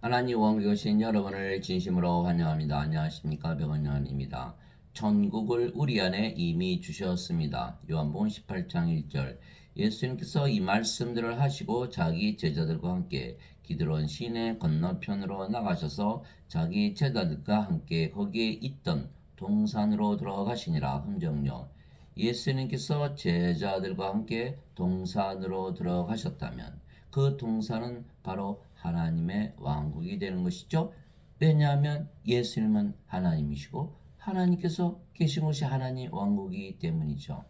하나님 원국에 오신 여러분을 진심으로 환영합니다. 안녕하십니까? 백원영입니다. 천국을 우리 안에 이미 주셨습니다. 요한복음 18장 1절. 예수님께서 이 말씀들을 하시고 자기 제자들과 함께 기드론 시내 건너편으로 나가셔서 자기 제자들과 함께 거기에 있던 동산으로 들어가시니라. 흥정령. 예수님께서 제자들과 함께 동산으로 들어가셨다면 그 동산은 바로 하나님의 왕국이 되는 것이죠. 왜냐하면 예수님은 하나님이시고 하나님께서 계신 곳이 하나님 왕국이기 때문이죠.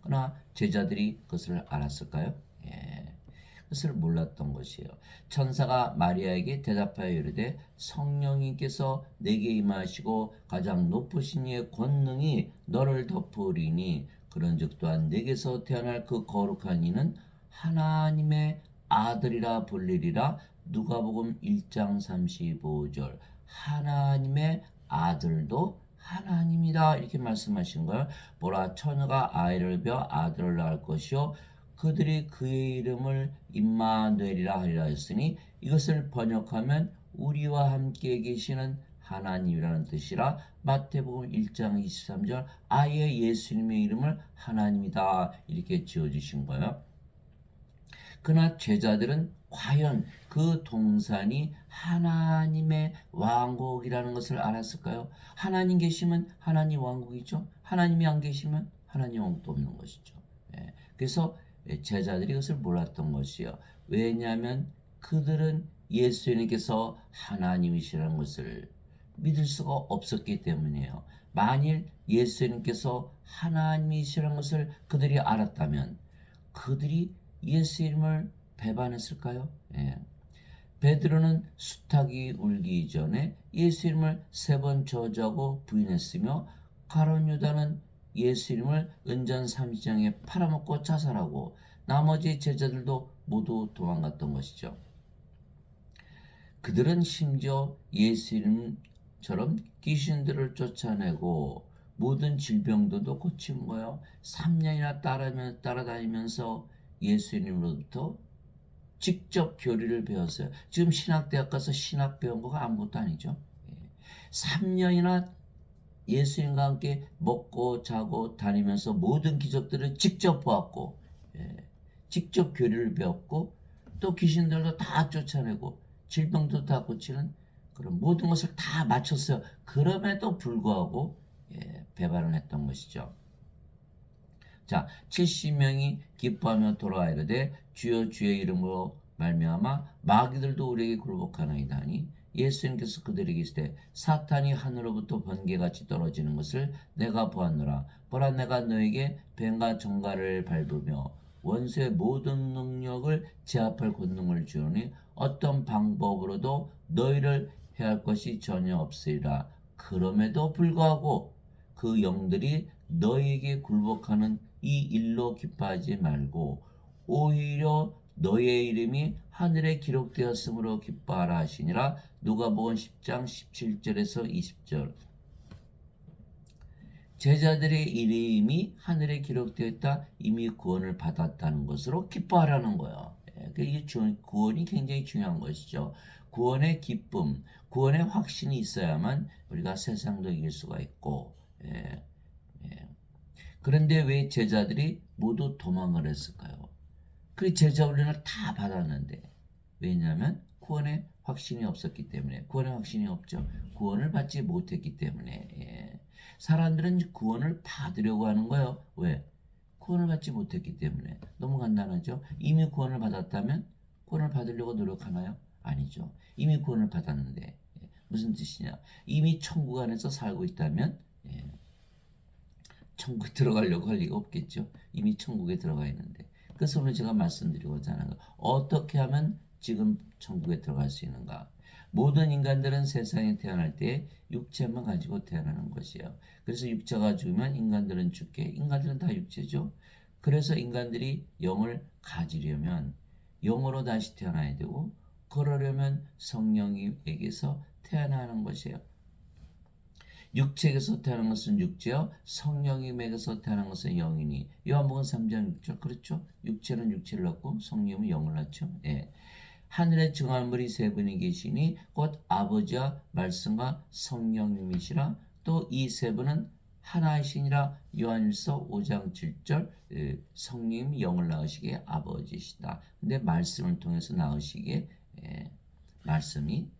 그러나 제자들이 그것을 알았을까요? 예, 그것을 몰랐던 것이에요. 천사가 마리아에게 대답하여 이르되 성령님께서 내게 임하시고 가장 높으신 이의 권능이 너를 덮으리니 그런즉 또한 내게서 태어날 그 거룩한 이는 하나님의 아들이라 불리리라. 누가복음 1장 35절. 하나님의 아들도 하나님이다 이렇게 말씀하신 거예요. 보라 처녀가 아이를 벼 아들을 낳을 것이요 그들이 그의 이름을 임마누엘이라 하리라 했으니 이것을 번역하면 우리와 함께 계시는 하나님이라는 뜻이라. 마태복음 1장 23절 아예 예수님의 이름을 하나님이다 이렇게 지어주신 거예요. 그러나 제자들은 과연 그 동산이 하나님의 왕국이라는 것을 알았을까요? 하나님 계시면 하나님 왕국이죠. 하나님이 안 계시면 하나님 왕국도 없는 것이죠. 그래서 제자들이 그것을 몰랐던 것이요. 왜냐하면 그들은 예수님께서 하나님이시라는 것을 믿을 수가 없었기 때문이에요. 만일 예수님께서 하나님이시라는 것을 그들이 알았다면 그들이 예수 이름을 배반했을까요? 예. 베드로는 수탉이 울기 전에 예수 이름을 3번 저주하고 부인했으며 가룟 유다는 예수 이름을 은전 30장에 팔아먹고 자살하고 나머지 제자들도 모두 도망갔던 것이죠. 그들은 심지어 예수 이름처럼 귀신들을 쫓아내고 모든 질병들도 고친 거예요. 3년이나 따라다니면서 예수님으로부터 직접 교리를 배웠어요. 지금 신학대학 가서 신학 배운 거가 아무것도 아니죠. 3년이나 예수님과 함께 먹고 자고 다니면서 모든 기적들을 직접 보았고 직접 교리를 배웠고 또 귀신들도 다 쫓아내고 질병도 다 고치는 그런 모든 것을 다 마쳤어요. 그럼에도 불구하고 배반을 했던 것이죠. 자, 70명이 기뻐하며 돌아와 이르되 주여 주의 이름으로 말미암아 마귀들도 우리에게 굴복하나이다 하니 예수님께서 그들에게 이르시되 사탄이 하늘로부터 번개같이 떨어지는 것을 내가 보았노라. 보라 내가 너에게 뱀과 정갈을 밟으며 원수의 모든 능력을 제압할 권능을 주오니 어떤 방법으로도 너희를 해할 것이 전혀 없으리라. 그럼에도 불구하고 그 영들이 너희에게 굴복하는 이 일로 기뻐하지 말고 오히려 너의 이름이 하늘에 기록되었으므로 기뻐하라 하시니라. 누가복음 10장 17절에서 20절. 제자들의 이름이 하늘에 기록되었다. 이미 구원을 받았다는 것으로 기뻐하라는 거예요. 이게 구원이 굉장히 중요한 것이죠. 구원의 기쁨, 구원의 확신이 있어야만 우리가 세상도 이길 수가 있고 그런데 왜 제자들이 모두 도망을 했을까요? 그 제자 훈련을 다 받았는데 왜냐하면 구원의 확신이 없었기 때문에. 구원의 확신이 없죠. 구원을 받지 못했기 때문에. 사람들은 구원을 받으려고 하는 거예요. 왜? 구원을 받지 못했기 때문에. 너무 간단하죠. 이미 구원을 받았다면 구원을 받으려고 노력하나요? 아니죠. 이미 구원을 받았는데 무슨 뜻이냐? 이미 천국 안에서 살고 있다면 천국에 들어가려고 할 리가 없겠죠. 이미 천국에 들어가 있는데. 그래서 오늘 제가 말씀드리고자 하는 거, 어떻게 하면 지금 천국에 들어갈 수 있는가? 모든 인간들은 세상에 태어날 때 육체만 가지고 태어나는 것이에요. 그래서 육체가 죽으면 인간들은 죽게. 인간들은 다 육체죠. 그래서 인간들이 영을 가지려면 영으로 다시 태어나야 되고 그러려면 성령에게서 태어나는 것이에요. 육체에서 태어난 것은 육체요, 성령님에게서 태어난 것은 영이니. 요한복음 3장 6절. 그렇죠? 육체는 육체를 낳고 성령은 영을 낳죠. 하늘에 증할물이 세 분이 계시니 곧 아버지와 말씀과 성령님이시라. 또 이 세 분은 하나이시니라. 요한일서 5장 7절 성령님이 영을 낳으시기에 아버지시다. 근데 말씀을 통해서 낳으시기에 말씀이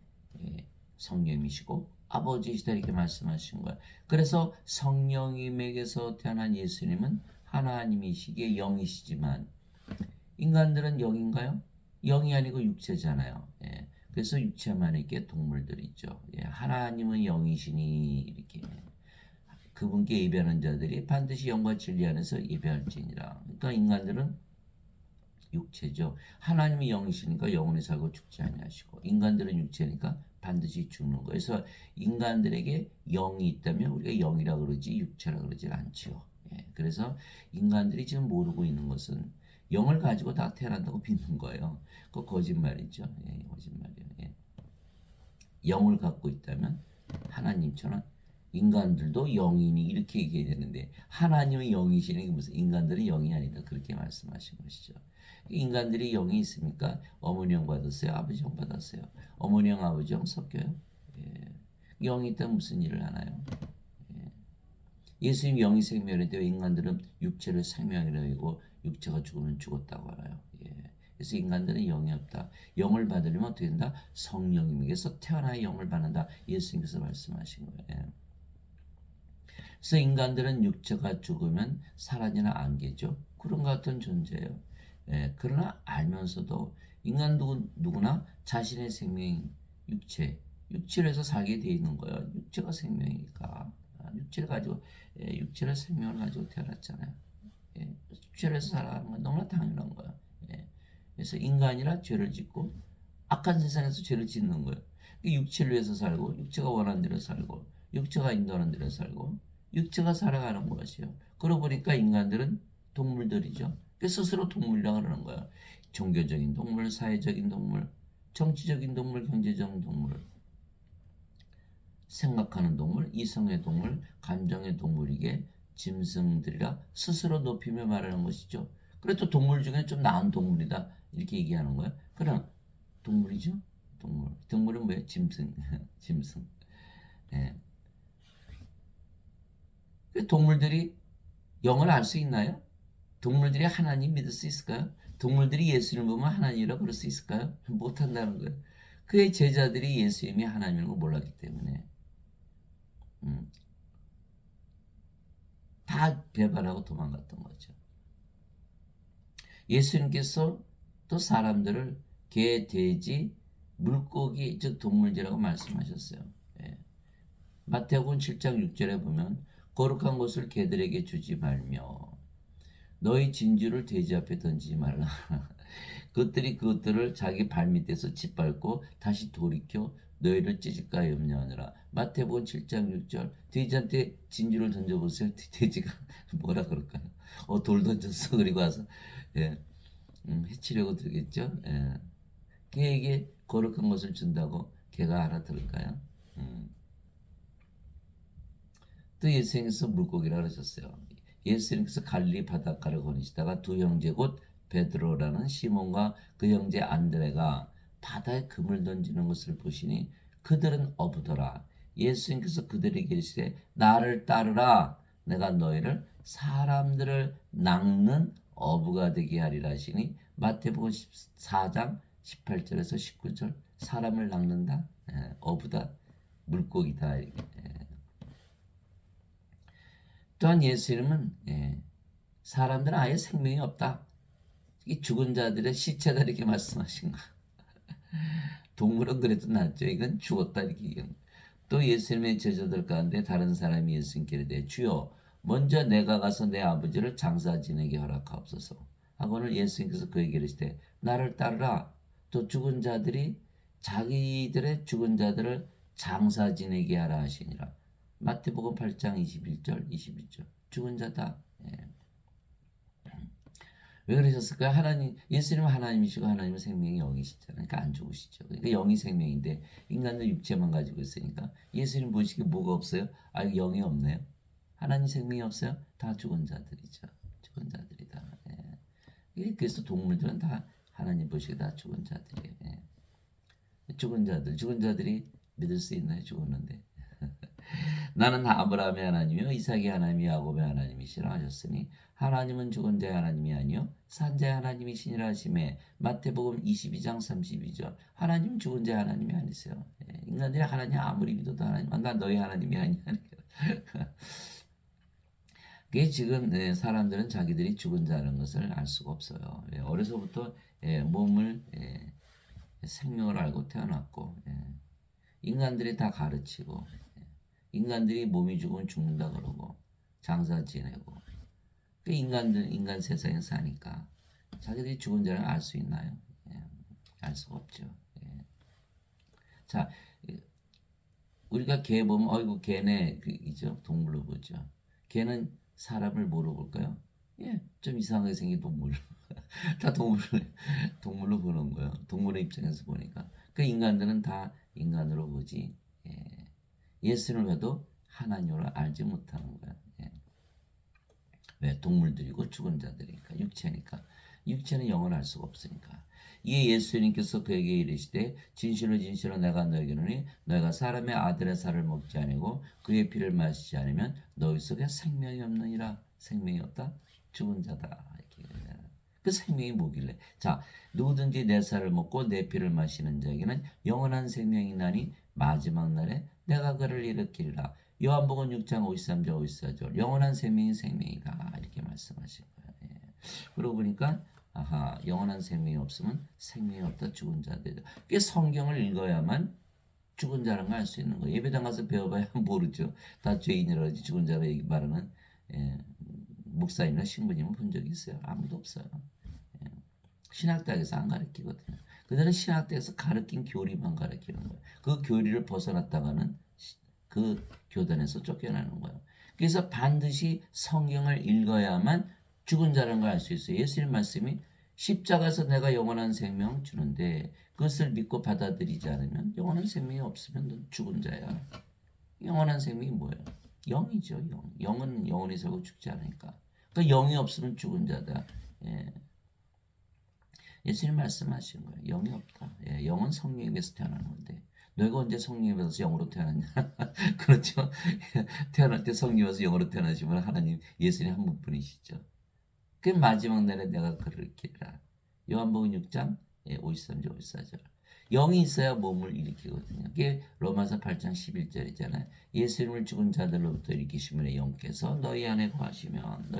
성령님이시고 아버지시다 이렇게 말씀하신 거예요. 그래서 성령님에게서 태어난 예수님은 하나님이시기에 영이시지만 인간들은 영인가요? 영이 아니고 육체잖아요. 그래서 육체만 있게 동물들이 있죠. 하나님은 영이시니 이렇게 그분께 예배하는 자들이 반드시 영과 진리 안에서 예배할지니라. 그러니까 인간들은 육체죠. 하나님이 영이시니까 영원히 살고 죽지 아니하시고 인간들은 육체니까 반드시 죽는 거예요. 그래서 인간들에게 영이 있다면 우리가 영이라 그러지 육체라 그러지 않지요. 그래서 인간들이 지금 모르고 있는 것은 영을 가지고 다 태어난다고 믿는 거예요. 그거 거짓말이죠. 거짓말이에요. 영을 갖고 있다면 하나님처럼 인간들도 영이니 이렇게 얘기해야 되는데 하나님은 영이시니 무슨 인간들은 영이 아니다 그렇게 말씀하신 것이죠. 인간들이 영이 있습니까? 어머니 영 받았어요? 아버지 영 받았어요? 어머니 영 아버지 영 섞여요? 영이 있다면 무슨 일을 하나요? 예수님 영이 생명인데 인간들은 육체를 생명이라고 하고 육체가 죽으면 죽었다고 알아요. 그래서 인간들은 영이 없다. 영을 받으려면 어떻게 된다? 성령님에게서 태어나야 영을 받는다. 예수님께서 말씀하신 거예요. 그래서 인간들은 육체가 죽으면 사라지는 안개죠. 구름 같은 존재예요. 그러나 알면서도 인간 누구나 자신의 생명 육체를 해서 살게 돼 있는 거예요. 육체가 생명이니까 육체를 가지고 육체를 생명을 가지고 태어났잖아요. 육체를 해서 살아가는 건 너무나 당연한 거예요. 그래서 인간이라 죄를 짓고 악한 세상에서 죄를 짓는 거예요. 육체를 위해서 살고 육체가 원하는 대로 살고 육체가 인도하는 대로 살고 육체가 살아가는 것이요. 그러고 보니까 인간들은 동물들이죠. 스스로 동물이라고 그러는 거야. 종교적인 동물, 사회적인 동물, 정치적인 동물, 경제적인 동물, 생각하는 동물, 이성의 동물, 감정의 동물이게 짐승들이라 스스로 높이며 말하는 것이죠. 그래도 동물 중에 좀 나은 동물이다 이렇게 얘기하는 거야. 그럼 동물이죠. 동물은 뭐예요? 짐승. 짐승. 동물들이 영을 알 수 있나요? 동물들이 하나님 믿을 수 있을까요? 동물들이 예수님을 보면 하나님이라고 그럴 수 있을까요? 못한다는 거예요. 그의 제자들이 예수님이 하나님인 걸 몰랐기 때문에 다 배반하고 도망갔던 거죠. 예수님께서 또 사람들을 개, 돼지, 물고기, 즉 동물들이라고 말씀하셨어요. 마태복음 7장 6절에 보면 거룩한 것을 개들에게 주지 말며 너희 진주를 돼지 앞에 던지지 말라. 그것들이 그것들을 자기 발밑에서 짓밟고 다시 돌이켜 너희를 찌질까 염려하느라. 마태복음 7장 6절. 돼지한테 진주를 던져보세요. 돼지가 뭐라 그럴까요? 돌 던졌어. 그리고 와서 해치려고 들겠죠. 개에게 거룩한 것을 준다고 개가 알아들을까요? 또 예수님께서 물고기라 그러셨어요. 예수님께서 갈릴리 바닷가를 거니시다가 두 형제 곧 베드로라는 시몬과 그 형제 안드레가 바다에 금을 던지는 것을 보시니 그들은 어부더라. 예수님께서 그들에게 이르시되 나를 따르라. 내가 너희를 사람들을 낚는 어부가 되게 하리라 하시니 마태복음 14장 18절에서 19절 사람을 낚는다. 어부다. 물고기다. 또한 예수님은 사람들은 아예 생명이 없다. 이 죽은 자들의 시체다 이렇게 말씀하신 거. 동물은 그래도 낫죠. 이건 죽었다 이렇게 얘기합니다. 또 예수님의 제자들 가운데 다른 사람이 예수님께 이르되 주여 먼저 내가 가서 내 아버지를 장사 지내게 허락하옵소서 하고는 예수님께서 그에게 이르시되 나를 따르라. 또 죽은 자들이 자기들의 죽은 자들을 장사 지내게 하라 하시니라. 마태복음 8장 21절 22절 죽은 자다. 왜 그러셨을까요? 예수님은 하나님이시고 하나님은 생명이 영이시잖아요. 그러니까 안 죽으시죠. 그러니까 영이 생명인데 인간은 육체만 가지고 있으니까 예수님 보시기에 뭐가 없어요? 영이 없네요. 하나님 생명이 없어요? 다 죽은 자들이죠. 죽은 자들이다. 그래서 동물들은 다 하나님 보시기에 다 죽은 자들이에요. 죽은 자들이 믿을 수 있나요? 죽었는데. 나는 아브라함의 하나님이요 이삭의 하나님이 야곱의 하나님이시라 하셨으니 하나님은 죽은 자의 하나님이 아니요 산 자의 하나님이시니라 하시매 마태복음 22장 32절 하나님 죽은 자의 하나님이 아니세요. 인간들이 하나님 아무리 믿어도 하나님 난 너희 하나님이 아니야. 그게 지금 사람들은 자기들이 죽은 자라는 것을 알 수가 없어요. 어려서부터 몸을 생명을 알고 태어났고 인간들이 다 가르치고 인간들이 몸이 죽으면 죽는다 그러고 장사 지내고 그 인간 세상에 사니까 자기들이 죽은 자를 알 수 있나요? 알 수가 없죠. 자, 우리가 개 보면 어이구 개네 이죠 동물로 보죠. 개는 사람을 뭐로 볼까요? 좀 이상하게 생긴 동물. 다 동물로 보는 거예요. 동물의 입장에서 보니까. 그 인간들은 다 인간으로 보지. 예수를 봐도 하나님을 알지 못하는 거야. 왜? 동물들이고 죽은 자들이니까 육체니까. 육체는 영을 알 수가 없으니까. 이에 예수님께서 그에게 이르시되 진실로 진실로 내가 너에게 이르노니 너희가 사람의 아들의 살을 먹지 아니고 그의 피를 마시지 않으면 너희 속에 생명이 없느니라. 생명이 없다? 죽은 자다. 이렇게. 그 생명이 뭐길래? 자, 누구든지 내 살을 먹고 내 피를 마시는 자에게는 영원한 생명이 나니 마지막 날에 내가 그를 일으키리라. 요한복음 6장 53절 54절 영원한 생명이 생명이다. 이렇게 말씀하신 거예요. 그러고 보니까 아하 영원한 생명이 없으면 생명이 없다 죽은 자들. 그 성경을 읽어야만 죽은 자라는 걸 알 수 있는 거예요. 예배당 가서 배워봐야 모르죠. 다 죄인이라 죽은 자라 말하는 목사님이나 신부님은 본 적이 있어요? 아무도 없어요. 신학대학에서 안 가르치거든요. 그들은 신학대에서 가르친 교리만 가르치는 거예요. 그 교리를 벗어났다가는 그 교단에서 쫓겨나는 거예요. 그래서 반드시 성경을 읽어야만 죽은 자라는 걸 알 수 있어요. 예수님 말씀이 십자가에서 내가 영원한 생명 주는데 그것을 믿고 받아들이지 않으면 영원한 생명이 없으면 넌 죽은 자야. 영원한 생명이 뭐예요? 영이죠. 영. 영은 영원히 살고 죽지 않으니까. 그러니까 영이 없으면 죽은 자다. 예수님 말씀하신 거예요. 영이 없다. 영은 성령에서 태어나는 건데 너희가 언제 성령에서 영으로 태어났냐? 그렇죠. 태어날 때 성령에서 영으로 태어나시면 하나님 예수님 한 분뿐이시죠. 그 마지막 날에 내가 그를 일으키리라. 요한복음 6장 53절 54절 영이 있어야 몸을 일으키거든요. 그게 로마서 8장 11절이잖아요. 예수님을 죽은 자들로부터 일으키시면 영께서 너희 안에 거하시면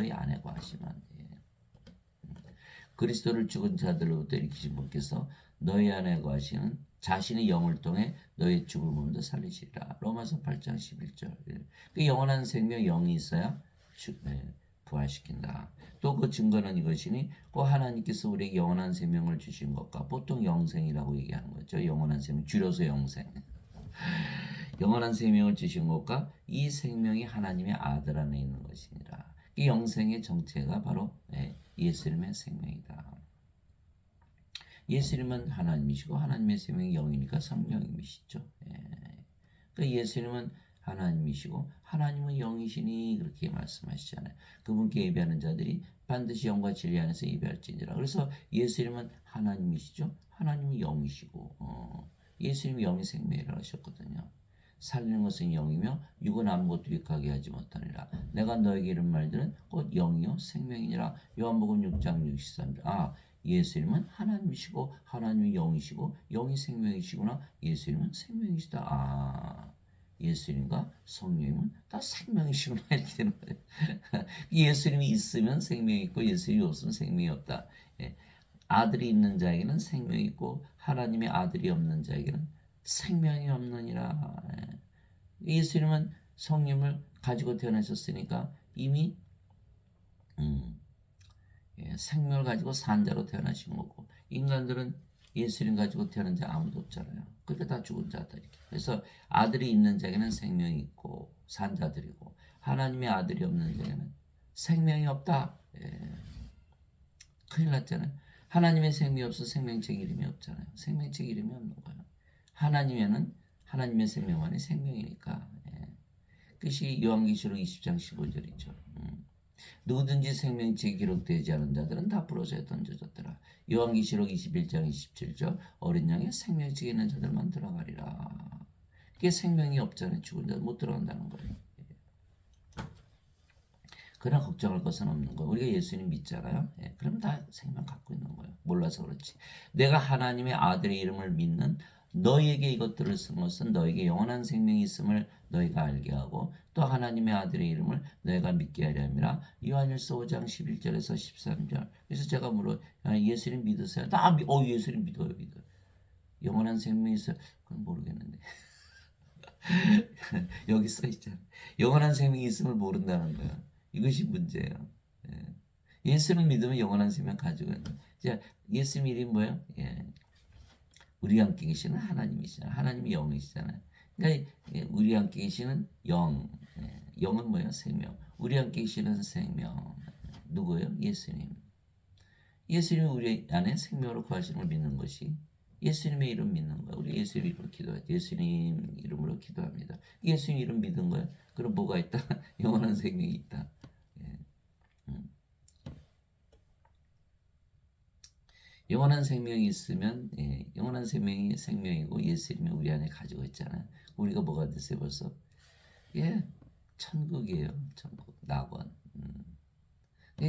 그리스도를 죽은 자들로부터 일으키신 분께서 너희 안에 거하시는 자신의 영을 통해 너희 죽을 몸도 살리시리라. 로마서 8장 11절. 그 영원한 생명 영이 있어야 부활시킨다. 또 그 증거는 이것이니 꼭 하나님께서 우리에게 영원한 생명을 주신 것과 보통 영생이라고 얘기하는 거죠. 영원한 생명 줄여서 영생. 영원한 생명을 주신 것과 이 생명이 하나님의 아들 안에 있는 것이니라. 이 영생의 정체가 바로 예수님의 생명이다. 예수님은 하나님이시고 하나님의 생명이 영이니까 성령님이시죠. 그러니까 예수님은 하나님이시고 하나님은 영이시니 그렇게 말씀하시잖아요. 그분께 예배하는 자들이 반드시 영과 진리 안에서 예배할지니라. 그래서 예수님은 하나님이시죠. 하나님은 영이시고 예수님이 영이 생명이라고 하셨거든요. 살리는 것은 영이며 육은 아무것도 유익하게 하지 못하니라. 내가 너에게 이른 말들은 곧 영이요 생명이니라. 요한복음 6장 63절. 예수님은 하나님이시고 하나님이 영이시고 영이 생명이시구나. 예수님은 생명이시다. 예수님과 성령님은 다 생명이시구나 이렇게 되는 거예요. 예수님이 있으면 생명이 있고 예수님이 없으면 생명이 없다. 아들이 있는 자에게는 생명이 있고 하나님의 아들이 없는 자에게는 생명이 없느니라. 예수님은 성령을 가지고 태어나셨으니까 이미 생명을 가지고 산 자로 태어나신 거고 인간들은 예수님 가지고 태어난 자 아무도 없잖아요. 그러니까 다 죽은 자다 이렇게. 그래서 아들이 있는 자에게는 생명이 있고 산 자들이고 하나님의 아들이 없는 자에게는 생명이 없다. 큰일 났잖아요. 하나님의 생명이 없어 생명책 이름이 없잖아요. 생명책 이름이 없는 거예요. 하나님에는 하나님의 생명만이 생명이니까. 그것이 요한계시록 20장 15절이죠. 누구든지 생명책이 기록되지 않은 자들은 다 부러져야 던져졌더라. 요한계시록 21장 27절 어린 양의 생명책에 있는 자들만 들어가리라. 그게 생명이 없잖아요. 죽은 자들 못 들어간다는 거예요. 그러나 걱정할 것은 없는 거예요. 우리가 예수님 믿잖아요. 예, 그럼 다 생명 갖고 있는 거예요. 몰라서 그렇지. 내가 하나님의 아들의 이름을 믿는 너희에게 이것들을 쓴 것은 너에게 영원한 생명이 있음을 너희가 알게 하고 또 하나님의 아들의 이름을 너희가 믿게 하려 함이라. 요한일서 5장 11절에서 13절. 그래서 제가 물어 예수님 믿으세요? 예수님 믿어요. 영원한 생명이 있어요? 그건 모르겠는데. 여기 써 있잖아. 영원한 생명이 있음을 모른다는 거야. 이것이 문제예요. 예. 예수를 믿으면 영원한 생명 가지고 있는. 자, 예수님 이름이 뭐예요? 예. 우리 함께 계시는 하나님이시잖아요. 하나님이 영이시잖아요. 그러니까 우리 함께 계시는 영. 예. 영은 뭐예요? 생명. 우리 함께 계시는 생명. 누구예요? 예수님. 예수님이 우리 안에 생명으로 거하시는 걸 믿는 것이 예수님의 이름 믿는 거야. 우리 예수님 이름으로 기도하죠. 예수님 이름으로 기도합니다. 예수님 이름 믿은 거야. 그럼 뭐가 있다? 영원한 생명이 있다. 예. 영원한 생명이 있으면 영원한 생명이 생명이고 예수님이 우리 안에 가지고 있잖아요. 우리가 뭐가 됐어요 벌써? 예, 천국이에요. 천국, 낙원.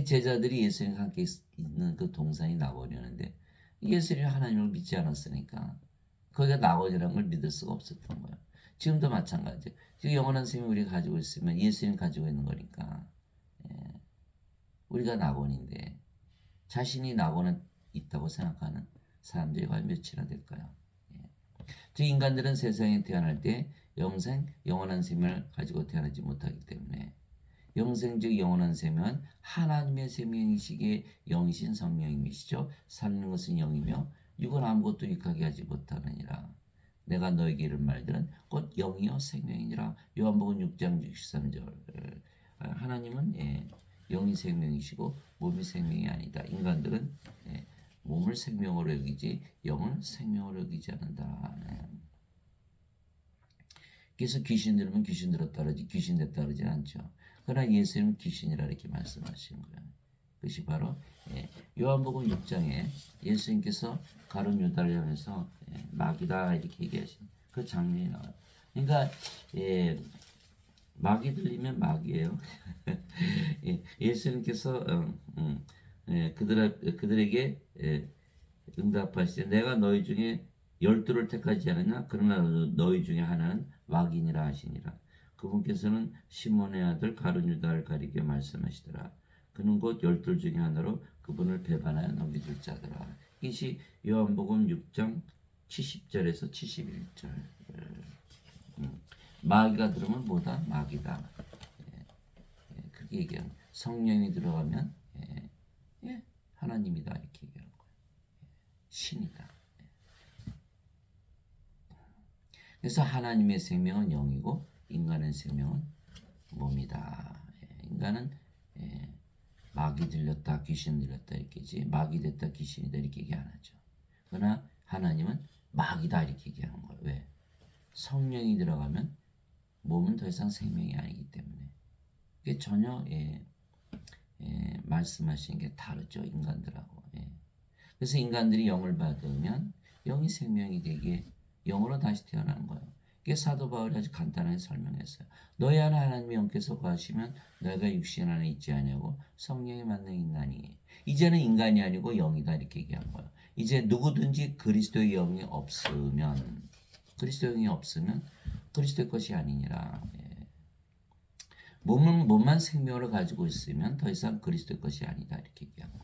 제자들이 예수님과 함께 있는 그 동산이 낙원이었는데 예수님이 하나님을 믿지 않았으니까 거기가 낙원이라는 걸 믿을 수가 없었던 거예요. 지금도 마찬가지예요. 지금 영원한 생명 우리가 가지고 있으면 예수님 가지고 있는 거니까 우리가 낙원인데 자신이 낙원에 있다고 생각하는 사람들이 과연 몇이나 될까요? 즉 인간들은 세상에 태어날 때 영원한 생명을 가지고 태어나지 못하기 때문에 영생적 영원한 생명은 하나님의 생명이시기에 영이신 성령님이시죠. 사는 것은 영이며 육은 아무것도 육하게 하지 못하느니라. 내가 너에게 이른 말들은 곧 영이요 생명이니라. 요한복음 6장 63절. 하나님은 영이 생명이시고 몸이 생명이 아니다. 인간들은 몸을 생명으로 여기지 영을 생명으로 여기지 않는다. 그래서 귀신 들으면 귀신 들었다 그러지 귀신 됐다 그러지 않죠. 그러나 예수님은 귀신이라 이렇게 말씀하시는 거예요. 그것이 바로 요한복음 6장에 예수님께서 가룟 유다를 향해서 마귀다 이렇게 얘기하신 그 장면이 나와요. 그러니까 마귀 들리면 마귀예요. 예수님께서 그들에게 응답하시되 내가 너희 중에 12를 택하지 않았냐? 그러나 너희 중에 하나는 마귀니라 하시니라. 그분께서는 시몬의 아들 가룟 유다를 가리켜 말씀하시더라. 그는 곧 12 중에 하나로 그분을 배반하여 넘겨줄 자더라. 이것이 요한복음 6장 70절에서 71절. 마귀가 들으면 뭐다? 마귀다. 그렇게 얘기하는 거예요. 성령이 들어가면 하나님이다 이렇게 얘기하는 거예요. 신이다. 그래서 하나님의 생명은 영이고 인간의 생명은 몸이다. 인간은 마귀 들렸다 귀신 들렸다 이렇게지 마귀 됐다 귀신이다 이렇게 얘기 안 하죠. 그러나 하나님은 마귀다 이렇게 얘기하는 거예요. 왜? 성령이 들어가면 몸은 더 이상 생명이 아니기 때문에 이게 전혀 말씀하시는 게 다르죠. 인간들하고. 그래서 인간들이 영을 받으면 영이 생명이 되기에 영으로 다시 태어나는 거예요. 이게 사도 바울이 아주 간단하게 설명했어요. 너희 안에 하나님의 영께서 거하시면 너희가 육신 안에 있지 아니하고 성령의 만능이 있나니. 이제는 인간이 아니고 영이다 이렇게 얘기한 거예요. 이제 누구든지 그리스도의 영이 없으면 그리스도의 것이 아니니라. 몸만 생명으로 가지고 있으면 더 이상 그리스도의 것이 아니다 이렇게 얘기한 거예요.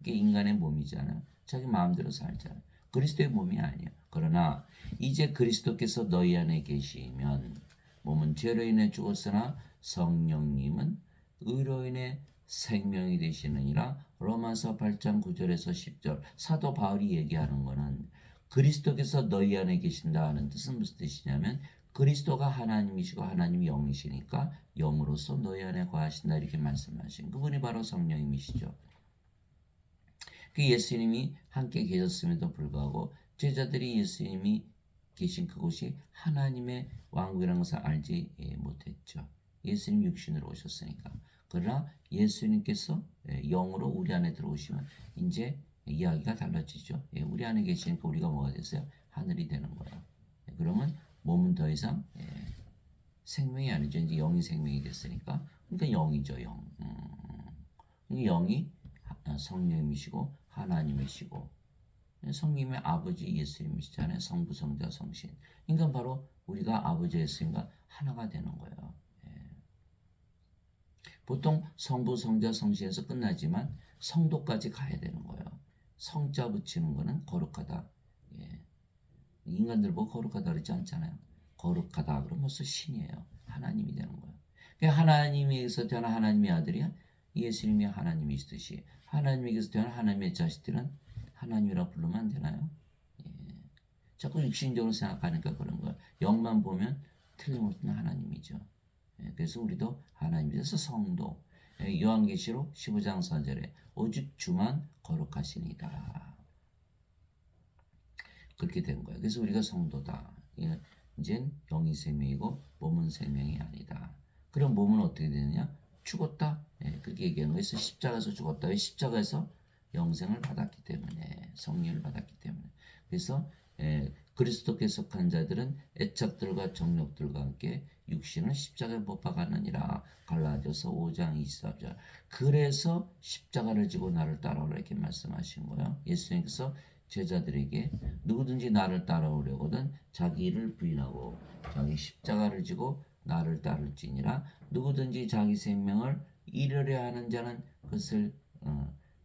이게 인간의 몸이잖아요. 자기 마음대로 살잖아요. 그리스도의 몸이 아니에요. 그러나 이제 그리스도께서 너희 안에 계시면 몸은 죄로 인해 죽었으나 성령님은 의로 인해 생명이 되시느니라. 로마서 8장 9절에서 10절. 사도 바울이 얘기하는 거는 그리스도께서 너희 안에 계신다 하는 뜻은 무슨 뜻이냐면 그리스도가 하나님이시고 하나님이 영이시니까 영으로서 너희 안에 거하신다 이렇게 말씀하신 그분이 바로 성령님이시죠. 그 예수님이 함께 계셨음에도 불구하고 제자들이 예수님이 계신 그곳이 하나님의 왕국이라는 것을 알지 못했죠. 예수님 육신으로 오셨으니까. 그러나 예수님께서 영으로 우리 안에 들어오시면 이제 이야기가 달라지죠. 우리 안에 계시니까 우리가 뭐가 됐어요? 하늘이 되는 거예요. 그러면 몸은 더 이상 생명이 아니죠. 이제 영이 생명이 됐으니까. 그러니까 영이죠, 영. 영이 성령이시고 하나님이시고 성님의 아버지 예수님이시잖아요. 성부, 성자, 성신. 그러니까 바로 우리가 아버지 예수님과 하나가 되는 거예요. 보통 성부, 성자, 성신에서 끝나지만 성도까지 가야 되는 거예요. 성자 붙이는 거는 거룩하다. 인간들 보고 거룩하다 그러지 않잖아요. 거룩하다 그러면 벌써 신이에요. 하나님이 되는 거예요. 그러니까 하나님에게서 태어난 하나님의 아들이야. 예수님이 하나님이시듯이 하나님에게서 태어난 하나님의 자식들은 하나님이라 부르면 안 되나요? 자꾸 육신적으로 생각하니까 그런 거예요. 영만 보면 틀림없는 하나님이죠. 그래서 우리도 하나님께서 성도. 요한계시록 15장 4절에 오직 주만 거룩하시니라. 그렇게 된 거예요. 그래서 우리가 성도다. 이젠 영이 생명이고 몸은 생명이 아니다. 그럼 몸은 어떻게 되느냐? 죽었다. 그렇게 얘기하는 거예요. 그래서 십자가에서 죽었다. 왜? 십자가에서 영생을 받았기 때문에, 성령을 받았기 때문에. 그래서 그리스도께 속한 자들은 애착들과 정욕들과 함께 육신을 십자가에 못 박았느니라. 갈라디아서 5장 24절. 그래서 십자가를 지고 나를 따라오라 이렇게 말씀하신 거예요. 예수님께서 제자들에게 누구든지 나를 따라오려거든 자기를 부인하고 자기 십자가를 지고 나를 따를지니라. 누구든지 자기 생명을 잃으려 하는 자는 그것을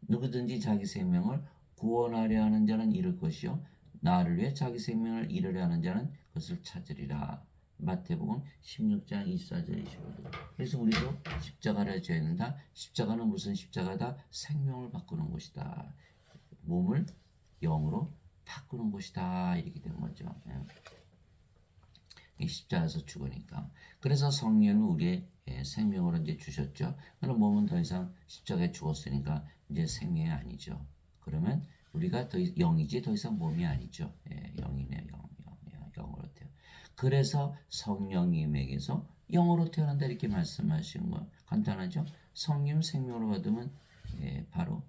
누구든지 자기 생명을 구원하려 하는 자는 잃을 것이요 나를 위해 자기 생명을 잃으려 하는 자는 그것을 찾으리라. 마태복음 16장 24절 25절. 그래서 우리도 십자가를 져야 된다. 십자가는 무슨 십자가다? 생명을 바꾸는 것이다. 몸을 영으로 바꾸는 것이다. 이렇게 된 거죠. 십자가에서 죽으니까. 그래서 성령을 우리의 생명으로 이제 주셨죠. 그럼 몸은 더 이상 십자가에 죽었으니까 이제 생명이 아니죠. 그러면 우리가 더 영이지 더 이상 몸이 아니죠. 영이네요. 영으로 태어. 그래서 성령님에게서 영으로 태어난다 이렇게 말씀하시는 거 간단하죠. 성령 생명으로 받으면 바로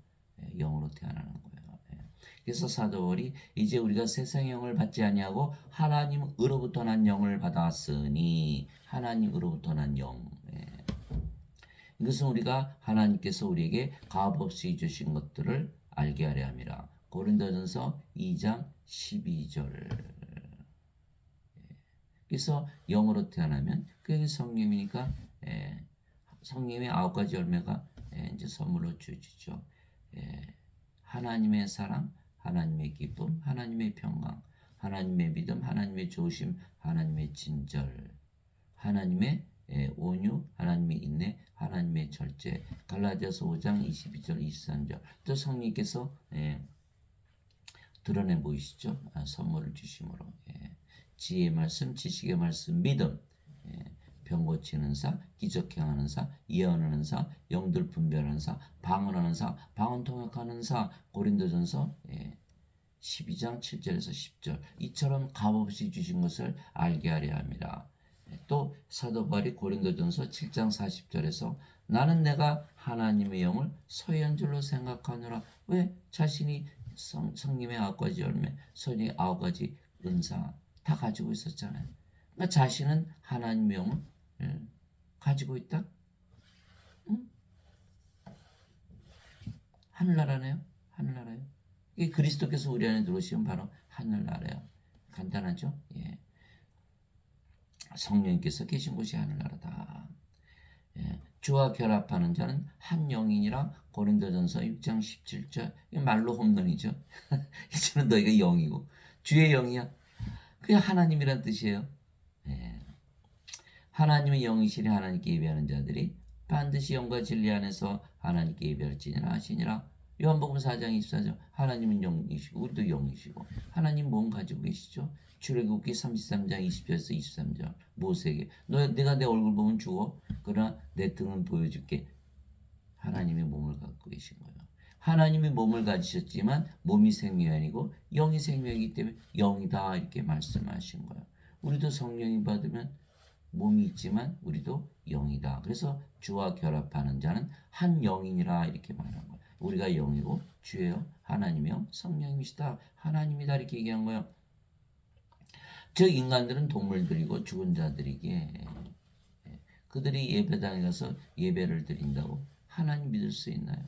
영으로 태어나는 거예요. 그래서 사도 바울이 이제 우리가 세상의 영을 받지 아니하고 하나님으로부터 난 영을 받았으니 하나님으로부터 난 영. 이것은 우리가 하나님께서 우리에게 값없이 주신 것들을 알게 하려 함이라. 고린도전서 2장 12절. 그래서 영으로 태어나면 그게 성령이니까 성령의 9가지 열매가 이제 선물로 주어지죠. 하나님의 사랑, 하나님의 기쁨, 하나님의 평강, 하나님의 믿음, 하나님의 조심, 하나님의 친절, 하나님의 온유, 하나님의 인내, 하나님의 절제. 갈라디아서 5장 22절 23절. 또 성령께서 드러내 보이시죠? 선물을 주심으로 지혜의 말씀, 지식의 말씀, 믿음, 병 고치는 사, 기적 행하는 사, 예언하는 사, 영들 분별하는 사, 방언하는 사, 방언 통역하는 사. 고린도전서 12장 7절에서 10절. 이처럼 값없이 주신 것을 알게 하려 합니다. 또 사도 바울이 고린도전서 7장 40절에서 나는 내가 하나님의 영을 소유한 줄로 생각하노라. 왜? 자신이 성님의 9가지 열매, 선의 9가지 은사 다 가지고 있었잖아요. 그러니까 자신은 하나님의 영을 가지고 있다. 응? 하늘나라네요. 하늘나라요. 이게 그리스도께서 우리 안에 들어오시면 바로 하늘나라예요. 간단하죠? 성령께서 계신 곳이 하늘나라다. 주와 결합하는 자는 한 영이니라. 고린도전서 6장 17절. 말로 홈런이죠. 이제는 너희가 영이고 주의 영이야. 그게 하나님이란 뜻이에요. 하나님의 영이시니 하나님께 예배하는 자들이 반드시 영과 진리 안에서 하나님께 예배할지니라 하시니라. 요한복음 4장 24절. 하나님은 영이시고 우리도 영이시고 하나님 몸 가지고 계시죠. 출애굽기 33장 20절에서 23절. 모세에게 내가 내 얼굴 보면 죽어. 그러나 내 등은 보여줄게. 하나님의 몸을 갖고 계신 거예요. 하나님이 몸을 가지셨지만 몸이 생명이 아니고 영이 생명이기 때문에 영이다 이렇게 말씀하신 거예요. 우리도 성령이 받으면 몸이 있지만 우리도 영이다. 그래서 주와 결합하는 자는 한 영이니라 이렇게 말한 거예요. 우리가 영이고 주예요. 하나님이요. 성령이시다. 하나님이다 이렇게 얘기한 거예요. 저 인간들은 동물들이고 죽은 자들이기에 그들이 예배당에 가서 예배를 드린다고 하나님 믿을 수 있나요?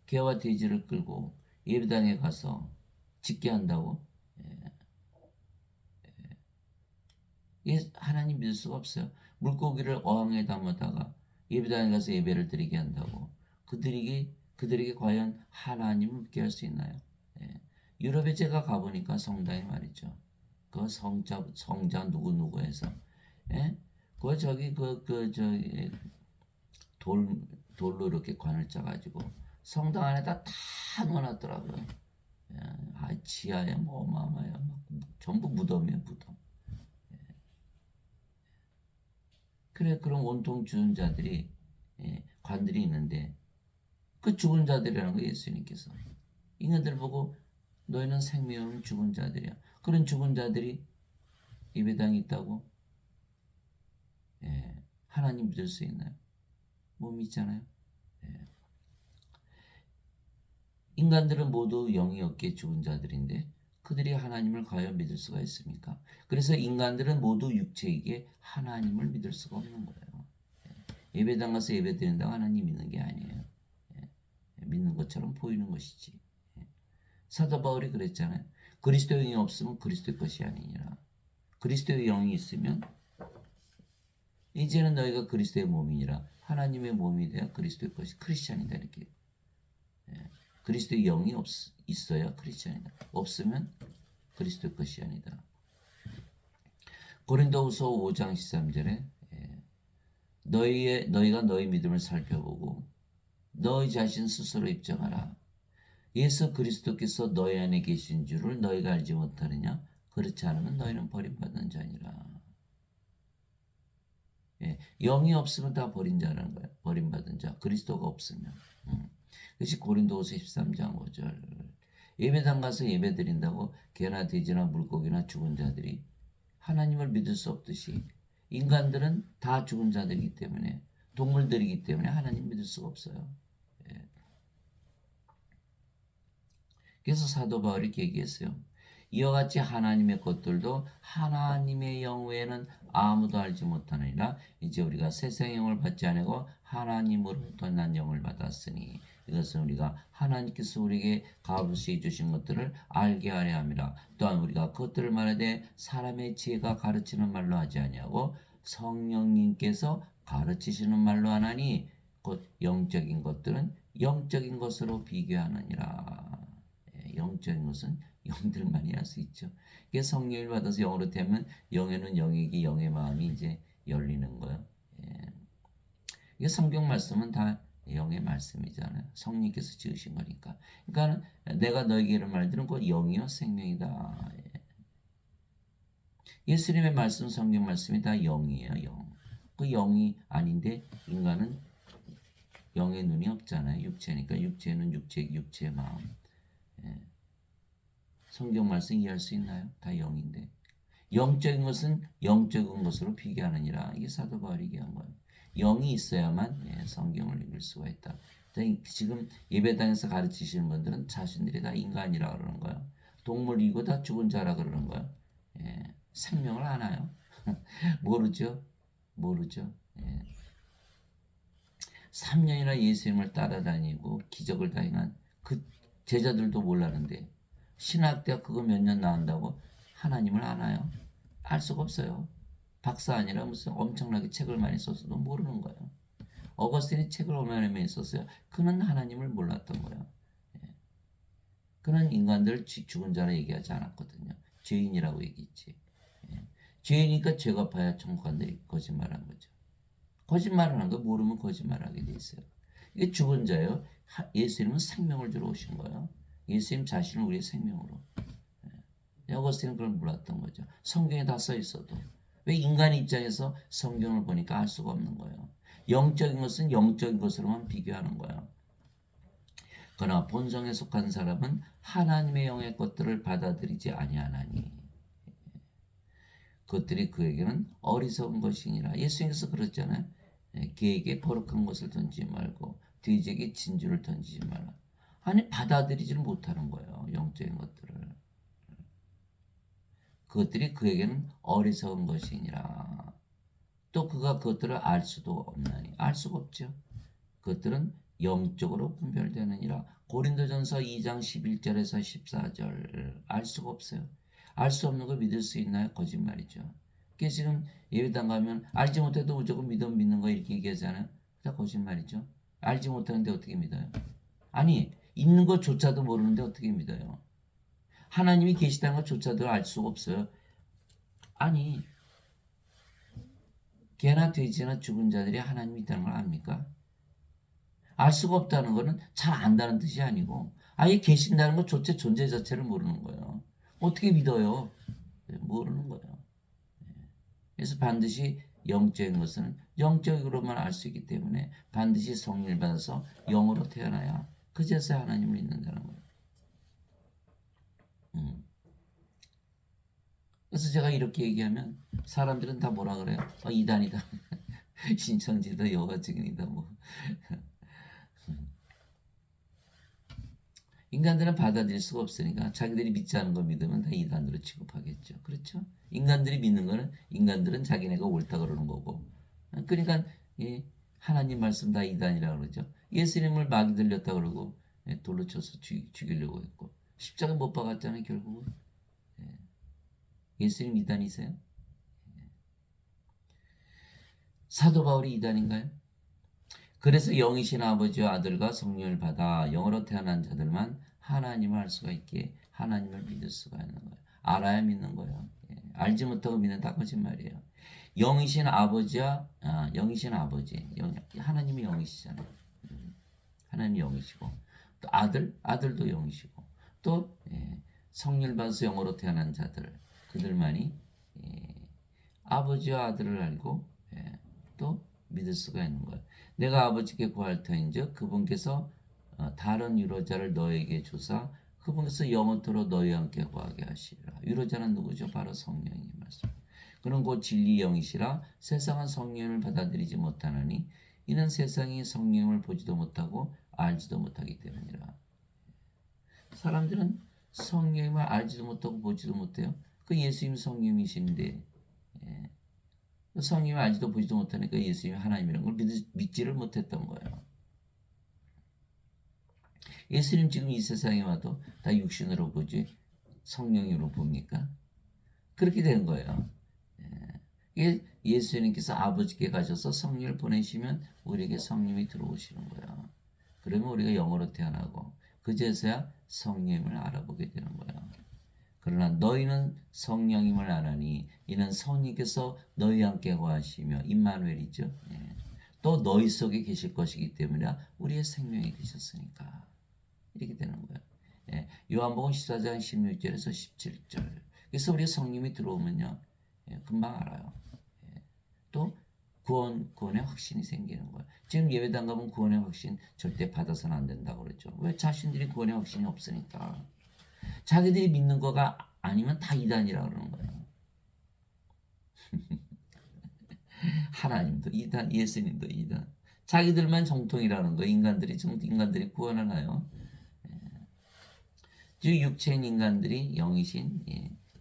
개와 돼지를 끌고 예배당에 가서 짓게 한다고 하나님 믿을 수가 없어요. 물고기를 어항에 담아다가 예배당에 가서 예배를 드리게 한다고 그들에게 과연 하나님을 믿게 할 수 있나요? 유럽에 제가 가보니까 성당에 말이죠. 그 성자 누구누구해서 그 저기 돌로 이렇게 관을 짜가지고 성당 안에다 다 넣어놨더라고요. 지하에 뭐 어마어마해요. 전부 무덤이에요, 무덤. 그래, 그럼 온통 죽은 자들이 관들이 있는데 그 죽은 자들이라는 거 예수님께서 인간들 보고 너희는 생명이 없는 죽은 자들이야. 그런 죽은 자들이 예배당에 있다고 하나님 믿을 수 있나요? 못 믿잖아요. 인간들은 모두 영이 없게 죽은 자들인데 그들이 하나님을 과연 믿을 수가 있습니까? 그래서 인간들은 모두 육체이기에 하나님을 믿을 수가 없는 거예요. 예배당 가서 예배 드린다고 하나님 믿는 게 아니에요. 믿는 것처럼 보이는 것이지. 사도 바울이 그랬잖아요. 그리스도의 영이 없으면 그리스도의 것이 아니니라. 그리스도의 영이 있으면 이제는 너희가 그리스도의 몸이니라. 하나님의 몸이 되어 그리스도의 것이 크리스찬이다 이렇게. 그리스도의 영이 있어야 크리스찬이다. 없으면 그리스도의 것이 아니다. 고린도후서 5장 13절에 너희가 너희 믿음을 살펴보고 너희 자신 스스로 입증하라. 예수 그리스도께서 너희 안에 계신 줄을 너희가 알지 못하느냐? 그렇지 않으면 너희는 버림받은 자니라. 영이 없으면 다 버린 자라는 거예요. 버림받은 자. 그리스도가 없으면. 그것이 고린도후서 13장 5절. 예배당 가서 예배 드린다고 개나 돼지나 물고기나 죽은 자들이 하나님을 믿을 수 없듯이 인간들은 다 죽은 자들이기 때문에 동물들이기 때문에 하나님 믿을 수가 없어요. 그래서 사도 바울이 이렇게 얘기했어요. 이와 같이 하나님의 것들도 하나님의 영 외에는 아무도 알지 못하느니라. 이제 우리가 세상의 영을 받지 아니고 하나님으로부터 난 영을 받았으니 이것은 우리가 하나님께서 우리에게 값없이 주신 것들을 알게 하려 함이라. 또한 우리가 그것들을 말하되 사람의 지혜가 가르치는 말로 하지 아니하고 성령님께서 가르치시는 말로 하나니 곧 영적인 것들은 영적인 것으로 비교하느니라. 영적인 것은 영들만이 할 수 있죠. 이게 성령을 받아서 영으로 되면 영에는 영이기 영의 마음이 이제 열리는 거예요. 이게 성경 말씀은 다 영의 말씀이잖아요. 성령께서 지으신 거니까. 그러니까 내가 너에게 이런 말들은 곧 영이요 생명이다. 예수님의 말씀, 성경 말씀이 다 영이에요. 영. 그 영이 아닌데 인간은 영의 눈이 없잖아요. 육체니까 육체는 육체의 마음. 성경 말씀 이해할 수 있나요? 다 영인데. 영적인 것은 영적인 것으로 비교하느니라. 이게 사도 바울이 얘기한 거예요. 영이 있어야만 성경을 읽을 수가 있다. 지금 예배당에서 가르치시는 분들은 자신들이 다 인간이라 그러는 거예요. 동물이고 다 죽은 자라 그러는 거예요. 생명을 아나요? 모르죠. 3년이나 예수님을 따라다니고 기적을 다 행한 그 제자들도 몰랐는데 신학대학 그거 몇 년 나온다고 하나님을 아나요? 알 수가 없어요. 박사 아니라 무슨 엄청나게 책을 많이 썼어도 모르는 거예요. 어거스틴이 책을 얼마나 많이 썼어요. 그는 하나님을 몰랐던 거예요. 그는 인간들 죽은 자라 얘기하지 않았거든요. 죄인이라고 얘기했지. 죄인이니까 죄가 파야 천국 간다 거짓말한 거죠. 거짓말을 한 거 모르면 거짓말하게 돼 있어요. 이게 죽은 자예요. 예수님은 생명을 주러 오신 거예요. 예수님 자신을 우리의 생명으로. 어거스틴은 그걸 몰랐던 거죠. 성경에 다 써 있어도. 왜 인간 입장에서 성경을 보니까 알 수가 없는 거예요. 영적인 것은 영적인 것으로만 비교하는 거예요. 그러나 본성에 속한 사람은 하나님의 영의 것들을 받아들이지 아니하나니 그것들이 그에게는 어리석은 것이니라. 예수님께서 그랬잖아요. 개에게 거룩한 것을 던지지 말고 돼지에게 진주를 던지지 말라. 아니 받아들이지를 못하는 거예요. 영적인 것들을. 그것들이 그에게는 어리석은 것이니라. 또 그가 그것들을 알 수도 없나니. 알 수가 없죠. 그것들은 영적으로 분별되느니라. 고린도전서 2장 11절에서 14절 알 수가 없어요. 알 수 없는 걸 믿을 수 있나요? 거짓말이죠. 그게 지금 예배당 가면 알지 못해도 무조건 믿는 거 이렇게 얘기하잖아요. 다 거짓말이죠. 알지 못하는데 어떻게 믿어요? 아니 있는 것조차도 모르는데 어떻게 믿어요? 하나님이 계시다는 것조차도 알 수가 없어요. 아니 개나 돼지나 죽은 자들이 하나님이 있다는 걸 압니까? 알 수가 없다는 것은 잘 안다는 뜻이 아니고 아예 계신다는 것조차 존재 자체를 모르는 거예요. 어떻게 믿어요? 모르는 거예요. 그래서 반드시 영적인 것은 영적으로만 알 수 있기 때문에 반드시 성령을 받아서 영으로 태어나야 그제서야 하나님을 믿는다는 거예요. 그래서 제가 이렇게 얘기하면 사람들은 다 뭐라 그래요? 이단이다. 신천지다, 여가 증인이다, 뭐. 인간들은 받아들일 수가 없으니까 자기들이 믿지 않은 거 믿으면 다 이단으로 취급하겠죠. 그렇죠? 인간들이 믿는 거는 인간들은 자기네가 옳다 그러는 거고. 그러니까 하나님 말씀 다 이단이라고 그러죠. 예수님을 마귀 들렸다 그러고 돌로 쳐서 죽이려고 했고 십자가 못 박았잖아요. 결국은. 예수님 이단이세요? 사도 바울이 이단인가요? 그래서 영이신 아버지와 아들과 성령을 받아 영으로 태어난 자들만 하나님을 알 수가 있기에 하나님을 믿을 수가 있는 거예요. 알아야 믿는 거예요. 알지 못하고 믿는다 거짓말이에요. 영이신 아버지와 영이신 아버지, 하나님이 영이시잖아요. 하나님이 영이시고 또 아들도 영이시고 또 성령을 받아서 영으로 태어난 자들 그들만이 아버지와 아들을 알고 또 믿을 수가 있는 거예요. 내가 아버지께 구할 터인즉 그분께서 다른 유로자를 너에게 주사 그분께서 영원토록 너희와 함께 구하게 하시리라. 유로자는 누구죠? 바로 성령이 말씀. 그는 곧 진리 영이시라 세상은 성령을 받아들이지 못하느니 이는 세상이 성령을 보지도 못하고 알지도 못하기 때문이라. 사람들은 성령을 알지도 못하고 보지도 못해요. 그 예수님 성령이신데 성령을 알지도 보지도 못하니까 예수님이 하나님이라는 걸 믿지를 못했던 거예요. 예수님 지금 이 세상에 와도 다 육신으로 보지 성령으로 봅니까? 그렇게 된 거예요. 예수님께서 아버지께 가셔서 성령을 보내시면 우리에게 성령이 들어오시는 거예요. 그러면 우리가 영으로 태어나고 그제서야 성령을 알아보게 되는 거예요. 그러나 너희는 성령임을 아나니 이는 성령께서 너희와 함께 거하시며 임마누엘이죠. 또 너희 속에 계실 것이기 때문에 우리의 생명이 되셨으니까 이렇게 되는 거예요. 요한복음 14장 16절에서 17절. 그래서 우리 성령이 들어오면요 금방 알아요. 또 구원의 확신이 생기는 거예요. 지금 예배당 가면 구원의 확신 절대 받아서는 안 된다고 그러죠. 왜? 자신들이 구원의 확신이 없으니까. 자기들이 믿는 거가 아니면 다 이단이라고 그러는 거예요. 하나님도 이단, 예수님도 이단. 자기들만 정통이라는 거예요. 인간들이 구원하나요? 즉 육체인 인간들이 영이신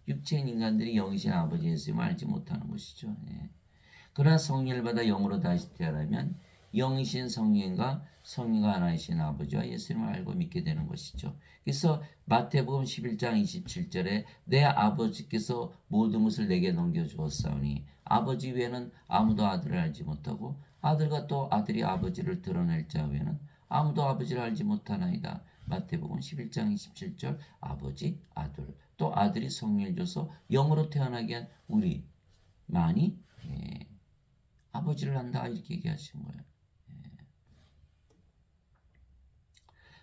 육체인 인간들이 영이신 아버지 예수님을 알지 못하는 것이죠. 그러나 성령을 받아 영으로 다시 태어나면 영이신 성령과 성령과 하나이신 아버지와 예수님을 알고 믿게 되는 것이죠. 그래서 마태복음 11장 27절에 내 아버지께서 모든 것을 내게 넘겨주었사오니 아버지 외에는 아무도 아들을 알지 못하고 아들과 또 아들이 아버지를 드러낼 자 외에는 아무도 아버지를 알지 못하나이다. 마태복음 11장 27절 아버지, 아들, 또 아들이 성령을 줘서 영으로 태어나게 한 우리만이 아버지를 안다 이렇게 얘기하신 거예요.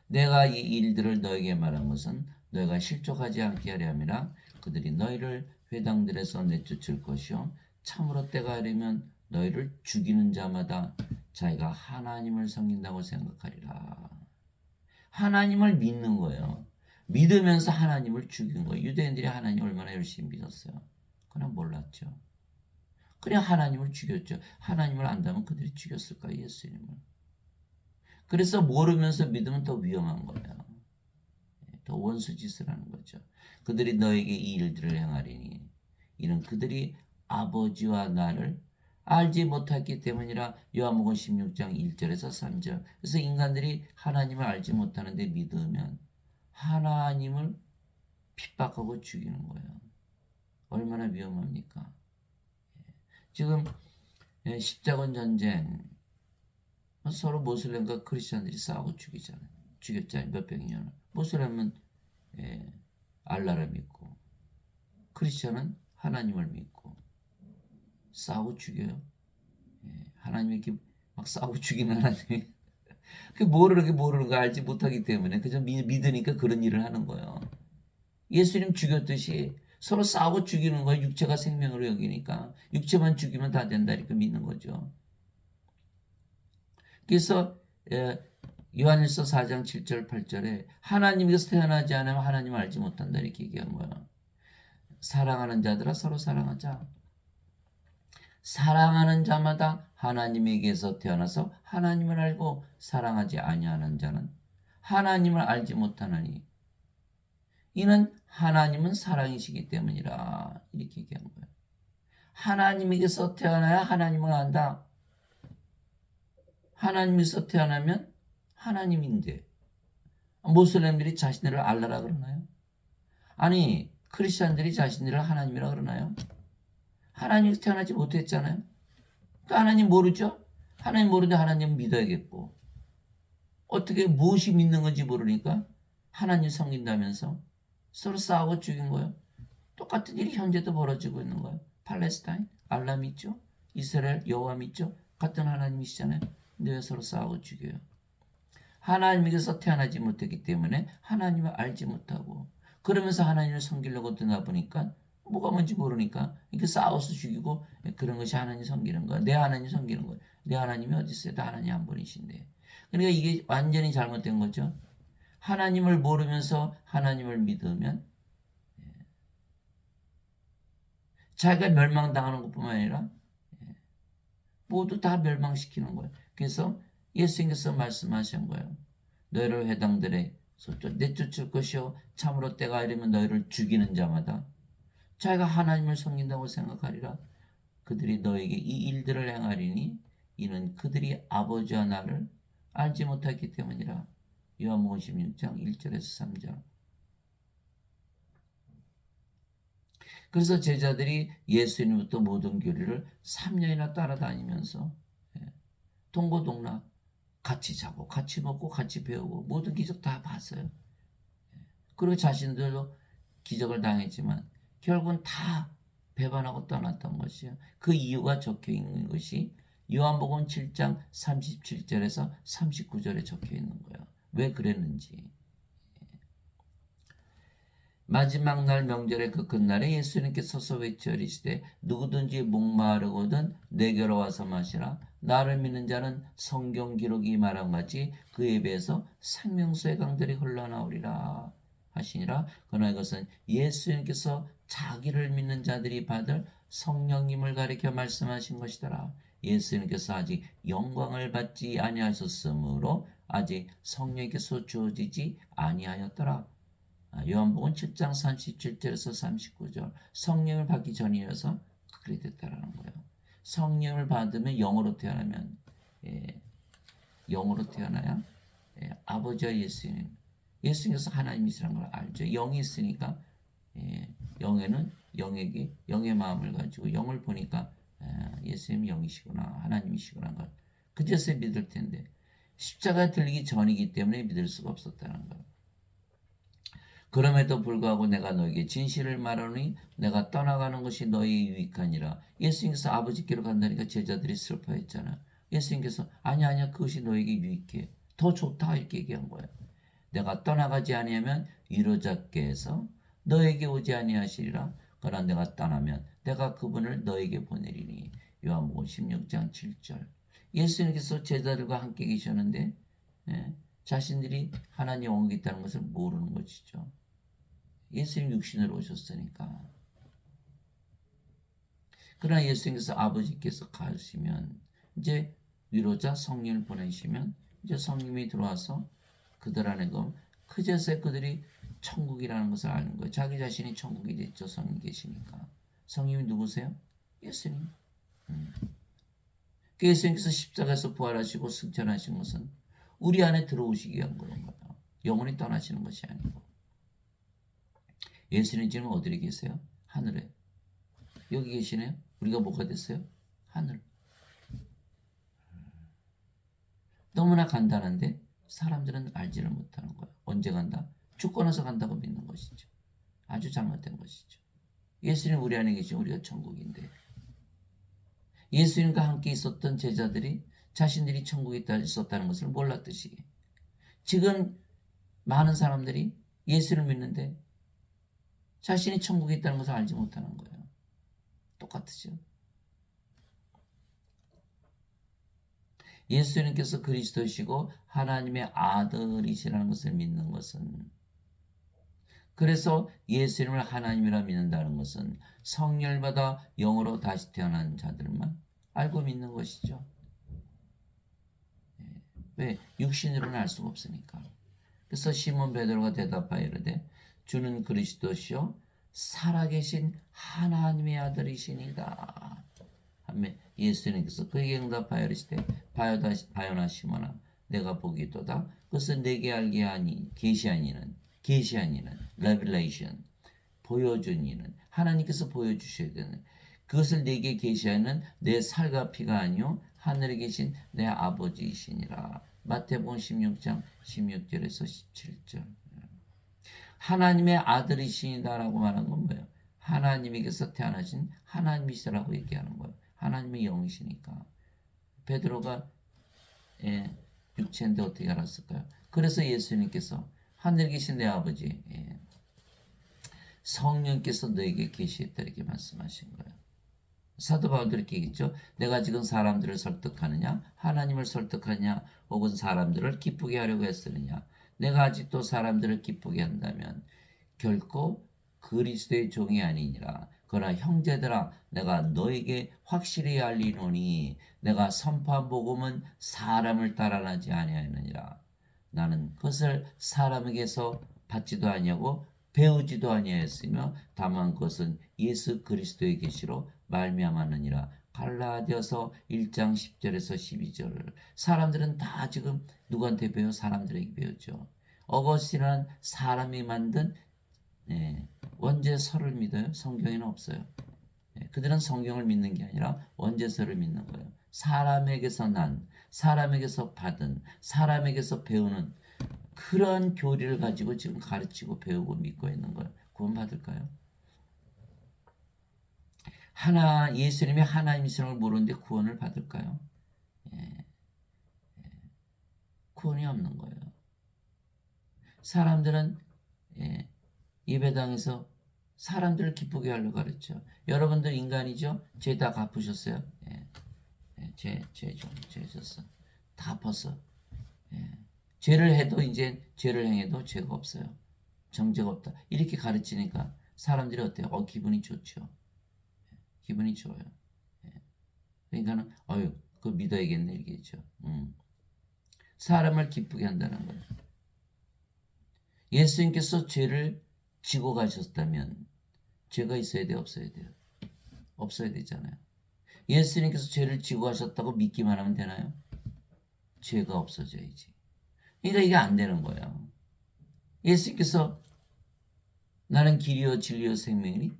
내가 이 일들을 너에게 말한 것은 너희가 실족하지 않게 하려 함이라. 그들이 너희를 회당들에서 내쫓을 것이요 참으로 때가 이르면 너희를 죽이는 자마다 자기가 하나님을 섬긴다고 생각하리라. 하나님을 믿는 거예요. 믿으면서 하나님을 죽인 거예요. 유대인들이 하나님을 얼마나 열심히 믿었어요. 그냥 몰랐죠. 그냥 하나님을 죽였죠. 하나님을 안다면 그들이 죽였을까요? 예수님을. 그래서 모르면서 믿으면 더 위험한 거예요. 더 원수 짓을 하는 거죠. 그들이 너에게 이 일들을 행하리니 이는 그들이 아버지와 나를 알지 못했기 때문이라. 요한복음 16장 1절에서 3절. 그래서 인간들이 하나님을 알지 못하는데 믿으면 하나님을 핍박하고 죽이는 거예요. 얼마나 위험합니까? 지금 십자군 전쟁 서로 모슬렘과 크리스천들이 싸우고 죽였잖아요. 몇백 년을. 모슬렘은 알라를 믿고 크리스천은 하나님을 믿고 싸우고 죽여요. 하나님이 이렇게 막 싸우고 죽이는 하나님이 그 모르는 거 알지 못하기 때문에 그저 믿으니까 그런 일을 하는 거예요. 예수님 죽였듯이 서로 싸우고 죽이는 거예요. 육체가 생명으로 여기니까 육체만 죽이면 다 된다 이렇게 믿는 거죠. 그래서 요한일서 4장 7절 8절에 하나님께서 태어나지 않으면 하나님을 알지 못한다 이렇게 얘기한 거예요. 사랑하는 자들아 서로 사랑하자. 사랑하는 자마다 하나님에게서 태어나서 하나님을 알고 사랑하지 아니하는 자는 하나님을 알지 못하느니 이는 하나님은 사랑이시기 때문이라 이렇게 얘기한 거예요. 하나님에게서 태어나야 하나님을 안다. 하나님에서 태어나면 하나님인데 모슬렘들이 자신들을 알라라 그러나요? 아니 크리스천들이 자신들을 하나님이라 그러나요? 하나님에서 태어나지 못했잖아요. 또 하나님 모르죠? 하나님 모르는데 하나님 믿어야겠고 어떻게 무엇이 믿는 건지 모르니까 하나님 섬긴다면서 서로 싸우고 죽인 거예요. 똑같은 일이 현재도 벌어지고 있는 거예요. 팔레스타인 알라 믿죠? 이스라엘 여호와 믿죠? 같은 하나님이시잖아요. 근데 왜 서로 싸우고 죽여요? 하나님에게서 태어나지 못했기 때문에 하나님을 알지 못하고 그러면서 하나님을 섬기려고 드나 보니까 뭐가 뭔지 모르니까 이렇게 싸워서 죽이고 그런 것이 하나님 섬기는 거야. 내 하나님 섬기는 거야. 내 하나님이 어디 있어요? 다 하나님 한 분이신데. 그러니까 이게 완전히 잘못된 거죠. 하나님을 모르면서 하나님을 믿으면 자기가 멸망당하는 것뿐만 아니라 모두 다 멸망시키는 거예요. 그래서 예수님께서 말씀하신 거예요. 너희를 회당들에 내쫓을 것이요 참으로 때가 이르면 너희를 죽이는 자마다 자기가 하나님을 섬긴다고 생각하리라. 그들이 너에게 이 일들을 행하리니 이는 그들이 아버지와 나를 알지 못했기 때문이라. 요한복음 16장 1절에서 3절. 그래서 제자들이 예수님부터 모든 교리를 3년이나 따라다니면서 동고동락 같이 자고 같이 먹고 같이 배우고 모든 기적 다 봤어요. 그리고 자신들도 기적을 당했지만 결국은 다 배반하고 떠났던 것이요. 그 이유가 적혀 있는 것이 요한복음 7장 37절에서 39절에 적혀 있는 거예요. 왜 그랬는지. 마지막 날 명절의 그 끝날에 예수님께서 서서 외쳐 이르시되 누구든지 목마르거든 내게로 와서 마시라. 나를 믿는 자는 성경 기록이 말한 같이 그에 비해서 생명수의 강들이 흘러나오리라 하시니라. 그러나 이것은 예수님께서 자기를 믿는 자들이 받을 성령님을 가리켜 말씀하신 것이더라. 예수님께서 아직 영광을 받지 아니하셨으므로 아직 성령께서 주어지지 아니하였더라. 요한복음 7장 37절에서 39절. 성령을 받기 전이어서 그렇게 됐다라는 거예요. 성령을 받으면 영으로 태어나면 영으로 태어나야 아버지와 예수님께서 하나님이시라는 걸 알죠. 영이 있으니까 영에는 영의 마음을 가지고 영을 보니까 예수님이 영이시구나 하나님이시구나 걸 그제서 믿을 텐데 십자가에 들리기 전이기 때문에 믿을 수가 없었다는 거예요. 그럼에도 불구하고 내가 너에게 진실을 말하노니 내가 떠나가는 것이 너희 유익하니라. 예수님께서 아버지께로 간다니까 제자들이 슬퍼했잖아. 예수님께서 아니야 그것이 너에게 유익해. 더 좋다 이렇게 얘기한 거예요. 내가 떠나가지 아니하면 위로자께서 너에게 오지 아니하시리라. 그러나 내가 떠나면 내가 그분을 너에게 보내리니. 요한복음 16장 7절. 예수님께서 제자들과 함께 계셨는데 자신들이 하나님 영이 있다는 것을 모르는 것이죠. 예수님 육신으로 오셨으니까. 그러나 예수님께서 아버지께서 가시면 이제 위로자 성령을 보내시면 이제 성령이 들어와서 그들 안에 그제서야 그들이 천국이라는 것을 아는 거예요. 자기 자신이 천국이 됐죠. 성령 계시니까. 성령이 누구세요? 예수님. 예수님께서 십자가에서 부활하시고 승천하신 것은 우리 안에 들어오시기 위한 그런 거예요. 영원히 떠나시는 것이 아니고. 예수님 지금 어디에 계세요? 하늘에. 여기 계시네요. 우리가 뭐가 됐어요? 하늘. 너무나 간단한데 사람들은 알지를 못하는 거예요. 언제 간다? 죽고 나서 간다고 믿는 것이죠. 아주 잘못된 것이죠. 예수님 우리 안에 계신 우리가 천국인데 예수님과 함께 있었던 제자들이 자신들이 천국에 있었다는 것을 몰랐듯이 지금 많은 사람들이 예수를 믿는데 자신이 천국에 있다는 것을 알지 못하는 거예요. 똑같으죠. 예수님께서 그리스도이시고 하나님의 아들이시라는 것을 믿는 것은 그래서 예수님을 하나님이라 믿는다는 것은 성령을 받아 영으로 다시 태어난 자들만 알고 믿는 것이죠. 왜? 육신으로는 알 수가 없으니까. 그래서 시몬 베드로가 대답하여 이르되 주는 그리스도시요 살아계신 하나님의 아들이시니라. 예수님께서 그에게 응답하여 이르시되 바요나 시몬아 내가 보기도다 그것은 내게 알게 하니 계시하니는 revelation 보여준 이는 하나님께서 보여주셔야 되는 그것을 내게 계시하는 내 살과 피가 아니요 하늘에 계신 내 아버지이시니라. 마태복음 16장 16절에서 17절. 하나님의 아들이시다라고 말한 건 뭐예요? 하나님에게서 태어나신 하나님이시라고 얘기하는 거예요. 하나님의 영이시니까. 베드로가 육체인데 어떻게 알았을까요? 그래서 예수님께서 하늘에 계신 내 아버지 성령께서 너에게 계시했다 이렇게 말씀하신 거예요. 사도 바울도 이렇게 얘기했죠. 내가 지금 사람들을 설득하느냐 하나님을 설득하느냐 혹은 사람들을 기쁘게 하려고 했으느냐 내가 아직도 사람들을 기쁘게 한다면 결코 그리스도의 종이 아니니라. 그러나 형제들아 내가 너에게 확실히 알리노니 내가 선포한 복음은 사람을 따라나지 아니하느니라. 나는 그것을 사람에게서 받지도 아니하고 배우지도 아니하였으며 다만 그것은 예수 그리스도의 계시로 말미암았느니라. 갈라디아서 1장 10절에서 12절. 사람들은 다 지금 누구한테 배워? 사람들에게 배웠죠. 어거스틴은 사람이 만든 원죄서를 믿어요. 성경에는 없어요. 그들은 성경을 믿는 게 아니라 원죄서를 믿는 거예요. 사람에게서 난, 사람에게서 받은, 사람에게서 배우는 그런 교리를 가지고 지금 가르치고 배우고 믿고 있는 거예요. 구원받을까요? 예수님이 하나님이시라는 걸 모르는데 구원을 받을까요? 구원이 없는 거예요. 사람들은 예배당에서 사람들을 기쁘게 하려고 가르쳐. 여러분들 인간이죠? 죄 다 갚으셨어요? 죄 졌어. 다 갚았어. 죄를 해도 이제 죄를 행해도 죄가 없어요. 정죄가 없다. 이렇게 가르치니까 사람들이 어때요? 기분이 좋죠. 기분이 좋아요. 그러니까는 그거 믿어야겠네 이게죠. 사람을 기쁘게 한다는 거예요. 예수님께서 죄를 지고 가셨다면 죄가 있어야 돼요, 없어야 돼요? 없어야 되잖아요. 예수님께서 죄를 지고 가셨다고 믿기만 하면 되나요? 죄가 없어져야지. 그러니까 이게 안 되는 거예요. 예수님께서 나는 길이요 진리요 생명이니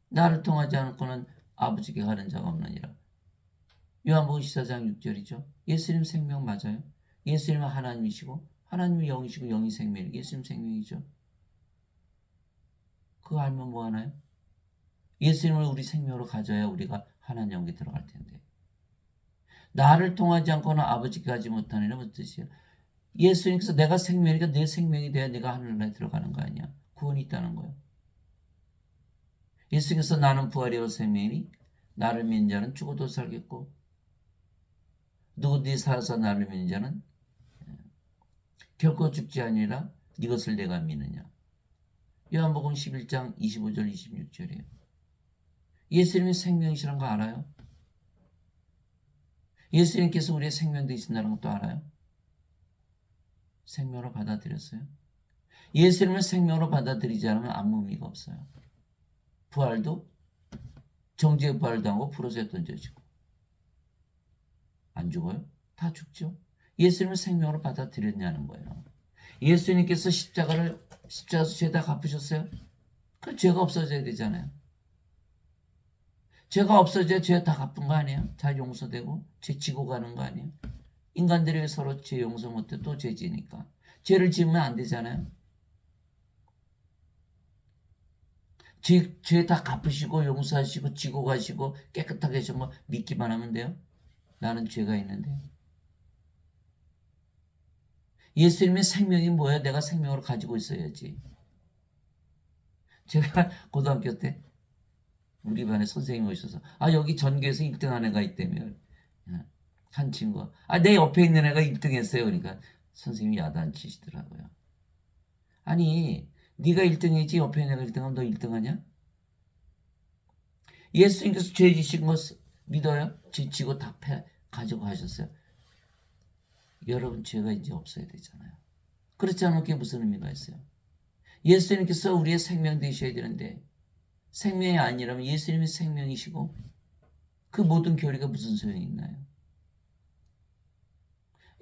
나를 통하지 않고는 아버지께 가는 자가 없느니라. 요한복음 14장 6절이죠. 예수님 생명 맞아요. 예수님은 하나님이시고 하나님이 영이시고 영이 생명이고 예수님 생명이죠. 그거 알면 뭐 하나요? 예수님을 우리 생명으로 가져야 우리가 하나님 영에 들어갈 텐데. 나를 통하지 않고는 아버지께 가지 못하느냐 무슨 뜻이에요? 예수님께서 내가 생명이니까 내 생명이 돼야 내가 하늘나라에 들어가는 거 아니야. 구원이 있다는 거예요. 예수님께서 나는 부활이요 생명이니 나를 믿는 자는 죽어도 살겠고 누구든지 살아서 나를 믿는 자는 결코 죽지 아니라 이것을 내가 믿느냐. 요한복음 11장 25절 26절이에요. 예수님이 생명이시라는 거 알아요? 예수님께서 우리의 생명 되신다는 것도 알아요? 생명으로 받아들였어요? 예수님을 생명으로 받아들이지 않으면 아무 의미가 없어요. 부활도 정죄의 부활도 하고 불어서 던져지고 안 죽어요? 다 죽죠. 예수님을 생명으로 받아들였냐는 거예요. 예수님께서 십자가에서 죄 다 갚으셨어요? 그 죄가 없어져야 되잖아요. 죄가 없어져야 죄 다 갚은 거 아니에요? 다 용서되고 죄 지고 가는 거 아니에요? 인간들이 왜 서로 죄 용서 못해? 또 죄 지니까. 죄를 지으면 안 되잖아요. 죄 다 갚으시고 용서하시고 지고 가시고 깨끗하게 하신 거 믿기만 하면 돼요? 나는 죄가 있는데. 예수님의 생명이 뭐야? 내가 생명을 가지고 있어야지. 제가 고등학교 때 우리 반에 선생님이 오셔서 여기 전교에서 1등한 애가 있다며. 한 친구가 내 옆에 있는 애가 1등했어요. 그러니까 선생님이 야단치시더라고요. 아니 네가 1등이지 옆에 있는 애가 1등하면 너 1등하냐? 예수님께서 죄 지신 거 믿어요? 죄 지고 다 가지고 하셨어요. 여러분 죄가 이제 없어야 되잖아요. 그렇지 않은 게 무슨 의미가 있어요? 예수님께서 우리의 생명 되셔야 되는데 생명이 아니라면 예수님이 생명이시고 그 모든 교리가 무슨 소용이 있나요?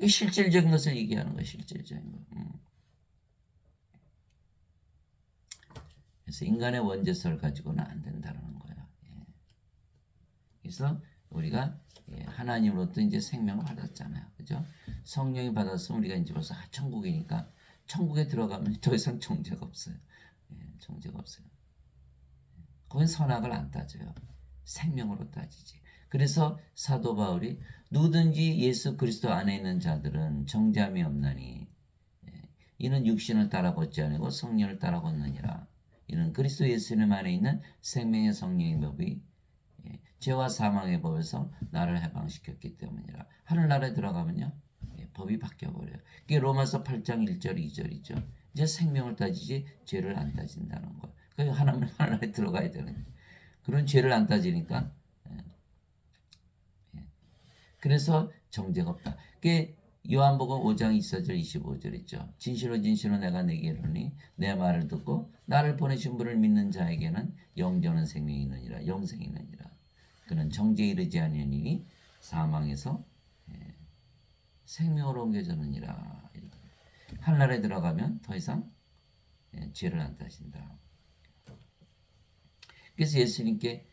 이 실질적인 것을 얘기하는 거예요. 실질적인 거. 그래서 인간의 원죄성을 가지고는 안 된다는 거예요. 예. 그래서 우리가 하나님으로부터 이제 생명을 받았잖아요. 그죠? 성령이 받았으면 우리가 이제 벌써 천국이니까 천국에 들어가면 더 이상 정죄가 없어요. 정죄가 없어요. 거긴 선악을 안 따져요. 생명으로 따지지. 그래서 사도 바울이 누구든지 예수 그리스도 안에 있는 자들은 정죄함이 없나니 이는 육신을 따라 걷지 아니고 성령을 따라 걷느니라. 이는 그리스도 예수님 안에 있는 생명의 성령의 법이 죄와 사망의 법에서 나를 해방시켰기 때문이라. 하늘나라에 들어가면요 법이 바뀌어버려요. 그게 로마서 8장 1절 2절이죠. 이제 생명을 따지지 죄를 안 따진다는 거예요. 그러니까 하늘나라에 들어가야 되는 그런 죄를 안 따지니까 그래서 정죄가 없다. 그게 요한복음 5장 24절 25절 있죠. 진실로 진실로 내가 내게 이르노니 내 말을 듣고 나를 보내신 분을 믿는 자에게는 영전한 생명이 있느니라. 영생이 있느니라. 그는 정죄에 이르지 아니하니 사망에서 생명으로 옮겨졌느니라. 하늘나라에 들어가면 더 이상 죄를 안 따진다. 그래서 예수님께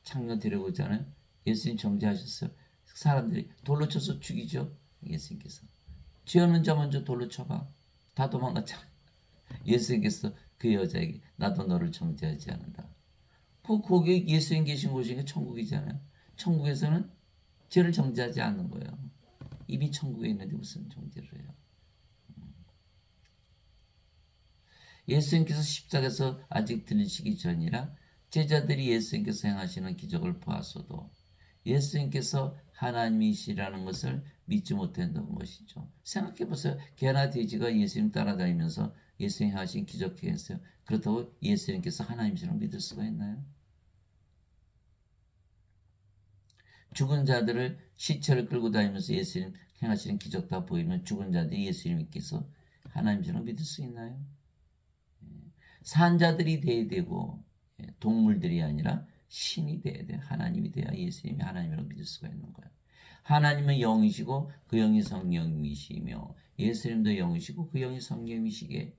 창녀 데려오잖아요. 예수님 정죄하셨어요. 사람들이 돌로 쳐서 죽이죠. 예수님께서. 죄 없는 자 먼저 돌로 쳐봐. 다 도망갔잖아요. 예수님께서 그 여자에게 나도 너를 정죄하지 않는다. 거기 예수님 계신 곳이 천국이잖아요. 천국에서는 죄를 정죄하지 않는 거예요. 이미 천국에 있는데 무슨 정죄를 해요. 예수님께서 십자가에서 아직 들리시기 전이라 제자들이 예수님께서 행하시는 기적을 보았어도 예수님께서 하나님이시라는 것을 믿지 못했던 것이죠. 생각해보세요. 개나 돼지가 예수님 따라다니면서 예수님 하신 기적 행했어요. 그렇다고 예수님께서 하나님이시라고 믿을 수가 있나요? 죽은 자들을 시체를 끌고 다니면서 예수님 행하시는 기적 다 보이면 죽은 자들이 예수님께서 하나님이시라고 믿을 수 있나요? 산자들이 돼야 되고 동물들이 아니라 신이 돼야 돼. 하나님이 돼야 예수님이 하나님이라고 믿을 수가 있는 거예요. 하나님은 영이시고 그 영이 성령이시며 예수님도 영이시고 그 영이 성령이시게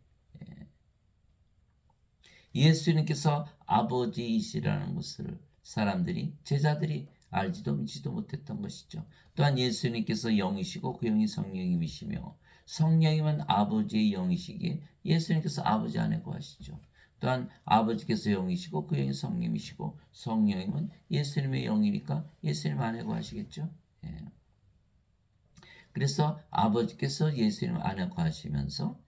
예수님께서 아버지이시라는 것을 사람들이 제자들이 알지도 믿지도 못했던 것이죠. 또한 예수님께서 영이시고 그 영이 성령이시며 성령이면 아버지의 영이시기에 예수님께서 아버지 안에 거하시죠. 또한 아버지께서 영이시고 그 영이 성령이시고 성령이면 예수님의 영이니까 예수님 안에 거하시겠죠. 예. 그래서 아버지께서 예수님 안에 거하시면서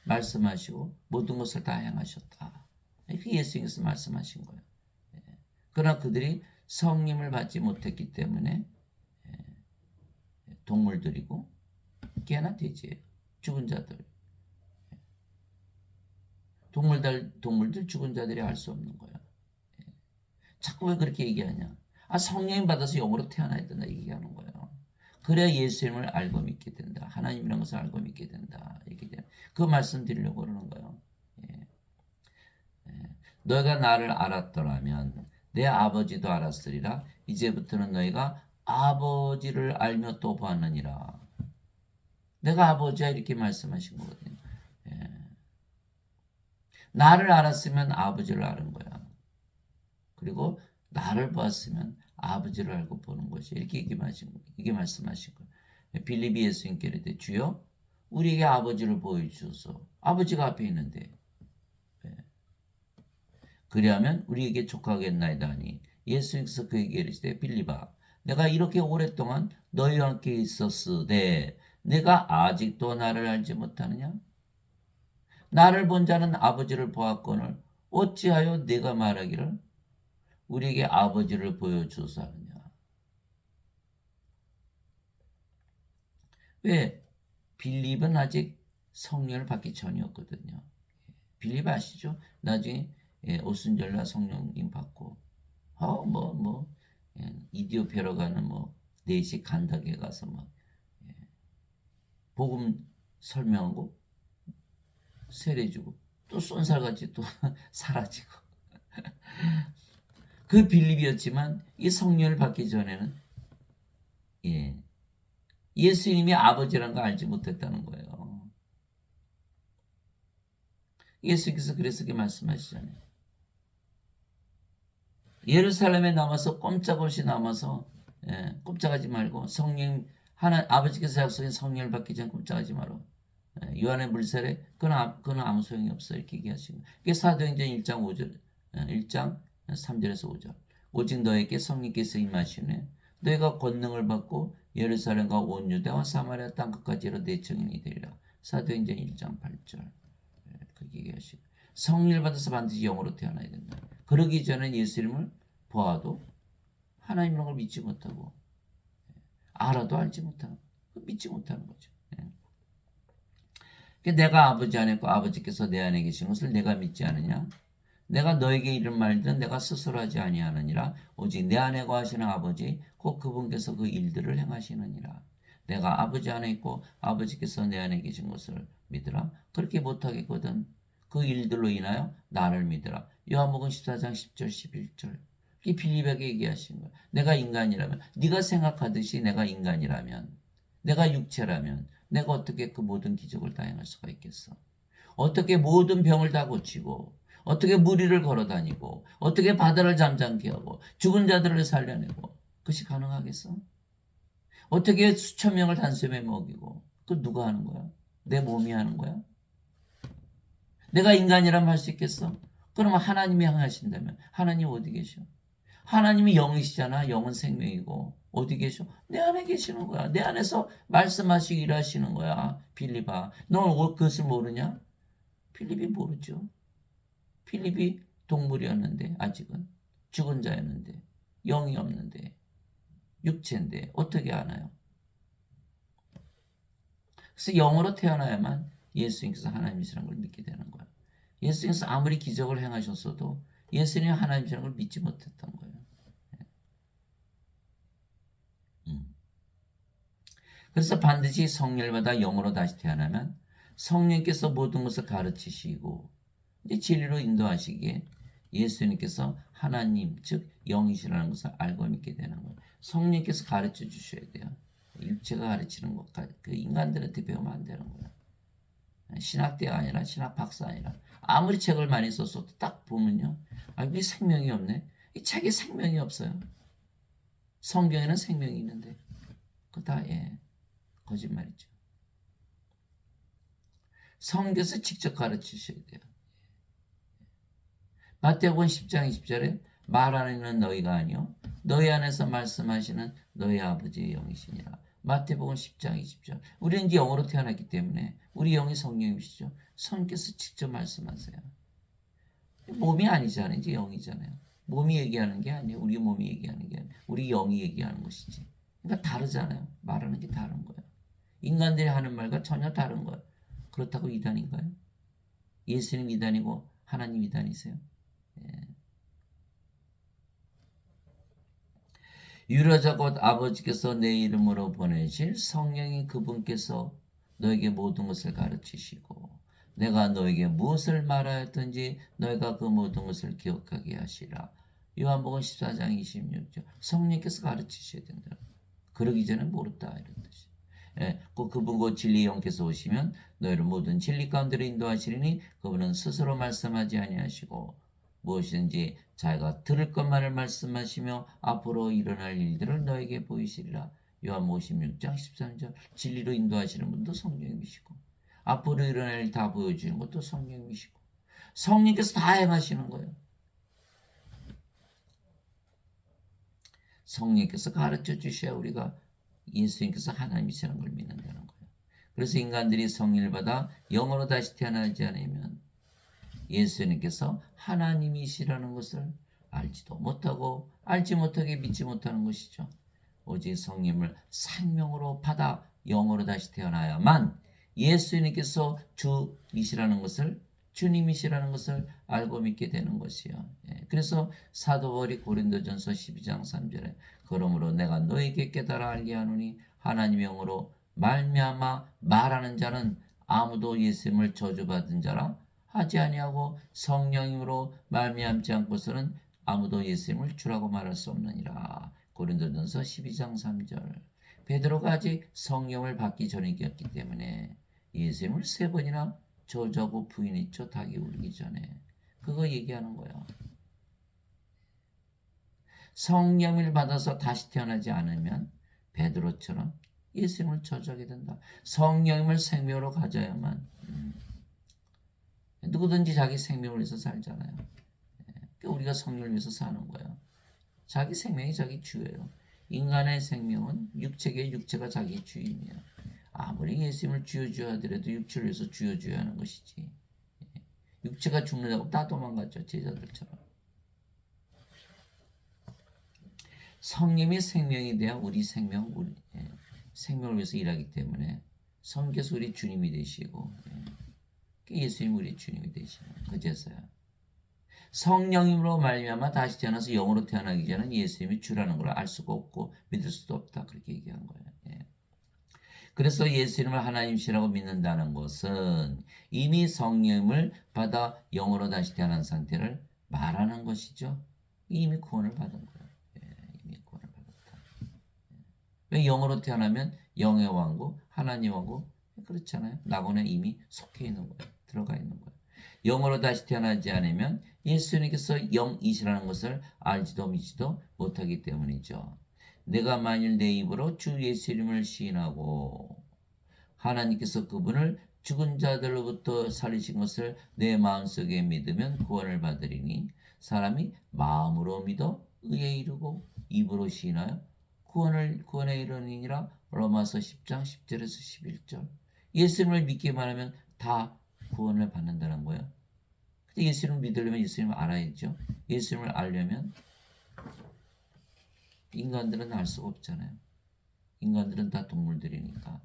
말씀하시고 모든 것을 다 행하셨다. 이렇게 예수님께서 말씀하신 거예요. 그러나 그들이 성령을 받지 못했기 때문에 동물들이고 개나 돼지예요. 죽은 자들. 동물들 죽은 자들이 알 수 없는 거예요. 자꾸 왜 그렇게 얘기하냐? 성령 받아서 영으로 태어나야 된다 얘기하는 거예요. 그래야 예수님을 알고 믿게 된다. 하나님이라는 것을 알고 믿게 된다. 이렇게 돼. 그 말씀 드리려고 그러는 거예요. 예. 예. 너희가 나를 알았더라면 내 아버지도 알았으리라. 이제부터는 너희가 아버지를 알며 또 보았느니라. 내가 아버지야 이렇게 말씀하신 거거든요. 예. 나를 알았으면 아버지를 아는 거야. 그리고 나를 봤으면 아버지를 알고 보는 것이 이게 말씀하신 거예요. 빌립이 예수님께 이르되 주여 우리에게 아버지를 보여주소서. 아버지가 앞에 있는데 그리하면 우리에게 족하겠나이다 하니 예수님께서 그에게 이르시되 빌립아 내가 이렇게 오랫동안 너희와 함께 있었으되 내가 아직도 나를 알지 못하느냐? 나를 본 자는 아버지를 보았거늘 어찌하여 내가 말하기를 우리에게 아버지를 보여주소서 하느냐? 왜? 빌립은 아직 성령을 받기 전이었거든요. 빌립 아시죠? 나중에 오순절날 성령님 받고 이디오페로 가는 4시 간닥에 가서 복음 설명하고 세례주고 또 쏜살같이 또 사라지고 그 빌립이었지만 이 성령을 받기 전에는 예수님이 아버지라는 걸 알지 못했다는 거예요. 예수님께서 그래서 그렇게 말씀하시잖아요. 예루살렘에 남아서 꼼짝없이 남아서 꼼짝하지 말고 성령 아버지께서 약속한 성령을 받기 전에 꼼짝하지 마라. 요한의 물세례 그건 아무 소용이 없어 이렇게 얘기하시고 이게 사도행전 1장 5절 1장 3절에서 5절 오직 너에게 성령께서 임하시네 너희가 권능을 받고 예루살렘과 온 유대와 사마리아 땅 끝까지로 내 증인이 되리라. 사도행전 1장 8절 그렇게 얘기하시고 성령을 받아서 반드시 영으로 태어나야 된다. 그러기 전에 예수님을 보아도 하나님이라는 걸 믿지 못하고 알아도 알지 못하고 믿지 못하는 거죠. 내가 아버지 안에 있고 아버지께서 내 안에 계신 것을 내가 믿지 않느냐? 내가 너에게 이런 말들은 내가 스스로 하지 아니하느니라. 오직 내 안에 거하시는 아버지 곧 그분께서 그 일들을 행하시느니라. 내가 아버지 안에 있고 아버지께서 내 안에 계신 것을 믿으라. 그렇게 못하겠거든. 그 일들로 인하여 나를 믿으라. 요한복음 14장 10절 11절 이 빌립에게 얘기하신 거야. 내가 인간이라면 네가 생각하듯이 내가 인간이라면 내가 육체라면 내가 어떻게 그 모든 기적을 다 행할 수가 있겠어? 어떻게 모든 병을 다 고치고 어떻게 무리를 걸어다니고 어떻게 바다를 잠잠케 하고 죽은 자들을 살려내고 그것이 가능하겠어? 어떻게 수천 명을 단숨에 먹이고 그 누가 하는 거야? 내 몸이 하는 거야? 내가 인간이라면 할 수 있겠어? 그러면 하나님이 행하신다면 하나님 어디 계셔? 하나님이 영이시잖아. 영은 생명이고 어디 계셔? 내 안에 계시는 거야. 내 안에서 말씀하시고 일하시는 거야. 빌립아, 너 그것을 모르냐? 빌립이 모르죠. 빌립이 동물이었는데 아직은 죽은 자였는데 영이 없는데 육체인데 어떻게 아나요? 그래서 영으로 태어나야만 예수님께서 하나님이시라는 걸 믿게 되는 거야. 예수님께서 아무리 기적을 행하셨어도 예수님이 하나님이시라는 걸 믿지 못했던 거예요. 그래서 반드시 성령을 받아 영으로 다시 태어나면 성령께서 모든 것을 가르치시고 이제 진리로 인도하시기에 예수님께서 하나님 즉 영이시라는 것을 알고 믿게 되는 거예요. 성령께서 가르쳐 주셔야 돼요. 육체가 가르치는 것, 그 인간들한테 배우면 안 되는 거예요. 신학대가 아니라 신학 박사 아니라 아무리 책을 많이 썼어도 딱 보면요, 이게 생명이 없네. 이 책에 생명이 없어요. 성경에는 생명이 있는데 그거 다 거짓말이죠. 성경에서 직접 가르치셔야 돼요. 마태복음 10장 20절에 말하는 너희가 아니요 너희 안에서 말씀하시는 너희 아버지의 영이시니라. 마태복음 10장 20절. 우리는 이제 영으로 태어났기 때문에 우리 영이 성령이시죠. 성령께서 직접 말씀하세요. 몸이 아니잖아요. 이제 영이잖아요. 몸이 얘기하는 게 아니에요. 우리 몸이 얘기하는 게 아니에요. 우리 영이 얘기하는 것이지. 그러니까 다르잖아요. 말하는 게 다른 거예요. 인간들이 하는 말과 전혀 다른 거예요. 그렇다고 이단인가요? 예수님 이단이고 하나님 이단이세요? 예. 유라자 곧 아버지께서 내 이름으로 보내실 성령이 그분께서 너에게 모든 것을 가르치시고 내가 너에게 무엇을 말하였든지 너희가 그 모든 것을 기억하게 하시라. 요한복음 14장 26절. 성령께서 가르치셔야 된다. 그러기 전에 모르다 이런 뜻이. 꼭 그분 곧 진리의 영께서 오시면 너희를 모든 진리 가운데로 인도하시리니 그분은 스스로 말씀하지 아니하시고 무엇이든지 자기가 들을 것만을 말씀하시며 앞으로 일어날 일들을 너에게 보이시리라. 요한복음 16장 13절. 진리로 인도하시는 분도 성령님이시고 앞으로 일어날 일 다 보여주는 것도 성령님이시고 성령께서 다 행하시는 거예요. 성령께서 가르쳐 주셔야 우리가 예수님께서 하나님이시라는 걸 믿는다는 거예요. 그래서 인간들이 성령을 받아 영으로 다시 태어나지 않으면 예수님께서 하나님이시라는 것을 알지도 못하고 알지 못하게 믿지 못하는 것이죠. 오직 성령을 생명으로 받아 영으로 다시 태어나야만 예수님께서 주이시라는 것을 주님이시라는 것을 알고 믿게 되는 것이요. 그래서 사도 바울이 고린도전서 12장 3절에 그러므로 내가 너에게 깨달아 알게 하노니 하나님의 영으로 말미암아 말하는 자는 아무도 예수님을 저주받은 자라 하지 아니하고 성령으로 말미암지 않고서는 아무도 예수님을 주라고 말할 수 없느니라. 고린도전서 12장 3절. 베드로가 아직 성령을 받기 전이었기 때문에 예수님을 3번이나 저주하고 부인했죠. 닭이 울기 전에. 그거 얘기하는 거예요. 성령을 받아서 다시 태어나지 않으면 베드로처럼 예수님을 저주하게 된다. 성령을 생명으로 가져야만 누구든지 자기 생명을 위해서 살잖아요. 우리가 성령을 위해서 사는 거예요. 자기 생명이 자기 주예요. 인간의 생명은 육체계 육체가 자기 주인이에요. 아무리 예수님을 주여 하더라도 육체를 위해서 주여 하는 것이지. 육체가 죽는다고 다 도망갔죠. 제자들처럼. 성령이 생명이 돼야 우리 생명을 위해서 일하기 때문에 성령께서 우리 주님이 되시고 예수님 우리 주님이 되시는 그제서야. 성령님으로 말미암아 다시 태어나서 영으로 태어나기 전에는 예수님이 주라는 걸 알 수가 없고 믿을 수도 없다. 그렇게 얘기한 거예요. 그래서 예수님을 하나님이시라고 믿는다는 것은 이미 성령을 받아 영으로 다시 태어난 상태를 말하는 것이죠. 이미 구원을 받은 거예요. 이미 구원을 받았다. 왜 영으로 태어나면 영의 왕국, 하나님 왕국 그렇잖아요. 낙원에 이미 속해 있는 거예요. 들어가 있는 거예요. 영으로 다시 태어나지 않으면 예수님께서 영이시라는 것을 알지도 믿지도 못하기 때문이죠. 내가 만일 내 입으로 주 예수 이름을 시인하고 하나님께서 그분을 죽은 자들로부터 살리신 것을 내 마음속에 믿으면 구원을 받으리니 사람이 마음으로 믿어 의에 이르고 입으로 시인하여 구원에 이르느니라. 로마서 10장 10절에서 11절. 예수님을 믿기만 하면 다 구원을 받는다는 거예요. 근데 예수님을 믿으려면 예수님을 알아야죠. 예수님을 알려면 인간들은 알 수가 없잖아요. 인간들은 다 동물들이니까.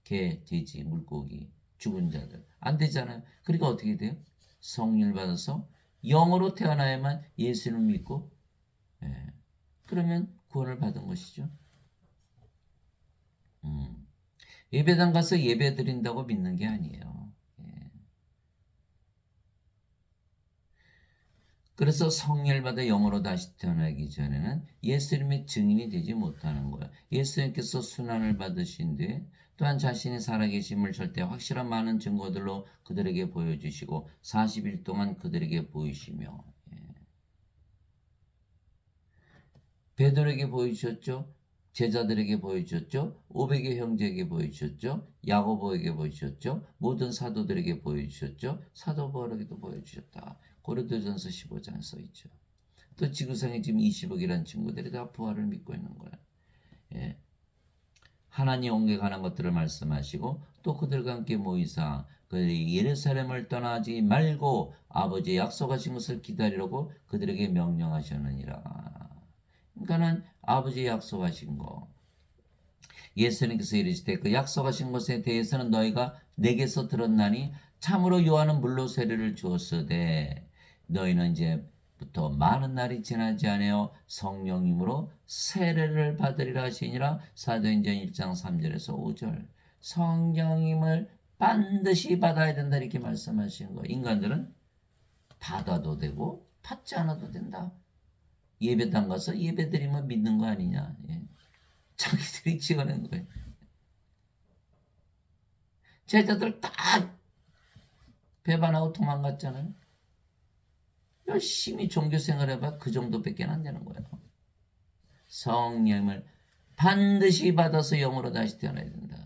개, 돼지, 물고기, 죽은 자들. 안 되잖아요. 그러니까 어떻게 돼요? 성령을 받아서 영으로 태어나야만 예수를 믿고 그러면 구원을 받은 것이죠. 예배당 가서 예배 드린다고 믿는 게 아니에요. 그래서 성령을 받아 영으로 다시 태어나기 전에는 예수님의 증인이 되지 못하는 거예요. 예수님께서 순환을 받으신 뒤에 또한 자신이 살아계심을 절대 확실한 많은 증거들로 그들에게 보여주시고 40일 동안 그들에게 보이시며 베드로에게 보이셨죠. 제자들에게 보여주셨죠. 500의 형제에게 보여주셨죠. 야고보에게 보여주셨죠. 모든 사도들에게 보여주셨죠. 사도 바울에게도 보여주셨다. 고린도전서 15장에 써있죠. 또 지구상에 지금 20억이라는 친구들이 다 부활을 믿고 있는 거야. 하나님 옹에 관한 것들을 말씀하시고 또 그들과 함께 모이사 그들이 예루살렘을 떠나지 말고 아버지의 약속하신 것을 기다리라고 그들에게 명령하셨느니라. 그러니까는 아버지의 약속하신 거. 예수님께서 이르시되 그 약속하신 것에 대해서는 너희가 내게서 들었나니 참으로 요한은 물로 세례를 주었으되 너희는 이제 부터 많은 날이 지나지 않아 성령님으로 세례를 받으리라 하시니라. 사도행전 1장 3절에서 5절. 성령님을 반드시 받아야 된다 이렇게 말씀하시는 거예요. 인간들은 받아도 되고 받지 않아도 된다. 예배당 가서 예배드리면 믿는 거 아니냐. 예. 자기들이 지어낸 거예요. 제자들 다 배반하고 도망갔잖아요. 열심히 종교생활 해봐 그 정도밖에 안 되는 거예요. 성령을 반드시 받아서 영으로 다시 태어나야 된다.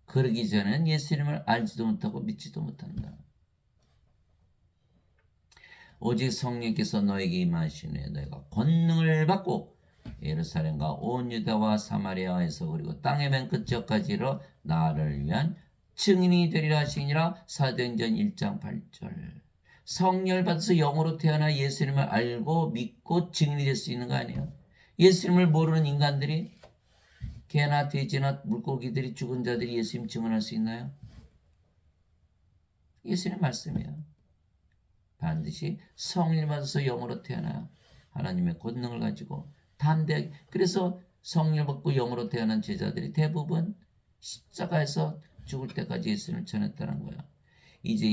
그러기 전에는 예수님을 알지도 못하고 믿지도 못한다. 오직 성령께서 너에게 임하시니 너희가 권능을 받고 예루살렘과 온 유다와 사마리아에서 그리고 땅의 맨 끝까지로 나를 위한 증인이 되리라 하시니라. 사도행전 1장 8절. 성령을 받아서 영으로 태어나 예수님을 알고 믿고 증인이 될 수 있는 거 아니에요? 예수님을 모르는 인간들이 개나 돼지나 물고기들이 죽은 자들이 예수님 증언할 수 있나요? 예수님 말씀이에요. 반드시 성령을 받아서 영으로 태어나 하나님의 권능을 가지고 담대하게. 그래서 성령을 받고 영으로 태어난 제자들이 대부분 십자가에서 죽을 때까지 예수님을 전했다는 거예요. 이제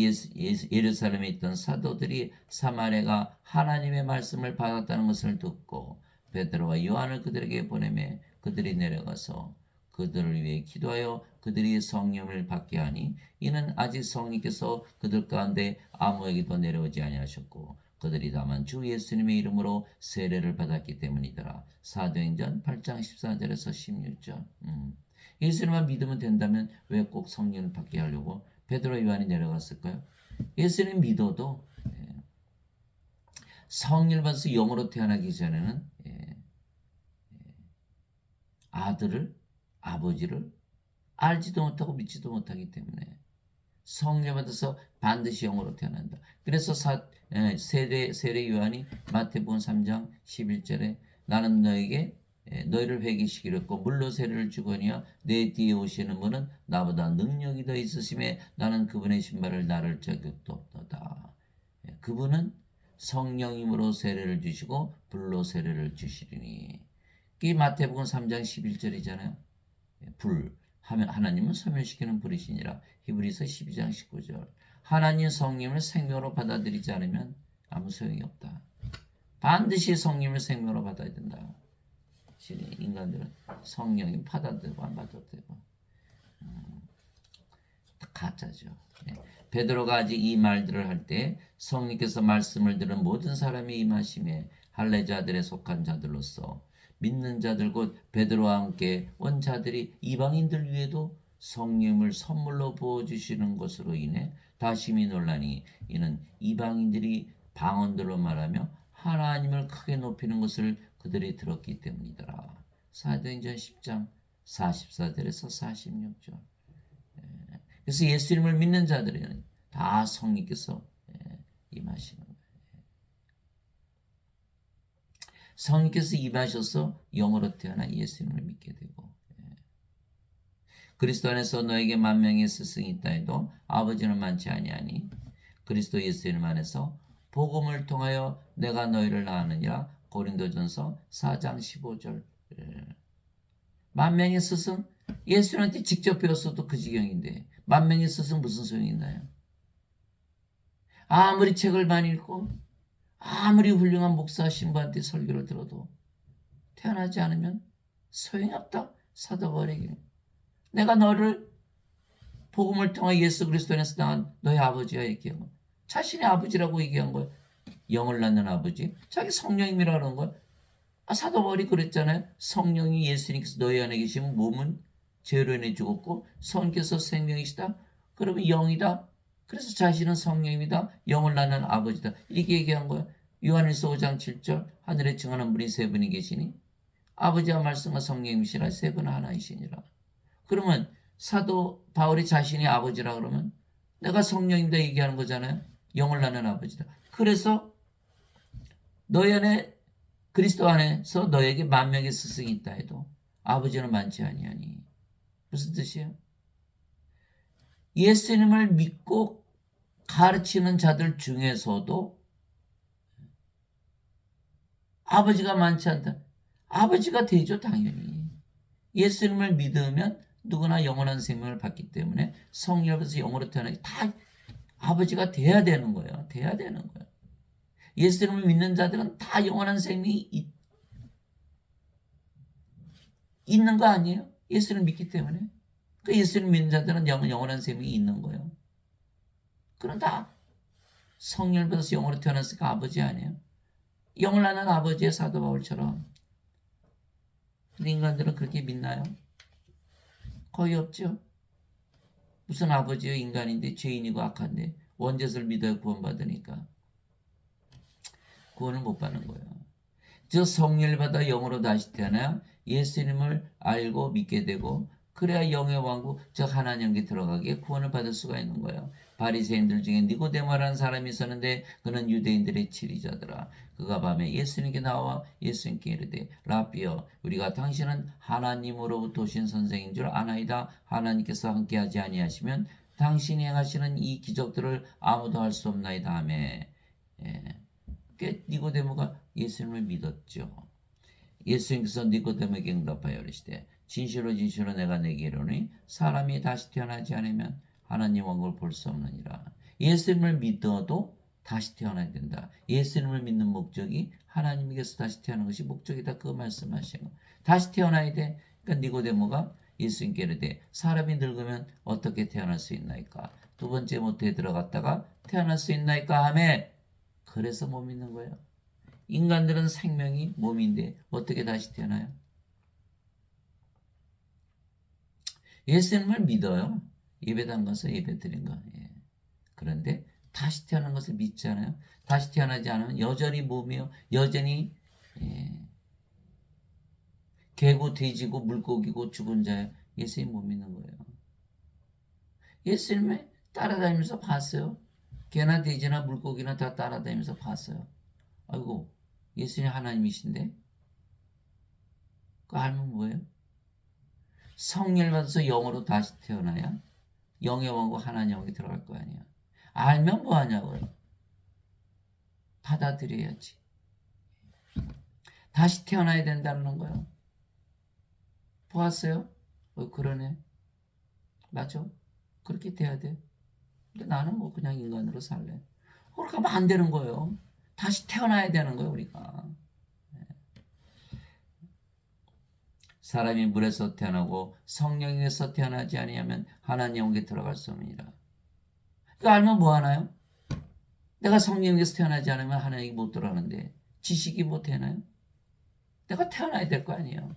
예루살렘에 있던 사도들이 사마리아가 하나님의 말씀을 받았다는 것을 듣고 베드로와 요한을 그들에게 보내매 그들이 내려가서 그들을 위해 기도하여 그들이 성령을 받게 하니 이는 아직 성령께서 그들 가운데 아무에게도 내려오지 아니하셨고 그들이 다만 주 예수님의 이름으로 세례를 받았기 때문이더라. 사도행전 8장 14절에서 16절. 예수님만 믿으면 된다면 왜 꼭 성령을 받게 하려고 베드로 요한이 내려갔을까요? 예수님 믿어도 성령을 받아서 영으로 태어나기 전에는 아버지를 알지도 못하고 믿지도 못하기 때문에 성령 받아서 반드시 영으로 태어난다. 그래서 세례 요한이 마태복음 3장 11절에 나는 너희를 회개시키려 했고 물로 세례를 주거니와 내 뒤에 오시는 분은 나보다 능력이 더 있으심에 나는 그분의 신발을 나를 자격도 없도다. 그분은 성령님으로 세례를 주시고 불로 세례를 주시리니. 이 마태복음 3장 11절이잖아요. 불 하면 하나님은 소멸시키는 불이시니라. 히브리서 12장 19절. 하나님 성령을 생명으로 받아들이지 않으면 아무 소용이 없다. 반드시 성령을 생명으로 받아야 된다. 인간들은 성령이 받아들고 안 받아도 되고 가짜죠. 베드로가 아직 이 말들을 할 때 성령께서 말씀을 들은 모든 사람이 임하심에 할례자들에 속한 자들로서 믿는 자들 곧 베드로와 함께 온 자들이 이방인들 위에도 성령을 선물로 부어주시는 것으로 인해 다심히 놀라니 이는 이방인들이 방언들로 말하며 하나님을 크게 높이는 것을 그들이 들었기 때문이더라. 사도행전 10장 44절에서 46절. 그래서 예수님을 믿는 자들은 다 성령께서 임하시는 거예요. 성령께서 임하셔서 영으로 태어나 예수님을 믿게 되고 그리스도 안에서 너에게 만명의 스승이 있다 해도 아버지는 많지 아니하니 그리스도 예수님 안에서 복음을 통하여 내가 너희를 낳았느니라. 고린도전서 4장 15절. 만명의 스승 예수님한테 직접 배웠어도 그 지경인데 만명의 스승 무슨 소용이 있나요? 아무리 책을 많이 읽고 아무리 훌륭한 목사 신부한테 설교를 들어도 태어나지 않으면 소용이 없다. 사도 바울에게 내가 너를 복음을 통해 예수 그리스도 안에서 낳은 너의 아버지가 얘기한 거야. 자신의 아버지라고 얘기한 거야. 영을 낳는 아버지. 자기 성령님이라고 하는 거야. 사도 바울이 그랬잖아요. 성령이 예수님께서 너희 안에 계시면 몸은 죄로 인해 죽었고 성령께서 생명이시다. 그러면 영이다. 그래서 자신은 성령입니다. 영을 낳는 아버지다. 이렇게 얘기한 거예요. 요한일서 5장 7절 하늘에 증언한 분이 세 분이 계시니 아버지와 말씀과 성령이시라 세 분은 하나이시니라. 그러면 사도 바울이 자신이 아버지라 그러면 내가 성령입니다 얘기하는 거잖아요. 영을 낳는 아버지다. 그래서 너희 안에 그리스도 안에서 너에게 만명의 스승이 있다 해도 아버지는 많지 아니하니. 무슨 뜻이에요? 예수님을 믿고 가르치는 자들 중에서도 아버지가 많지 않다. 아버지가 되죠, 당연히. 예수님을 믿으면 누구나 영원한 생명을 받기 때문에 성령에서 영으로 태어나기 다 아버지가 돼야 되는 거예요. 돼야 되는 거예요. 예수님을 믿는 자들은 다 영원한 생명이 있는 거 아니에요? 예수를 믿기 때문에. 그 예수를 믿는 자들은 영원한 생명이 있는 거예요. 그럼 다 성령을 받아서 영으로 태어났으니까 아버지 아니에요? 영을 낳는 아버지의 사도 바울처럼. 근데 인간들은 그렇게 믿나요? 거의 없죠. 무슨 아버지요, 인간인데 죄인이고 악한데 원죄를 믿어야 구원받으니까 구원을 못 받는 거예요. 저 성령을 받아 영으로 다시 태어나 예수님을 알고 믿게 되고 그래야 영의 왕국 저 하나님께 들어가게 구원을 받을 수가 있는 거예요. 바리새인들 중에 니고데모라는 사람이 있었는데 그는 유대인들의 지리자더라. 그가 밤에 예수님께 나와 예수님께 이르되 라비여 우리가 당신은 하나님으로부터 오신 선생인 줄 아나이다. 하나님께서 함께하지 아니하시면 당신이 행하시는 이 기적들을 아무도 할 수 없나이다 하며 니고데모가 예수님을 믿었죠. 예수님께서 니고데모에게 응답하여 이르시되 진실로 진실로 내가 내게 이르노니 사람이 다시 태어나지 않으면 하나님 왕국을 볼 수 없느니라. 예수님을 믿어도 다시 태어나야 된다. 예수님을 믿는 목적이 하나님께서 다시 태어나는 것이 목적이다. 그 말씀하신 거. 다시 태어나야 돼. 그러니까 니고데모가 예수님께 이르되 사람이 늙으면 어떻게 태어날 수 있나이까? 두 번째 모태에 들어갔다가 태어날 수 있나이까 하며 그래서 못 믿는 거예요. 인간들은 생명이 몸인데 어떻게 다시 태어나요? 예수님을 믿어요. 예배당 가서 예배 드린 거. 예. 그런데 다시 태어난 것을 믿잖아요. 다시 태어나지 않으면 여전히 몸이요. 여전히 개고 돼지고 물고기고 죽은 자예요. 예수님 못 믿는 거예요. 예수님을 따라다니면서 봤어요. 개나 돼지나 물고기나 다 따라다니면서 봤어요. 아이고 예수님 하나님이신데 그거 알면 뭐예요? 성령을 받아서 영으로 다시 태어나야 영의 왕국 하나님 왕국에 들어갈 거 아니야. 알면 뭐하냐고요. 받아들여야지. 다시 태어나야 된다는 거예요. 보았어요? 그러네. 맞아. 그렇게 돼야 돼. 근데 나는 뭐 그냥 인간으로 살래. 그렇게 하면 안 되는 거예요. 다시 태어나야 되는 거예요, 우리가. 사람이 물에서 태어나고 성령에서 태어나지 아니하면 하나님 영에 들어갈 수 없느니라. 그거 알면 뭐 하나요? 내가 성령에서 태어나지 않으면 하나님이 못 들어가는데 지식이 뭐 되나요? 내가 태어나야 될 거 아니에요.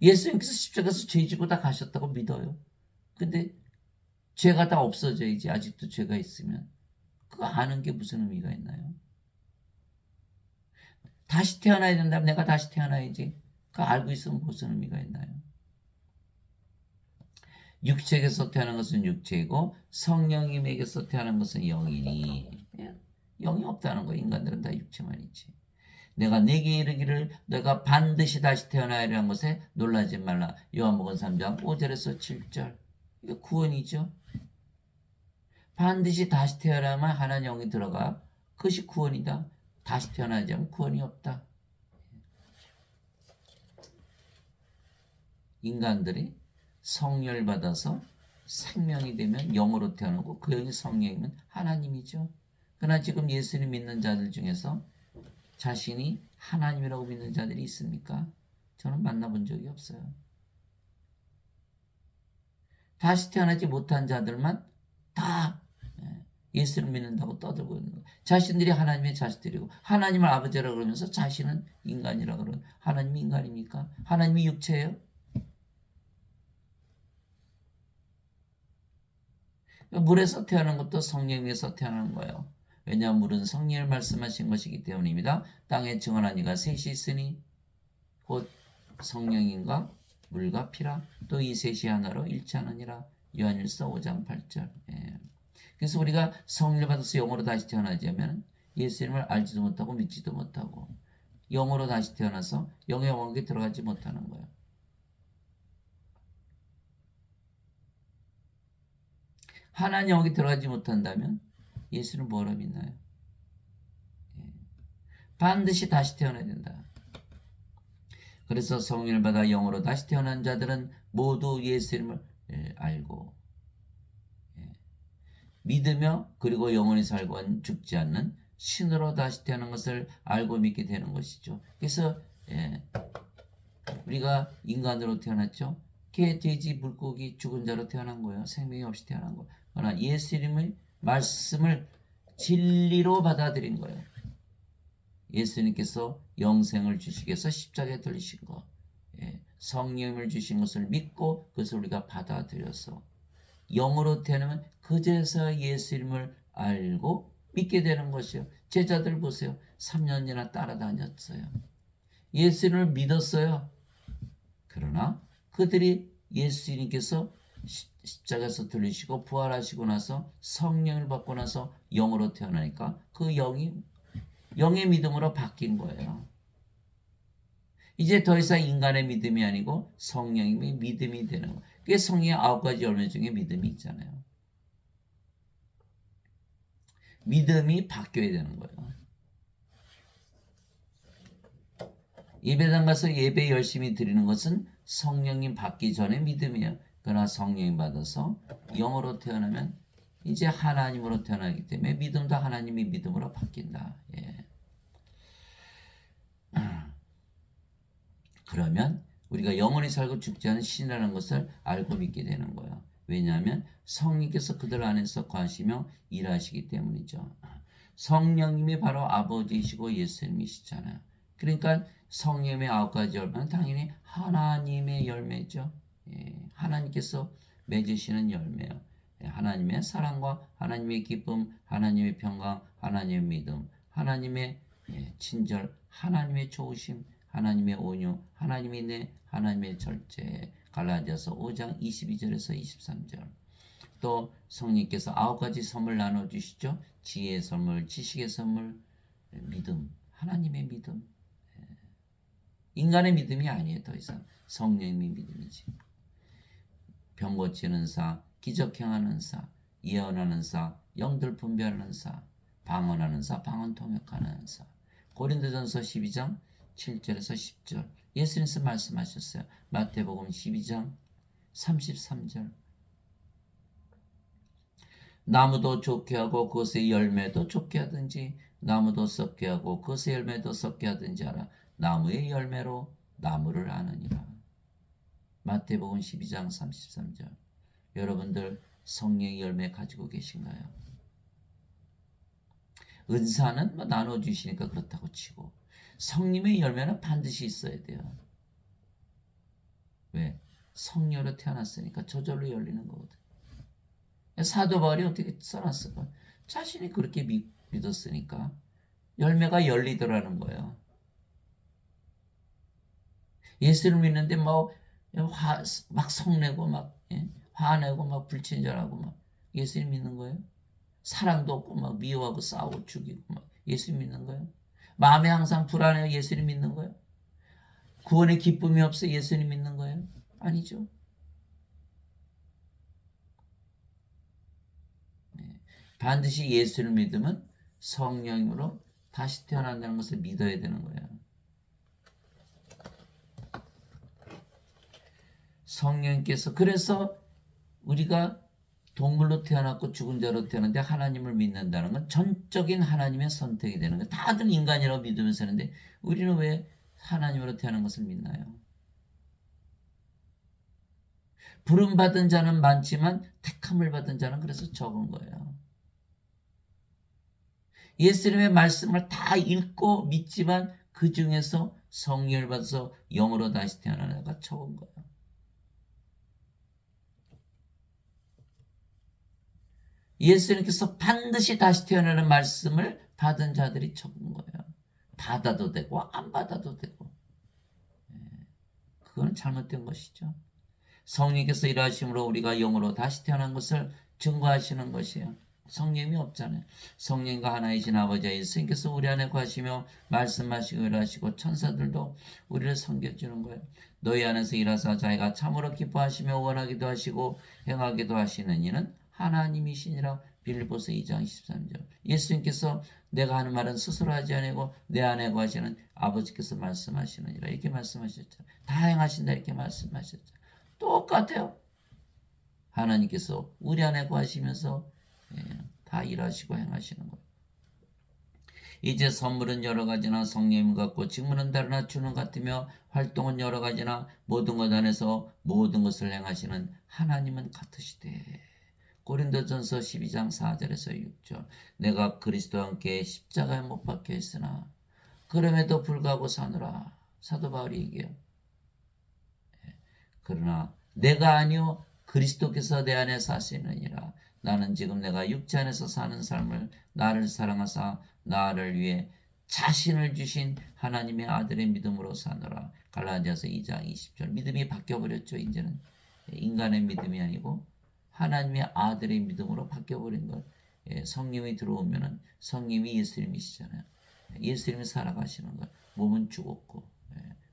예수님께서 십자가에서 죄 지고 다 가셨다고 믿어요. 근데 죄가 다 없어져야지. 아직도 죄가 있으면 그거 아는 게 무슨 의미가 있나요? 다시 태어나야 된다면 내가 다시 태어나야지. 그거 알고 있으면 무슨 의미가 있나요? 육체에서 태어난 것은 육체이고 성령님에게서 태어난 것은 영이니 영이 없다는 거예요. 인간들은 다 육체만 있지. 내가 네게 이르기를 너가 반드시 다시 태어나야 하는 것에 놀라지 말라. 요한복음 3장 5절에서 7절. 이게 구원이죠. 반드시 다시 태어나면 하나님 영이 들어가. 그것이 구원이다. 다시 태어나지 않으면 구원이 없다. 인간들이 성령을 받아서 생명이 되면 영으로 태어나고 그 영이 성령이면 하나님이죠. 그러나 지금 예수님 믿는 자들 중에서 자신이 하나님이라고 믿는 자들이 있습니까? 저는 만나본 적이 없어요. 다시 태어나지 못한 자들만 다 예수를 믿는다고 떠들고 있는 거예요. 자신들이 하나님의 자식들이고 하나님을 아버지라고 그러면서 자신은 인간이라고 그러는 하나님이 인간입니까? 하나님이 육체예요? 물에서 태어난 것도 성령에서 태어나는 거예요. 왜냐하면 물은 성령을 말씀하신 것이기 때문입니다. 땅에 증언한 이가 셋이 있으니 곧 성령인가 물과 피라 또 이 셋이 하나로 일치하느니라. 요한일서 5장 8절. 그래서 우리가 성령을 받아서 영으로 다시 태어나자면 예수님을 알지도 못하고 믿지도 못하고 영으로 다시 태어나서 영의 왕국에 들어가지 못하는 거예요. 하나님 영에 들어가지 못한다면 예수는 뭐로 믿나요? 반드시 다시 태어나야 된다. 그래서 성령을 받아 영으로 다시 태어난 자들은 모두 예수 이름을 알고 믿으며 그리고 영원히 살고 죽지 않는 신으로 다시 태어난 것을 알고 믿게 되는 것이죠. 그래서 우리가 인간으로 태어났죠. 개, 돼지, 물고기, 죽은 자로 태어난 거예요. 생명이 없이 태어난 거예요. 그러나 예수 이름의 말씀을 진리로 받아들인 거예요. 예수님께서 영생을 주시기 위해서 십자가에 돌리신 것, 성령을 주신 것을 믿고 그것을 우리가 받아들여서 영으로 태어나면 그제서 예수 이름을 알고 믿게 되는 것이요. 제자들 보세요. 3년이나 따라다녔어요. 예수님을 믿었어요. 그러나 그들이 예수님께서 십자가에서 들리시고 부활하시고 나서 성령을 받고 나서 영으로 태어나니까 그 영의 믿음으로 바뀐 거예요. 이제 더 이상 인간의 믿음이 아니고 성령의 믿음이 되는 거예요. 그게 성령의 9가지 열매 중에 믿음이 있잖아요. 믿음이 바뀌어야 되는 거예요. 예배당 가서 예배 열심히 드리는 것은 성령님 받기 전에 믿음이에요. 그러나 성령님 받아서 영으로 태어나면 이제 하나님으로 태어나기 때문에 믿음도 하나님의 믿음으로 바뀐다. 그러면 우리가 영원히 살고 죽지 않은 신이라는 것을 알고 믿게 되는 거예요. 왜냐하면 성령께서 그들 안에서 거하시며 일하시기 때문이죠. 성령님이 바로 아버지이시고 예수님이시잖아요. 그러니까 성령의 9가지 열매는 당연히 하나님의 열매죠. 하나님께서 맺으시는 열매요. 하나님의 사랑과 하나님의 기쁨, 하나님의 평강, 하나님의 믿음, 하나님의 친절, 하나님의 좋으심, 하나님의 온유, 하나님의 내, 하나님의 절제. 갈라디아서 5장 22절에서 23절. 또 성령께서 9가지 선물 나눠주시죠. 지혜의 선물, 지식의 선물, 믿음, 하나님의 믿음. 인간의 믿음이 아니에요. 더 이상 성령의 믿음이지. 병 고치는 사, 기적 행하는 사, 예언하는 사, 영들 분별하는 사, 방언하는 사, 방언 통역하는 사. 고린도전서 12장 7절에서 10절. 예수님께서 말씀하셨어요. 마태복음 12장 33절. 나무도 좋게 하고 그것의 열매도 좋게 하든지 나무도 썩게 하고 그것의 열매도 썩게 하든지 하라. 나무의 열매로 나무를 아느니라. 마태복음 12장 33절. 여러분들 성령의 열매 가지고 계신가요? 은사는 나눠주시니까 그렇다고 치고 성령의 열매는 반드시 있어야 돼요. 왜? 성령으로 태어났으니까 저절로 열리는 거거든. 사도 바울이 어떻게 써놨을까? 자신이 그렇게 믿었으니까 열매가 열리더라는 거예요. 예수를 믿는데 막 성내고 막 화내고 막 불친절하고 막 예수님 믿는 거예요? 사랑도 없고 막 미워하고 싸우고 죽이고 막 예수님 믿는 거예요? 마음에 항상 불안해요? 예수님 믿는 거예요? 구원의 기쁨이 없어 예수님 믿는 거예요? 아니죠. 반드시 예수를 믿으면 성령으로 다시 태어난다는 것을 믿어야 되는 거예요. 성령께서 그래서 우리가 동물로 태어났고 죽은 자로 태어났는데 하나님을 믿는다는 건 전적인 하나님의 선택이 되는 거예요. 다들 인간이라고 믿으면서 사는데 우리는 왜 하나님으로 태어난 것을 믿나요? 부름받은 자는 많지만 택함을 받은 자는 그래서 적은 거예요. 예수님의 말씀을 다 읽고 믿지만 그 중에서 성령을 받아서 영으로 다시 태어나는 자가 적은 거예요. 예수님께서 반드시 다시 태어나는 말씀을 받은 자들이 적은 거예요. 받아도 되고 안 받아도 되고. 그건 잘못된 것이죠. 성령께서 일하심으로 우리가 영으로 다시 태어난 것을 증거하시는 것이에요. 성령이 없잖아요. 성령과 하나이신 아버지 예수님께서 우리 안에 거하시며 말씀하시고 일하시고 천사들도 우리를 섬겨주는 거예요. 너희 안에서 일하사 자기가 참으로 기뻐하시며 원하기도 하시고 행하기도 하시는 이는 하나님이시니라. 빌립보서 2장 13절. 예수님께서 내가 하는 말은 스스로 하지 아니고 내 안에 거하시는 아버지께서 말씀하시느니라. 이렇게 말씀하셨죠. 다 행하신다 이렇게 말씀하셨죠. 똑같아요. 하나님께서 우리 안에 거하시면서 다 일하시고 행하시는 거예요. 이제 선물은 여러 가지나 성령님 같고 직분은 다르나 주는 같으며 활동은 여러 가지나 모든 것 안에서 모든 것을 행하시는 하나님은 같으시되. 고린도전서 12장 4절에서 6절. 내가 그리스도와 함께 십자가에 못 박혀 있으나 그럼에도 불구하고 사노라. 사도 바울이 얘기해요. 그러나 내가 아니요 그리스도께서 내 안에 사시느니라. 나는 지금 내가 육체 안에서 사는 삶을 나를 사랑하사 나를 위해 자신을 주신 하나님의 아들의 믿음으로 사노라. 갈라디아서 2장 20절. 믿음이 바뀌어버렸죠. 이제는 인간의 믿음이 아니고 하나님의 아들의 믿음으로 바뀌어버린 것. 성령이 들어오면은 성령이 예수님이시잖아요. 예수님이 살아가시는 것. 몸은 죽었고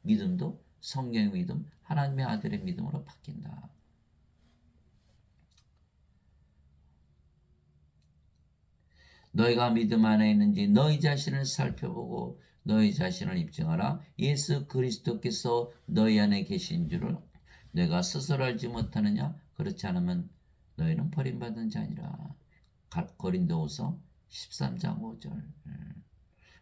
믿음도 성령의 믿음, 하나님의 아들의 믿음으로 바뀐다. 너희가 믿음 안에 있는지 너희 자신을 살펴보고 너희 자신을 입증하라. 예수 그리스도께서 너희 안에 계신 줄을 내가 스스로 알지 못하느냐? 그렇지 않으면 너희는 버림받은 자니라. 고린도후서 13장 5절.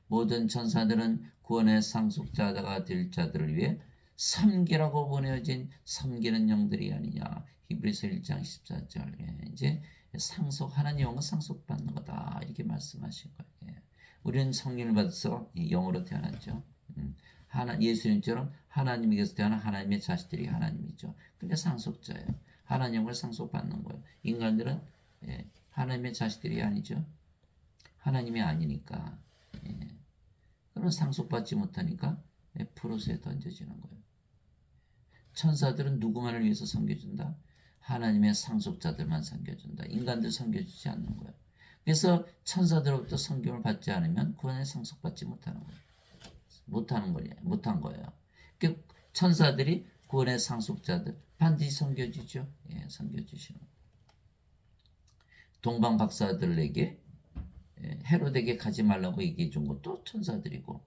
모든 천사들은 구원의 상속자가 될 자들을 위해 섬기라고 보내어진 섬기는 영들이 아니냐. 히브리서 1장 14절. 이제 상속, 하나님 영은 상속받는 거다 이렇게 말씀하신 거예요. 우리는 성령을 받아서 영으로 태어났죠. 예수님처럼 하나님께서 태어난 하나님의 자식들이 하나님이죠. 그러니까 상속자예요. 하나님을 상속받는 거예요. 인간들은 하나님의 자식들이 아니죠. 하나님이 아니니까. 그런 상속받지 못하니까 프로스에 던져지는 거예요. 천사들은 누구만을 위해서 섬겨준다? 하나님의 상속자들만 섬겨준다. 인간들 섬겨주지 않는 거예요. 그래서 천사들로부터 섬김을 받지 않으면 구원에 상속받지 못하는 거예요. 못한 거예요. 천사들이 구원의 상속자들 반드시 섬겨주죠. 섬겨주시는 거예요. 동방 박사들에게 헤롯에게 가지 말라고 얘기해 준 것도 천사들이고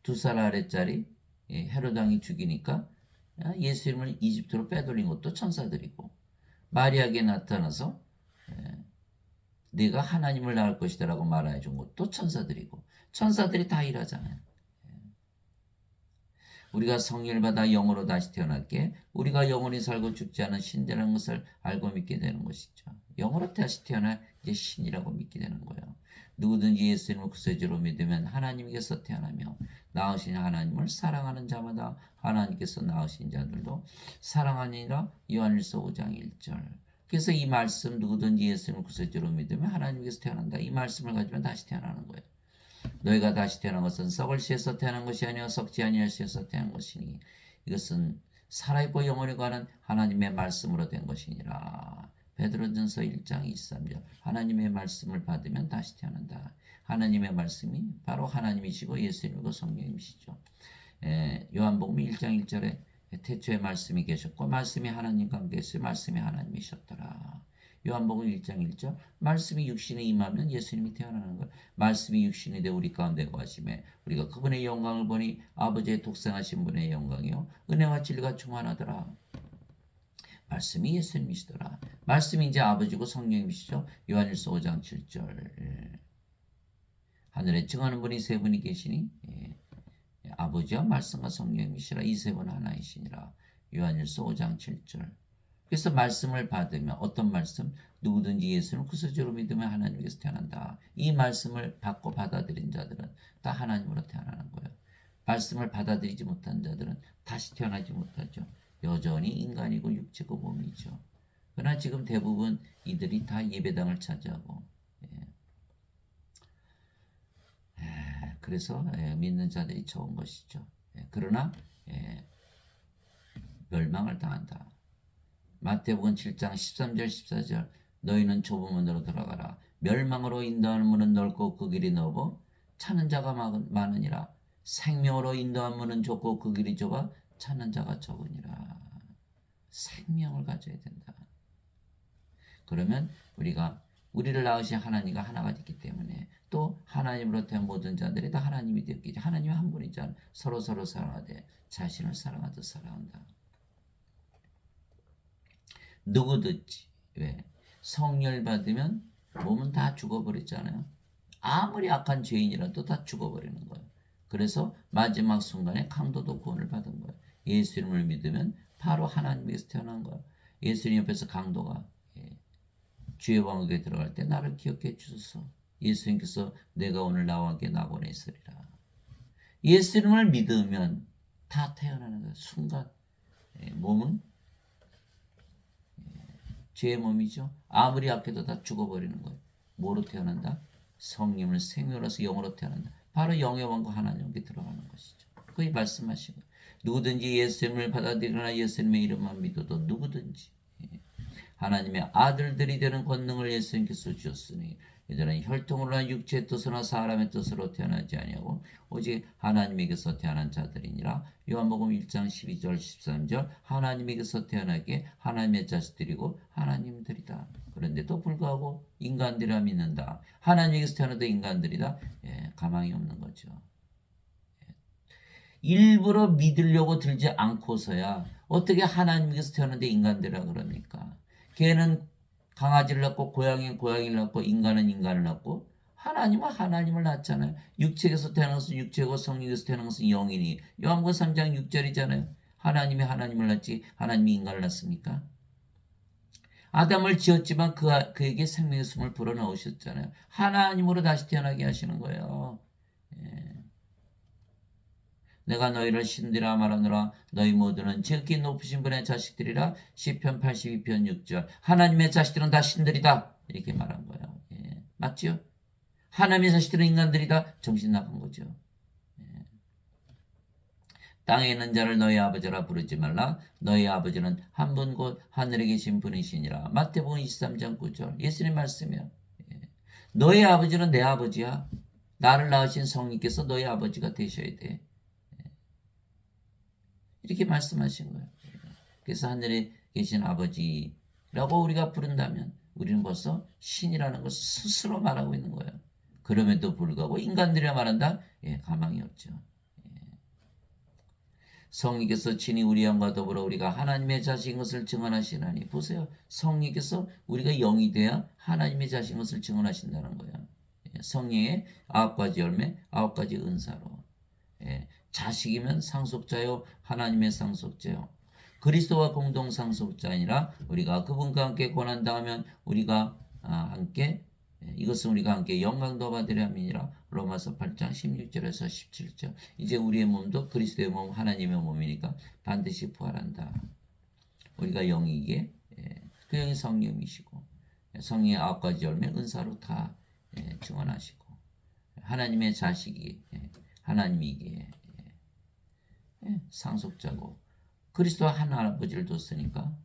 2살 아래짜리 헤롯 왕이 죽이니까 예수님을 이집트로 빼돌린 것도 천사들이고 마리아에게 나타나서 네가 하나님을 낳을 것이다 라고 말해 준 것도 천사들이고 천사들이 다 일하잖아요. 우리가 성령을 받아 영으로 다시 태어났기에 우리가 영원히 살고 죽지 않은 신이라는 것을 알고 믿게 되는 것이죠. 영으로 다시 태어나 이제 신이라고 믿게 되는 거예요. 누구든지 예수님을 구세주로 믿으면 하나님께서 태어나며 낳으신 하나님을 사랑하는 자마다 하나님께서 낳으신 자들도 사랑하니라. 요한일서 5장 1절. 그래서 이 말씀 누구든지 예수님을 구세주로 믿으면 하나님께서 태어난다. 이 말씀을 가지면 다시 태어나는 거예요. 너희가 다시 태어난 것은 썩을 씨에서 태어난 것이 아니요 썩지 아니할 씨에서 태어난 것이니 이것은 살아있고 영원히 가는 하나님의 말씀으로 된 것이니라. 베드로전서 1장 23절. 하나님의 말씀을 받으면 다시 태어난다. 하나님의 말씀이 바로 하나님이시고 예수님이고 성령님이시죠. 요한복음 1장 1절에 태초에 말씀이 계셨고 말씀이 하나님과 함께 있어요. 말씀이 하나님이셨더라. 요한복음 1장 1절. 말씀이 육신에 임하면 예수님이 태어나는 것. 말씀이 육신이 되어 우리 가운데 거하심에 우리가 그분의 영광을 보니 아버지의 독생하신 분의 영광이요 은혜와 진리가 충만하더라. 말씀이 예수님이시더라. 말씀이 이제 아버지고 성령님이시죠. 요한일서 5장 7절. 하늘에 증하는 분이 세 분이 계시니 아버지와 말씀과 성령님이시라. 이 세 분 하나이시니라. 요한일서 5장 7절. 그래서 말씀을 받으면 어떤 말씀? 누구든지 예수를 구세주로 믿으면 하나님께서 태어난다. 이 말씀을 받고 받아들인 자들은 다 하나님으로 태어나는 거예요. 말씀을 받아들이지 못한 자들은 다시 태어나지 못하죠. 여전히 인간이고 육체고 몸이죠. 그러나 지금 대부분 이들이 다 예배당을 차지하고 그래서 믿는 자들이 적은 것이죠. 그러나 멸망을 당한다. 마태복음 7장 13절 14절. 너희는 좁은 문으로 들어가라. 멸망으로 인도하는 문은 넓고 그 길이 넓어 찾는 자가 많으니라. 생명으로 인도하는 문은 좁고 그 길이 좁아 찾는 자가 적으니라. 생명을 가져야 된다. 그러면 우리를 낳으신 하나님과 하나가 됐기 때문에 또 하나님으로 태어난 모든 자들이 다 하나님이 되었기 때문에 하나님이 한 분이잖아. 서로 사랑하되 자신을 사랑하듯 사랑한다. 누구든지 왜? 성령 받으면 몸은 다 죽어버리잖아요. 아무리 악한 죄인이라도 다 죽어버리는 거예요. 그래서 마지막 순간에 강도도 구원을 받은 거예요. 예수님을 믿으면 바로 하나님께서 태어난 거예요. 예수님 옆에서 강도가 주의 왕국에 들어갈 때 나를 기억해 주소서. 예수님께서 내가 오늘 나와 함께 낙원에 있으리라. 예수님을 믿으면 다 태어나는 거예요. 순간 몸은 죄의 몸이죠. 아무리 악해도 다 죽어버리는 거예요. 뭐로 태어난다? 성령을 생명으로서 영으로 태어난다. 바로 영의 왕국 하나님께 들어가는 것이죠. 거기 말씀하신 거예요. 누구든지 예수님을 받아들이거나 예수님의 이름만 믿어도 누구든지 하나님의 아들들이 되는 권능을 예수님께서 주셨으니 이들은 혈통으로나 육체의 뜻으로나 사람의 뜻으로 태어나지 아니하고 오직 하나님에게서 태어난 자들이니라. 요한복음 1장 12절 13절 하나님에게서 태어나게 하나님의 자식들이고 하나님들이다. 그런데도 불구하고 인간들이라 믿는다. 하나님에게서 태어나도 인간들이다. 가망이 없는 거죠. 일부러 믿으려고 들지 않고서야 어떻게 하나님께서 태어났는데 인간들이라 그럽니까? 걔는 강아지를 낳고 고양이를 낳고 인간은 인간을 낳고 하나님은 하나님을 낳잖아요. 육체에서 태어난 것은 육체고 성령에서 태어난 것은 영이니 요한복음 3장 6절이잖아요. 하나님이 하나님을 낳지 하나님이 인간을 낳습니까? 아담을 지었지만 그에게 생명의 숨을 불어넣으셨잖아요. 하나님으로 다시 태어나게 하시는 거예요. 내가 너희를 신들아 말하노라. 너희 모두는 지극히 높으신 분의 자식들이라. 시편 82편 6절 하나님의 자식들은 다 신들이다. 이렇게 말한 거예요. 맞지요? 하나님의 자식들은 인간들이다. 정신 나간 거죠. 땅에 있는 자를 너희 아버지라 부르지 말라. 너희 아버지는 한 분 곧 하늘에 계신 분이시니라. 마태복음 23장 9절 예수님 말씀이에요. 너희 아버지는 내 아버지야. 나를 낳으신 성령께서 너희 아버지가 되셔야 돼. 이렇게 말씀하신 거예요. 그래서 하늘에 계신 아버지라고 우리가 부른다면 우리는 벌써 신이라는 것을 스스로 말하고 있는 거예요. 그럼에도 불구하고 인간들이라 말한다? 가망이 없죠. 성령께서 친히 우리 영과 더불어 우리가 하나님의 자식인 것을 증언하시나니 보세요. 성령께서 우리가 영이 돼야 하나님의 자식인 것을 증언하신다는 거예요. 성령의 9가지 열매, 9가지 은사로. 자식이면 상속자요 하나님의 상속자요. 그리스도와 공동 상속자이니라. 우리가 그분과 함께 고난당하면 우리가 함께 이것은 우리가 함께 영광도 받으려 함이니라. 로마서 8장 16절에서 17절 이제 우리의 몸도 그리스도의 몸 하나님의 몸이니까 반드시 부활한다. 우리가 영이기에 그 영이 성령이시고 성령의 9가지 열매 은사로 다 증언하시고 하나님의 자식이 하나님이기에 상속자고 그리스도와 한 아버지를 뒀으니까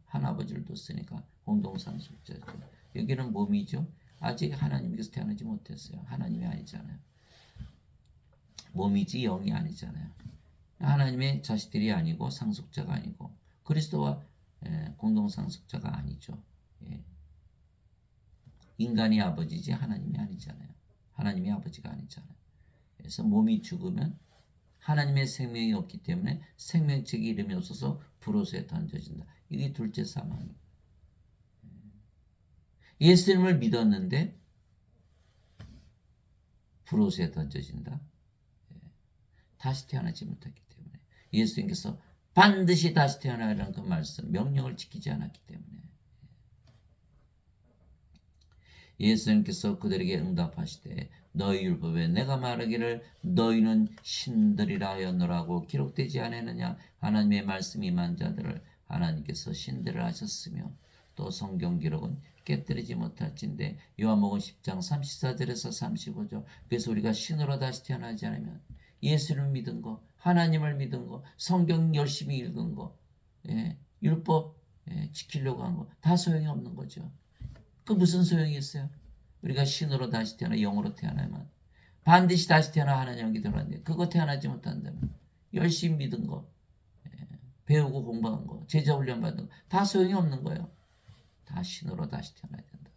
공동 상속자죠. 여기는 몸이죠. 아직 하나님께서 태어나지 못했어요. 하나님이 아니잖아요. 몸이지 영이 아니잖아요. 하나님의 자식들이 아니고 상속자가 아니고 그리스도와 공동 상속자가 아니죠. 인간이 아버지지 하나님이 아니잖아요. 하나님이 아버지가 아니잖아요. 그래서 몸이 죽으면 하나님의 생명이 없기 때문에 생명책이 이름이 없어서 불옷에 던져진다. 이게 둘째 사망이에요. 예수님을 믿었는데 불옷에 던져진다. 다시 태어나지 못했기 때문에 예수님께서 반드시 다시 태어나라는 그 말씀 명령을 지키지 않았기 때문에 예수님께서 그들에게 응답하시되 너희 율법에 내가 말하기를 너희는 신들이라 하였노라고 기록되지 않았느냐. 하나님의 말씀이 임한 자들을 하나님께서 신들을 하셨으며 또 성경 기록은 깨뜨리지 못할진대. 요한복음 10장 34절에서 35절 그래서 우리가 신으로 다시 태어나지 않으면 예수를 믿은 거 하나님을 믿은 거 성경 열심히 읽은 거 율법 지키려고 한 거 다 소용이 없는 거죠. 그 무슨 소용이 있어요? 우리가 신으로 다시 태어나 영으로 태어나면 반드시 다시 태어나 하나님께 들어왔는데 그거 태어나지 못한다면 열심히 믿은 거 배우고 공부한 거 제자 훈련 받은 거 다 소용이 없는 거예요. 다 신으로 다시 태어나야 된다.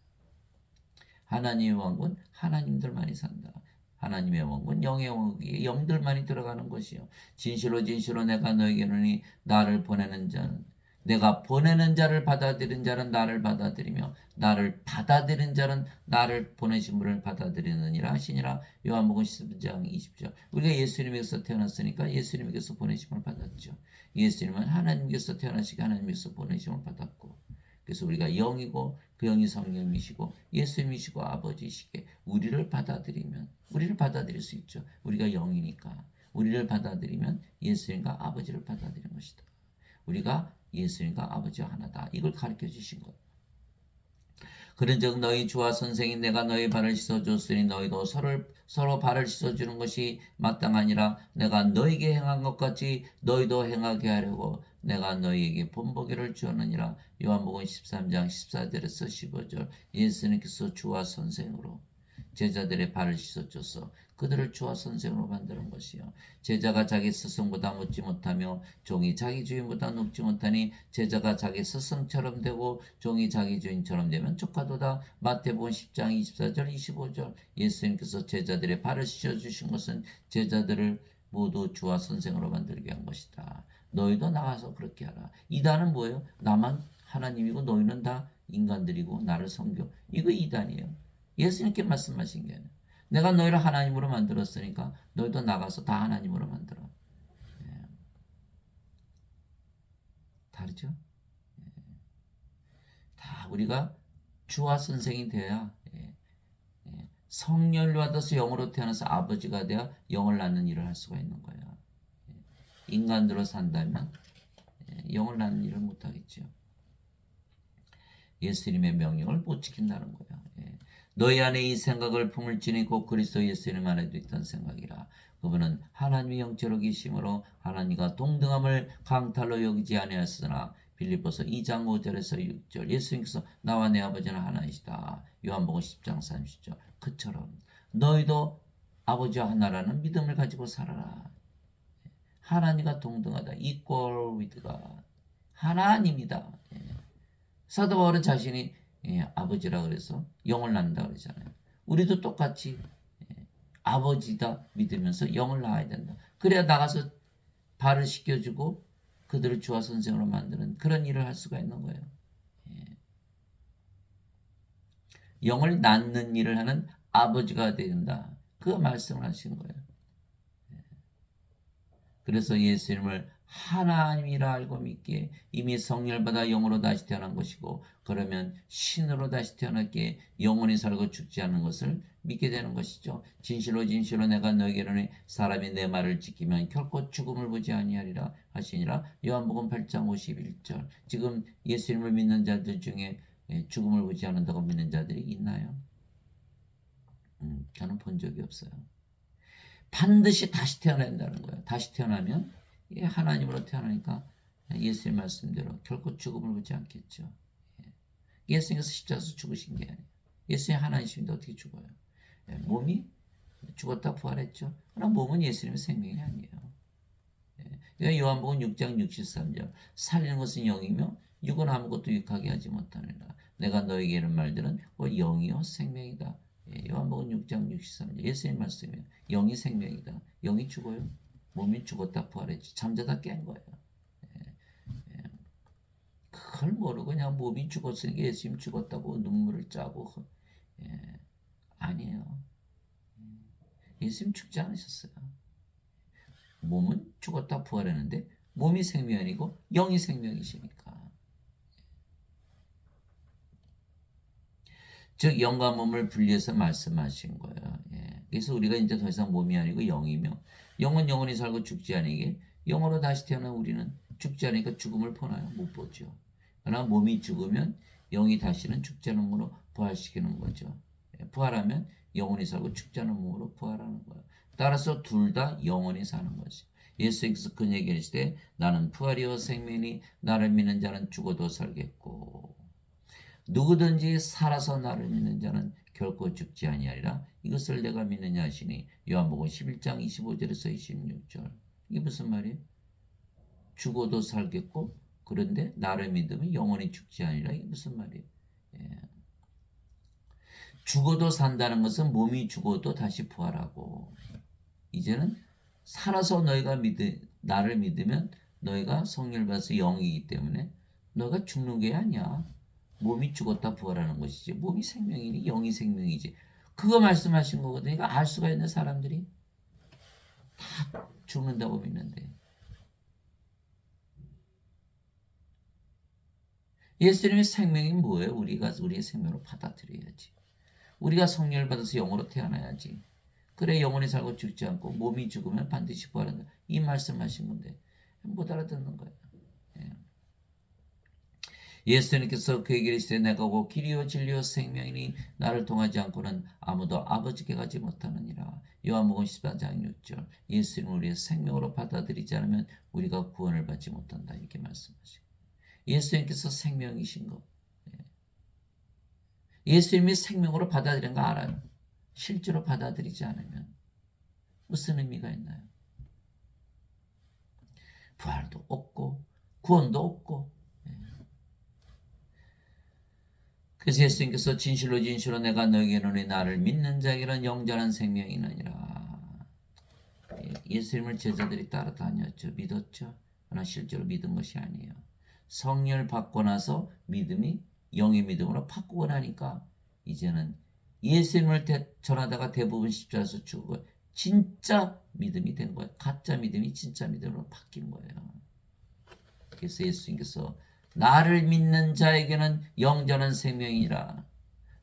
하나님의 왕국은 하나님들만이 산다. 하나님의 원군 영의 원국이 영들만이 들어가는 것이요. 진실로 진실로 내가 너에게 이르노니 나를 보내는 자는 내가 보내는 자를 받아들인 자는 나를 받아들이며 나를 받아들인 자는 나를 보내신 분을 받아들이느니라 하시니라. 요한복음 10장 20절. 우리가 예수님에게서 태어났으니까 예수님에게서 보내심을 받았죠. 예수님은 하나님께서 태어나시고 하나님께서 보내심을 받았고, 그래서 우리가 영이고 그 영이 성령이시고 예수님이시고 아버지시게 우리를 받아들이면 우리를 받아들일 수 있죠. 우리가 영이니까 우리를 받아들이면 예수님과 아버지를 받아들이는 것이다. 우리가 예수님과 아버지와 하나다. 이걸 가르쳐 주신 것. 그런즉 너희 주와 선생인 내가 너희 발을 씻어줬으니 너희도 서로 발을 씻어주는 것이 마땅하니라. 내가 너희에게 행한 것 같이 너희도 행하게 하려고 내가 너희에게 본보기를 주었느니라. 요한복음 13장 14절에서 15절. 예수님께서 주와 선생으로 제자들의 발을 씻어줘서 그들을 주와 선생으로 만드는 것이요. 제자가 자기 스승보다 묻지 못하며 종이 자기 주인보다 높지 못하니 제자가 자기 스승처럼 되고 종이 자기 주인처럼 되면 족하도다. 마태복음 10장 24절 25절. 예수님께서 제자들의 발을 씻어주신 것은 제자들을 모두 주와 선생으로 만들게 한 것이다. 너희도 나가서 그렇게 하라. 이단은 뭐예요? 나만 하나님이고 너희는 다 인간들이고 나를 섬겨. 이거 이단이에요. 예수님께 말씀하신 게 아니에요. 내가 너희를 하나님으로 만들었으니까 너희도 나가서 다 하나님으로 만들어. 예. 다르죠? 예. 다 우리가 주와 선생이 돼야 성령을 받아서 영으로 태어나서 아버지가 되어 영을 낳는 일을 할 수가 있는 거야. 인간들로 산다면 영을 낳는 일을 못하겠죠. 예수님의 명령을 못 지킨다는 거야. 너희 안에 이 생각을 품을지니 곧 그리스도 예수님 안에도 있던 생각이라. 그분은 하나님의 영체로 계심으로 하나님과 동등함을 강탈로 여기지 아니하였으나 빌립보서 2장 5절에서 6절. 예수님께서 나와 내 아버지는 하나이시다. 요한복음 10장 30절. 그처럼 너희도 아버지와 하나라는 믿음을 가지고 살아라. 하나님과 동등하다. equal with God. 하나님이다. 사도 바울은 자신이 아버지라 그래서 영을 낳는다 그러잖아요. 우리도 똑같이 아버지다 믿으면서 영을 낳아야 된다. 그래야 나가서 발을 씻겨주고 그들을 주와 선생으로 만드는 그런 일을 할 수가 있는 거예요. 영을 낳는 일을 하는 아버지가 된다. 그 말씀을 하신 거예요. 그래서 예수님을 하나님이라 알고 믿기에 이미 성령을 받아 영으로 다시 태어난 것이고, 그러면 신으로 다시 태어났기에 영원히 살고 죽지 않는 것을 믿게 되는 것이죠. 진실로 진실로 내가 너에게 이르노니 사람이 내 말을 지키면 결코 죽음을 보지 아니하리라 하시니라. 요한복음 8장 51절. 지금 예수님을 믿는 자들 중에 죽음을 보지 않는다고 믿는 자들이 있나요? 저는 본 적이 없어요. 반드시 다시 태어나야 된다는 거예요. 다시 태어나면 하나님으로 태어나니까 예수의 말씀대로 결코 죽음을 보지 않겠죠. 예수님께서 십자가에서 죽으신 게 아니에요. 예수님 하나님이신데 어떻게 죽어요? 몸이 죽었다 부활했죠. 그러나 몸은 예수님의 생명이 아니에요. 요한복음 6장 63절. 살리는 것은 영이며 육은 아무것도 육하게 하지 못하느니라. 내가 너에게 이런 말들은 영이요 생명이다. 요한복음 6장 63절. 예수님 말씀이에요. 영이 생명이다. 영이 죽어요. 몸이 죽었다 부활했지. 잠자다 깬 거예요. 그걸 모르고 그냥 몸이 죽었으니까 예수님 죽었다고 눈물을 짜고 아니에요. 예수님 죽지 않으셨어요. 몸은 죽었다 부활했는데 몸이 생명이 아니고 영이 생명이시니까. 즉 영과 몸을 분리해서 말씀하신 거예요. 그래서 우리가 이제 더 이상 몸이 아니고 영이며, 영은 영원히 살고 죽지 않으게, 영으로 다시 태어난 우리는 죽지 않으니까 죽음을 보나요? 못 보죠. 그러나 몸이 죽으면 영이 다시는 죽지 않은 몸으로 부활시키는 거죠. 부활하면 영원히 살고 죽지 않은 몸으로 부활하는 거예요. 따라서 둘 다 영원히 사는 거죠. 예수께서 그 얘기를 하실 때 나는 부활이요 생명이니 나를 믿는 자는 죽어도 살겠고 누구든지 살아서 나를 믿는 자는 결코 죽지 아니하리라. 이것을 내가 믿느냐 하시니 요한복음 11장 25절에서 26절. 이게 무슨 말이에요? 죽어도 살겠고 그런데 나를 믿으면 영원히 죽지 아니라. 이게 무슨 말이에요? 죽어도 산다는 것은 몸이 죽어도 다시 부활하고, 이제는 살아서 너희가 나를 믿으면 너희가 성령을 받아서 영이기 때문에 너희가 죽는 게 아니야. 몸이 죽었다 부활하는 것이지. 몸이 생명이니 영이 생명이지. 그거 말씀하신 거거든요. 그러니까 알 수가 있는 사람들이 다 죽는다고 믿는데. 예수님의 생명이 뭐예요? 우리가 우리의 생명으로 받아들여야지. 우리가 성령을 받아서 영으로 태어나야지. 그래 영원히 살고 죽지 않고 몸이 죽으면 반드시 부활한다. 이 말씀하신 건데 못 알아듣는 거예요. 예. 예수님께서 그에게 이르시되 내가 곧 길이요 진리요 생명이니 나를 통하지 않고는 아무도 아버지께 가지 못하느니라. 요한복음 14장 6절. 예수님을 우리의 생명으로 받아들이지 않으면 우리가 구원을 받지 못한다. 이렇게 말씀하시고 예수님께서 생명이신 것. 예수님이 생명으로 받아들이는 거 알아요. 실제로 받아들이지 않으면 무슨 의미가 있나요? 부활도 없고 구원도 없고. 그래서 예수님께서 진실로 진실로 내가 너에게 이르노니 나를 믿는 자에게는 영원한 생명이 있느니라. 예수님을 제자들이 따라다녔죠. 믿었죠. 그러나 실제로 믿은 것이 아니에요. 성령을 받고 나서 믿음이 영의 믿음으로 바꾸고 나니까 이제는 예수님을 전하다가 대부분 십자가에서 죽고 진짜 믿음이 된 거예요. 가짜 믿음이 진짜 믿음으로 바뀐 거예요. 그래서 예수님께서 나를 믿는 자에게는 영원한 생명이라.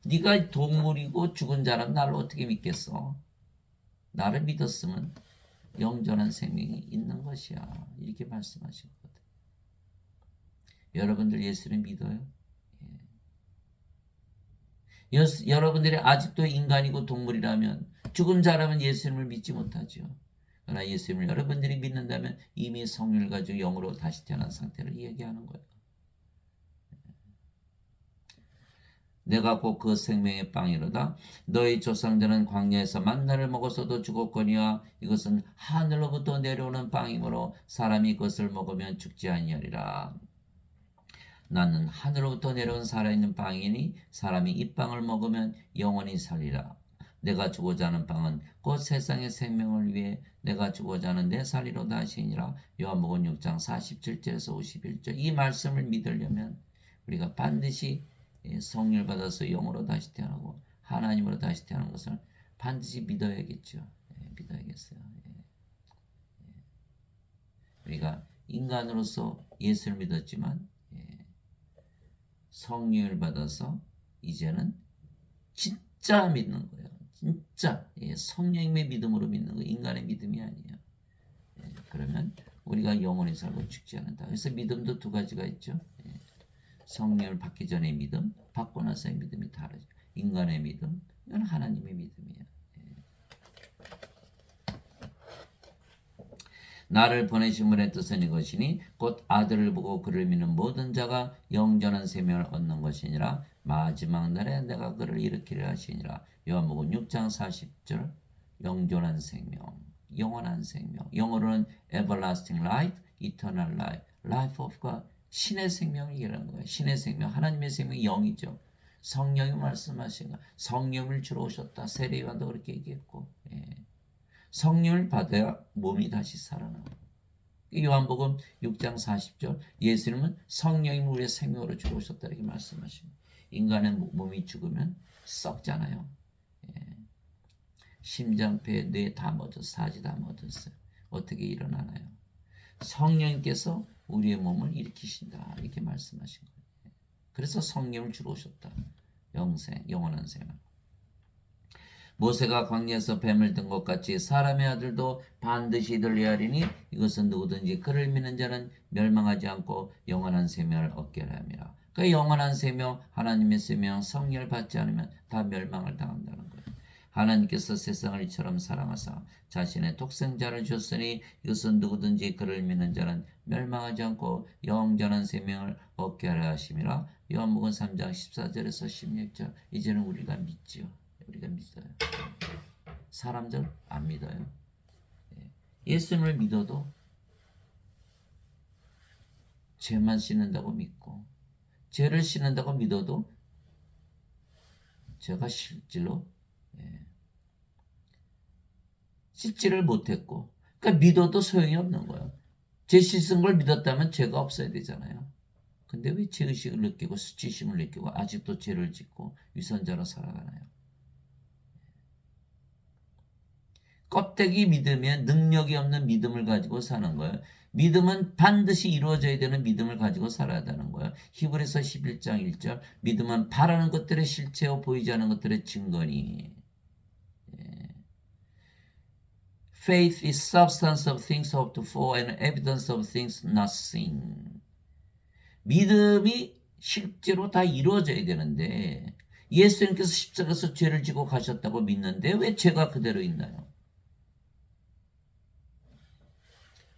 네가 동물이고 죽은 자라면 나를 어떻게 믿겠어? 나를 믿었으면 영원한 생명이 있는 것이야. 이렇게 말씀하신 거거든. 여러분들 예수를 믿어요? 여러분들이 아직도 인간이고 동물이라면 죽은 자라면 예수님을 믿지 못하죠. 그러나 예수님을 여러분들이 믿는다면 이미 성령을 가지고 영으로 다시 태어난 상태를 이야기하는 거예요. 내가 곧 그 생명의 빵이로다. 너희 조상들은 광야에서 만나를 먹었어도 죽었거니와 이것은 하늘로부터 내려오는 빵이므로 사람이 그것을 먹으면 죽지 아니하리라. 나는 하늘로부터 내려온 살아있는 빵이니 사람이 이 빵을 먹으면 영원히 살리라. 내가 주고자 하는 빵은 곧 세상의 생명을 위해 내가 주고자 하는 내 살리로다 하시니라. 요한복음 6장 47절에서 51절. 이 말씀을 믿으려면 우리가 반드시 성령을 받아서 영으로 다시 태어나고 하나님으로 다시 태어난 것을 반드시 믿어야겠죠. 믿어야겠어요. 우리가 인간으로서 예수를 믿었지만 성령을 받아서 이제는 진짜 믿는 거예요. 진짜 성령의 믿음으로 믿는 거, 인간의 믿음이 아니에요. 그러면 우리가 영원히 살고 죽지 않는다. 그래서 믿음도 두 가지가 있죠. 성령을 받기 전의 믿음, 받고 나서의 믿음이 다르죠. 인간의 믿음, 이건 하나님의 믿음이에요. 나를 보내신 분의 뜻은 이것이니 곧 아들을 보고 그를 믿는 모든 자가 영원한 생명을 얻는 것이니라. 마지막 날에 내가 그를 일으키려 하시니라. 요한복음 6장 40절. 영원한 생명, 영원한 생명. 영어로는 everlasting life, eternal life, life of God. 신의 생명이라는 거예요. 신의 생명, 하나님의 생명이 영이죠. 성령이 말씀하신 거, 성령을 주러 오셨다. 세례요한도 그렇게 얘기했고, 성령을 받아야 몸이 다시 살아나요. 요한복음 6장 40절. 예수님은 성령이 우리의 생명으로 주러 오셨다 이렇게 말씀하십니다. 인간의 몸이 죽으면 썩잖아요. 심장, 배, 뇌 다 멎었어요. 사지 다 멎었어요. 어떻게 일어나나요? 성령께서 우리의 몸을 일으키신다 이렇게 말씀하신 거예요. 그래서 성령을 주러 오셨다. 영원한 생명. 모세가 광야에서 뱀을 든 것 같이 사람의 아들도 반드시 들려야 하리니 이것은 누구든지 그를 믿는 자는 멸망하지 않고 영원한 생명을 얻게 하리라. 그 영원한 생명, 하나님의 생명, 성령을 받지 않으면 다 멸망을 당한다는 거예요. 하나님께서 세상을 이처럼 사랑하사 자신의 독생자를 주셨으니 이것은 누구든지 그를 믿는 자는 멸망하지 않고 영원한 생명을 얻게 하려 하심이라. 요한복음 3장 14절에서 16절. 이제는 우리가 믿지요. 우리가 믿어요. 사람들 안 믿어요. 예수님을 믿어도 죄만 씻는다고 믿고 죄를 씻는다고 믿어도 제가 실제로 씻지를 못했고, 그러니까 믿어도 소용이 없는 거예요. 제 씻은 걸 믿었다면 죄가 없어야 되잖아요. 근데 왜 죄의식을 느끼고 수치심을 느끼고 아직도 죄를 짓고 위선자로 살아가나요? 껍데기 믿으면 능력이 없는 믿음을 가지고 사는 거예요. 믿음은 반드시 이루어져야 되는 믿음을 가지고 살아야 되는 거예요. 히브리서 11장 1절 믿음은 바라는 것들의 실체요 보이지 않는 것들의 증거니. Faith is substance of things hoped for and evidence of things not seen. 믿음이 실제로 다 이루어져야 되는데 예수님께서 십자가에서 죄를 지고 가셨다고 믿는데 왜 죄가 그대로 있나요?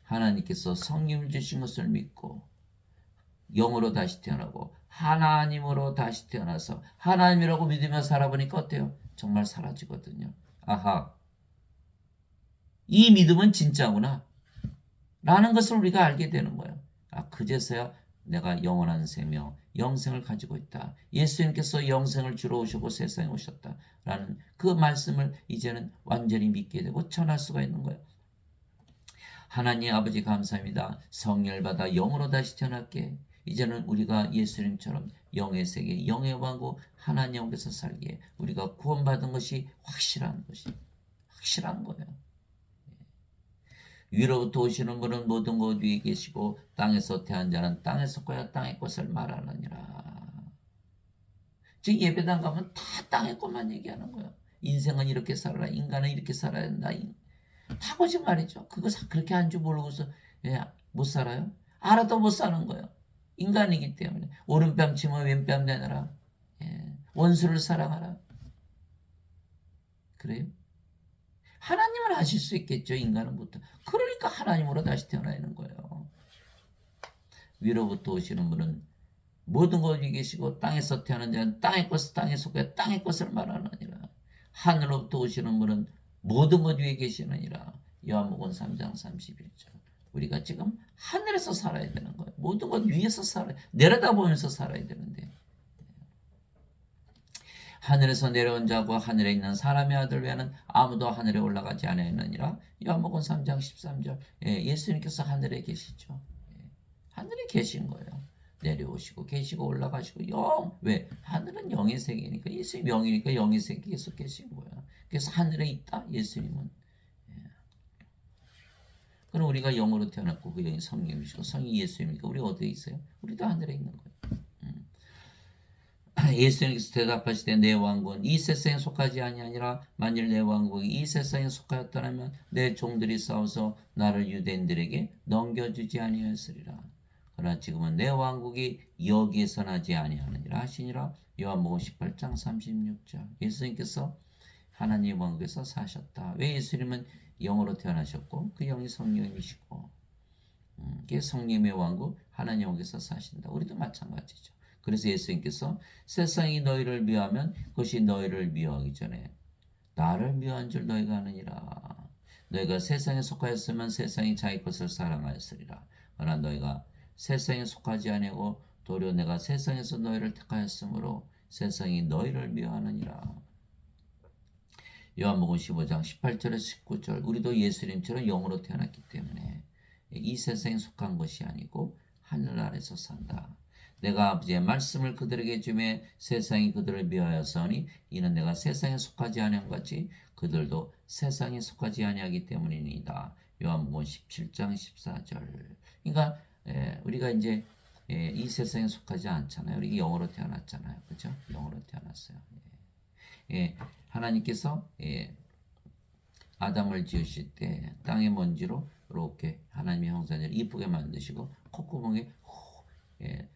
하나님께서 성령을 주신 것을 믿고 영으로 다시 태어나고 하나님으로 다시 태어나서 하나님이라고 믿으며 살아보니까 어때요? 정말 사라지거든요. 아하, 이 믿음은 진짜구나 라는 것을 우리가 알게 되는 거예요. 아, 그제서야 내가 영원한 생명, 영생을 가지고 있다. 예수님께서 영생을 주러 오시고 세상에 오셨다 라는 그 말씀을 이제는 완전히 믿게 되고 전할 수가 있는 거예요. 하나님 아버지 감사합니다. 성령을 받아 영으로 다시 태어났게 이제는 우리가 예수님처럼 영의 세계, 영의 왕국 하나님 영에서 살기에 우리가 구원받은 것이 확실한 거예요. 위로부터 오시는 분은 모든 것 위에 계시고 땅에서 태어난 자는 땅에서 거야 땅의 것을 말하느니라. 지금 예배당 가면 다 땅의 것만 얘기하는 거예요. 인생은 이렇게 살아라. 인간은 이렇게 살아야 된다. 다 거짓말이죠. 그거 그렇게 한 줄 모르고서 못 살아요? 알아도 못 사는 거예요. 인간이기 때문에. 오른뺨 치면 왼뺨 내놔라. 원수를 사랑하라. 그래요? 하나님은 하실 수 있겠죠. 인간은 못해. 그러니까 하나님으로 다시 태어나야 하는 거예요. 위로부터 오시는 분은 모든 것 위에 계시고 땅에서 태어난 자는 땅의 것을 땅에 속해 땅의 것을 말하느니라. 하늘로부터 오시는 분은 모든 것 위에 계시느니라. 요한복음 3장 31절. 우리가 지금 하늘에서 살아야 되는 거예요. 모든 것 위에서 살아야, 내려다보면서 살아야 되는데. 하늘에서 내려온 자고 하늘에 있는 사람의 아들 외에는 아무도 하늘에 올라가지 아니하느니라. 요한복음 3장 13절. 예수님께서 하늘에 계시죠. 하늘에 계신 거예요. 내려오시고 계시고 올라가시고 왜? 하늘은 영의 세계니까 예수님 영이니까 영의 세계에 계속 계신 거야. 그래서 하늘에 있다 예수님은. 그럼 우리가 영으로 태어났고 그 영이 성령이시고 성이 예수님이니까 우리 어디에 있어요? 우리도 하늘에 있는 거예요. 예수님께서 대답하시되 내 왕국은 이 세상에 속하지 아니하니라. 만일 내 왕국이 이 세상에 속하였더라면 내 종들이 싸워서 나를 유대인들에게 넘겨주지 아니하였으리라. 그러나 지금은 내 왕국이 여기에서 나지 아니하느니라 하시니라. 요한복음 18장 36절. 예수님께서 하나님 왕국에서 사셨다. 왜? 예수님은 영으로 태어나셨고 그 영이 성령이시고 그게 성령의 왕국 하나님 왕국에서 사신다. 우리도 마찬가지죠. 그래서 예수님께서 세상이 너희를 미워하면 그것이 너희를 미워하기 전에 나를 미워한 줄 너희가 아느니라. 너희가 세상에 속하였으면 세상이 자기 것을 사랑하였으리라. 그러나 너희가 세상에 속하지 아니하고 도리어 내가 세상에서 너희를 택하였으므로 세상이 너희를 미워하느니라. 요한복음 15장 18절에서 19절. 우리도 예수님처럼 영으로 태어났기 때문에 이 세상에 속한 것이 아니고 하늘 아래서 산다. 내가 아버지의 말씀을 그들에게 주매 세상이 그들을 미워하였으니 이는 내가 세상에 속하지 아니한 같이 그들도 세상에 속하지 아니하기 때문이니이다. 요한복음 17장 14절. 그러니까 우리가 이제 이 세상에 속하지 않잖아요. 우리 영으로 태어났잖아요. 그렇죠? 영으로 태어났어요. 하나님께서 아담을 지으실 때 땅의 먼지로 이렇게 하나님의 형상을 이쁘게 만드시고 콧구멍에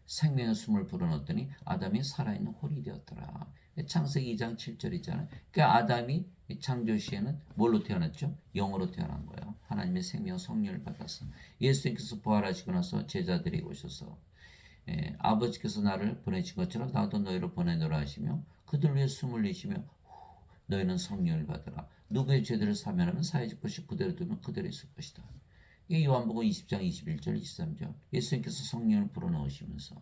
생명의 숨을 불어넣었더니 아담이 살아있는 홀이 되었더라. 창세기 2장 7절이잖아요. 그러니까 아담이 창조 시에는 뭘로 태어났죠? 영으로 태어난 거예요. 하나님의 생명 성령을 받았어. 예수님께서 부활하시고 나서 제자들이 오셔서 아버지께서 나를 보내신 것처럼 나도 너희를 보내노라 하시며 그들 위해 숨을 내쉬며 너희는 성령을 받으라. 누구의 죄들을 사면하면 사해질 것이 그대로 두면 그대로 있을 것이다. 이게 요한복음 20장 21절 23절. 예수님께서 성령을 불어넣으시면서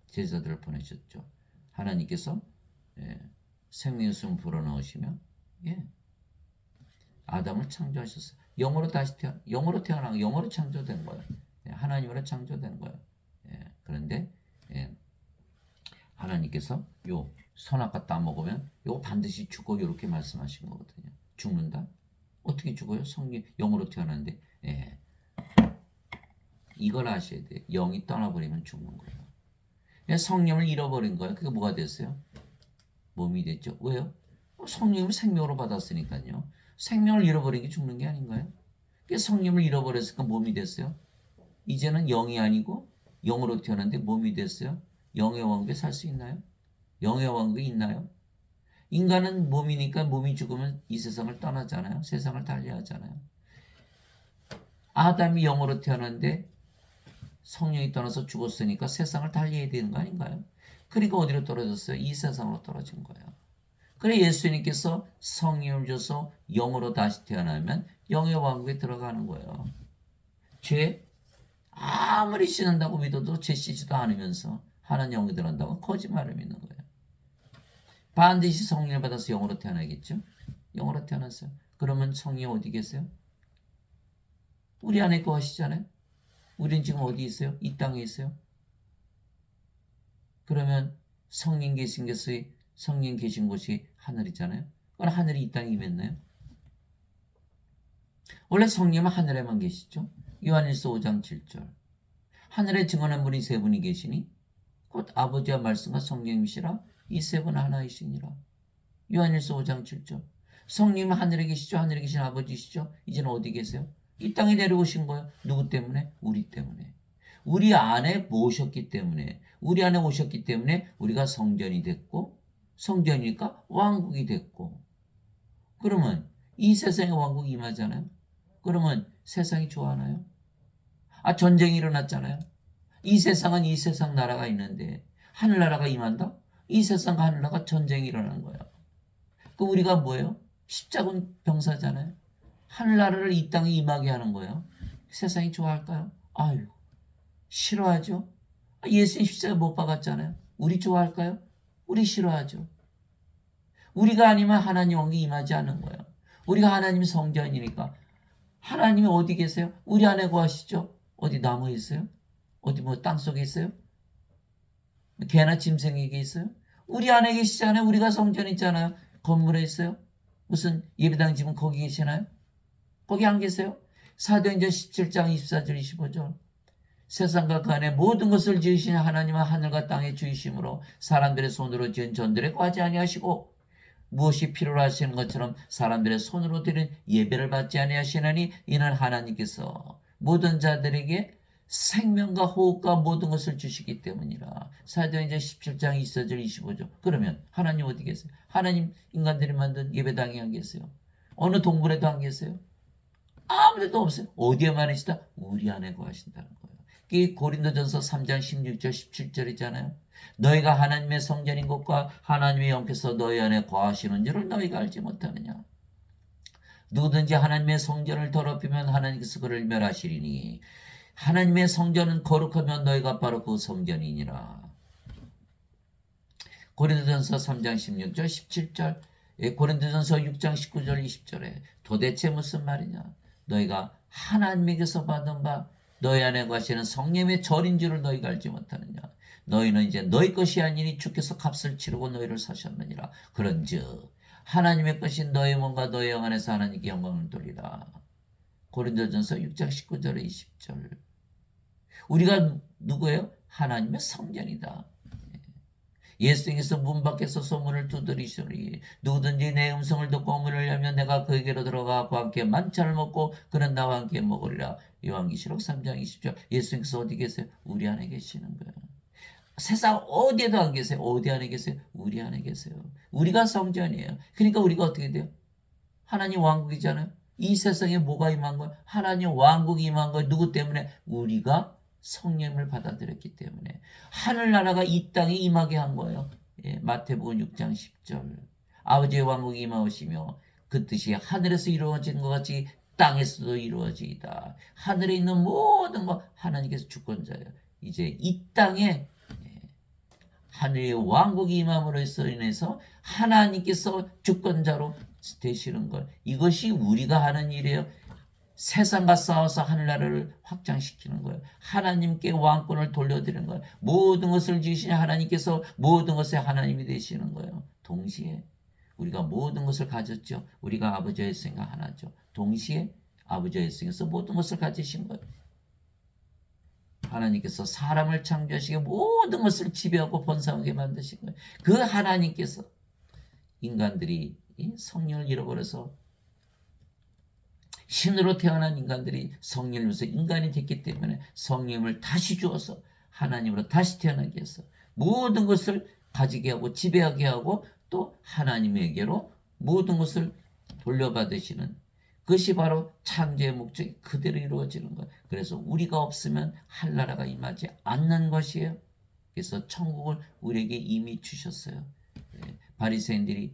제자들을 보내셨죠. 하나님께서 예, 생명수를 불어넣으시며 예, 아담을 창조하셨어요. 영으로 다시 영으로 태어나고 영으로 창조된 거예요. 예, 하나님으로 창조된 거예요. 예, 그런데 예, 하나님께서 요 선악과 따먹으면 요 반드시 죽어 이렇게 말씀하신 거거든요. 죽는다? 어떻게 죽어요? 성령 영으로 태어났는데 예, 이걸 아셔야 돼요. 영이 떠나버리면 죽는 거예요. 성령을 잃어버린 거예요. 그게 뭐가 됐어요? 몸이 됐죠. 왜요? 성령을 생명으로 받았으니까요. 생명을 잃어버린 게 죽는 게 아닌가요? 성령을 잃어버렸으니까 몸이 됐어요. 이제는 영이 아니고 영으로 태어났는데 몸이 됐어요. 영의 왕국에 살 수 있나요? 영의 왕국에 있나요? 인간은 몸이니까 몸이 죽으면 이 세상을 떠나잖아요. 세상을 달리하잖아요. 아담이 영으로 태어났는데 성령이 떠나서 죽었으니까 세상을 달리해야 되는 거 아닌가요? 그러니까 어디로 떨어졌어요? 이 세상으로 떨어진 거예요. 그래 예수님께서 성령을 줘서 영으로 다시 태어나면 영의 왕국에 들어가는 거예요. 죄 아무리 씻는다고 믿어도 죄 씻지도 않으면서 하나님 영이 들어간다고 거짓말을 믿는 거예요. 반드시 성령을 받아서 영으로 태어나겠죠? 영으로 태어났어요. 그러면 성령 어디 계세요? 우리 안에 거하시잖아요. 우리는 지금 어디 있어요? 이 땅에 있어요. 그러면 성령 계신 곳이 성령 계신 곳이 하늘이잖아요. 그럼 하늘이 이 땅에 임했나요? 원래 성령은 하늘에만 계시죠. 요한일서 5장 7절. 하늘에 증언한 분이 세 분이 계시니 곧 아버지와 말씀과 성령이시라 이 세 분 하나이시니라. 요한일서 5장 7절. 성령은 하늘에 계시죠. 하늘에 계신 아버지시죠. 이제는 어디 계세요? 이 땅에 내려오신 거예요. 누구 때문에? 우리 때문에. 우리 안에 모셨기 때문에, 우리 안에 오셨기 때문에 우리가 성전이 됐고, 성전이니까 왕국이 됐고. 그러면 이 세상에 왕국이 임하잖아요. 그러면 세상이 좋아하나요? 전쟁이 일어났잖아요. 이 세상은 이 세상 나라가 있는데 하늘나라가 임한다? 이 세상과 하늘나라가 전쟁이 일어나는 거예요. 그 우리가 뭐예요? 십자군 병사잖아요. 하늘나라를 이 땅에 임하게 하는 거예요. 세상이 좋아할까요? 아유, 싫어하죠. 예수님 십자가 못 박았잖아요. 우리 좋아할까요? 우리 싫어하죠. 우리가 아니면 하나님 왕국이 임하지 않는 거예요. 우리가 하나님 성전이니까. 하나님이 어디 계세요? 우리 안에 거하시죠? 어디 나무에 있어요? 어디 뭐 땅속에 있어요? 개나 짐승에게 있어요? 우리 안에 계시잖아요. 우리가 성전 있잖아요. 건물에 있어요. 무슨 예배당 집은 거기 계시나요? 거기 안 계세요? 사도행전 17장 24절 25절. 세상과 그 안에 모든 것을 지으신 하나님은 하늘과 땅의 주이심으로 사람들의 손으로 지은 전들에 과하지 아니하시고 무엇이 필요로 하시는 것처럼 사람들의 손으로 드린 예배를 받지 아니하시나니 이는 하나님께서 모든 자들에게 생명과 호흡과 모든 것을 주시기 때문이라. 사도행전 17장 24절 25절. 그러면 하나님 어디 계세요? 하나님 인간들이 만든 예배당에 안 계세요? 어느 동굴에도 안 계세요? 아무 데도 없어요. 어디에만 계시다? 우리 안에 거하신다는 거예요. 이게 고린도전서 3장 16절 17절이잖아요. 너희가 하나님의 성전인 것과 하나님의 영께서 너희 안에 거하시는 줄을 너희가 알지 못하느냐. 누구든지 하나님의 성전을 더럽히면 하나님께서 그를 멸하시리니 하나님의 성전은 거룩하면 너희가 바로 그 성전이니라. 고린도전서 3장 16절 17절 고린도전서 6장 19절 20절에 도대체 무슨 말이냐. 너희가 하나님에게서 받은 바 너희 안에 거하시는 성령의 절인 줄을 너희가 알지 못하느냐. 너희는 이제 너희 것이 아니니 주께서 값을 치르고 너희를 사셨느니라. 그런즉 하나님의 것인 너희 몸과 너희 영 안에서 하나님께 영광을 돌리라. 고린도전서 6장 19절에 20절. 우리가 누구예요? 하나님의 성전이다. 예수님께서 문 밖에서 소문을 두드리시니 누구든지 내 음성을 듣고 문을 열면 내가 그에게로 들어가 그와 함께 만찬을 먹고 그는 나와 함께 먹으리라. 요한계시록 3장 20절. 예수님께서 어디 계세요? 우리 안에 계시는 거예요. 세상 어디에도 안 계세요. 어디 안에 계세요? 우리 안에 계세요. 우리가 성전이에요. 그러니까 우리가 어떻게 돼요? 하나님 왕국이잖아요. 이 세상에 뭐가 임한 거예요? 하나님 왕국이 임한 거예요. 누구 때문에? 우리가 성령을 받아들였기 때문에 하늘나라가 이 땅에 임하게 한 거예요. 마태복음 6장 10절. 아버지의 왕국이 임하시며 그 뜻이 하늘에서 이루어진 것 같이 땅에서도 이루어지이다. 하늘에 있는 모든 것 하나님께서 주권자예요. 이제 이 땅에 하늘의 왕국이 임함으로 인해서 하나님께서 주권자로 되시는 것. 이것이 우리가 하는 일이에요. 세상과 싸워서 하늘나라를 확장시키는 거예요. 하나님께 왕권을 돌려드리는 거예요. 모든 것을 지으신 하나님께서 모든 것의 하나님이 되시는 거예요. 동시에 우리가 모든 것을 가졌죠. 우리가 아버지의 생각 하나죠. 동시에 아버지의 생에서 모든 것을 가지신 거예요. 하나님께서 사람을 창조하시고 모든 것을 지배하고 번성하게 만드신 거예요. 그 하나님께서 인간들이 성령을 잃어버려서 신으로 태어난 인간들이 성령을 위해서 인간이 됐기 때문에 성령을 다시 주어서 하나님으로 다시 태어나게 해서 모든 것을 가지게 하고 지배하게 하고 또 하나님에게로 모든 것을 돌려받으시는 그것이 바로 창조의 목적이 그대로 이루어지는 것. 그래서 우리가 없으면 한나라가 임하지 않는 것이에요. 그래서 천국을 우리에게 이미 주셨어요. 바리새인들이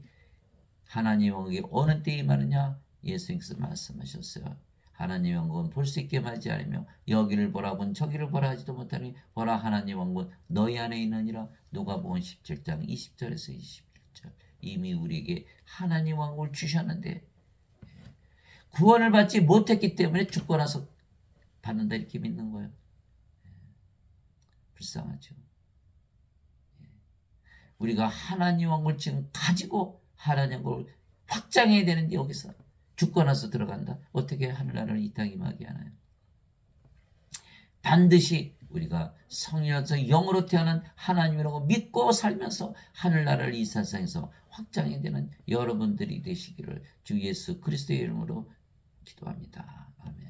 하나님의 왕국이 어느 때에 임하느냐? 예수님께서 말씀하셨어요. 하나님의 왕국은 볼 수 있게 하지 않으며 여기를 보라 본 저기를 보라 하지도 못하니 보라 하나님의 왕국은 너희 안에 있느니라. 누가복음 17장 20절에서 21절. 이미 우리에게 하나님 왕국을 주셨는데 구원을 받지 못했기 때문에 죽고 나서 받는다 이렇게 믿는 거예요. 불쌍하죠. 우리가 하나님 왕국을 지금 가지고 하나님 왕국을 확장해야 되는데 여기서 죽고 나서 들어간다. 어떻게 하늘나라를 이 땅에 임하게 하나요? 반드시 우리가 성령에서 영으로 태어난 하나님이라고 믿고 살면서 하늘나라를 이 세상에서 확장해야 되는 여러분들이 되시기를 주 예수 그리스도의 이름으로 기도합니다. 아멘.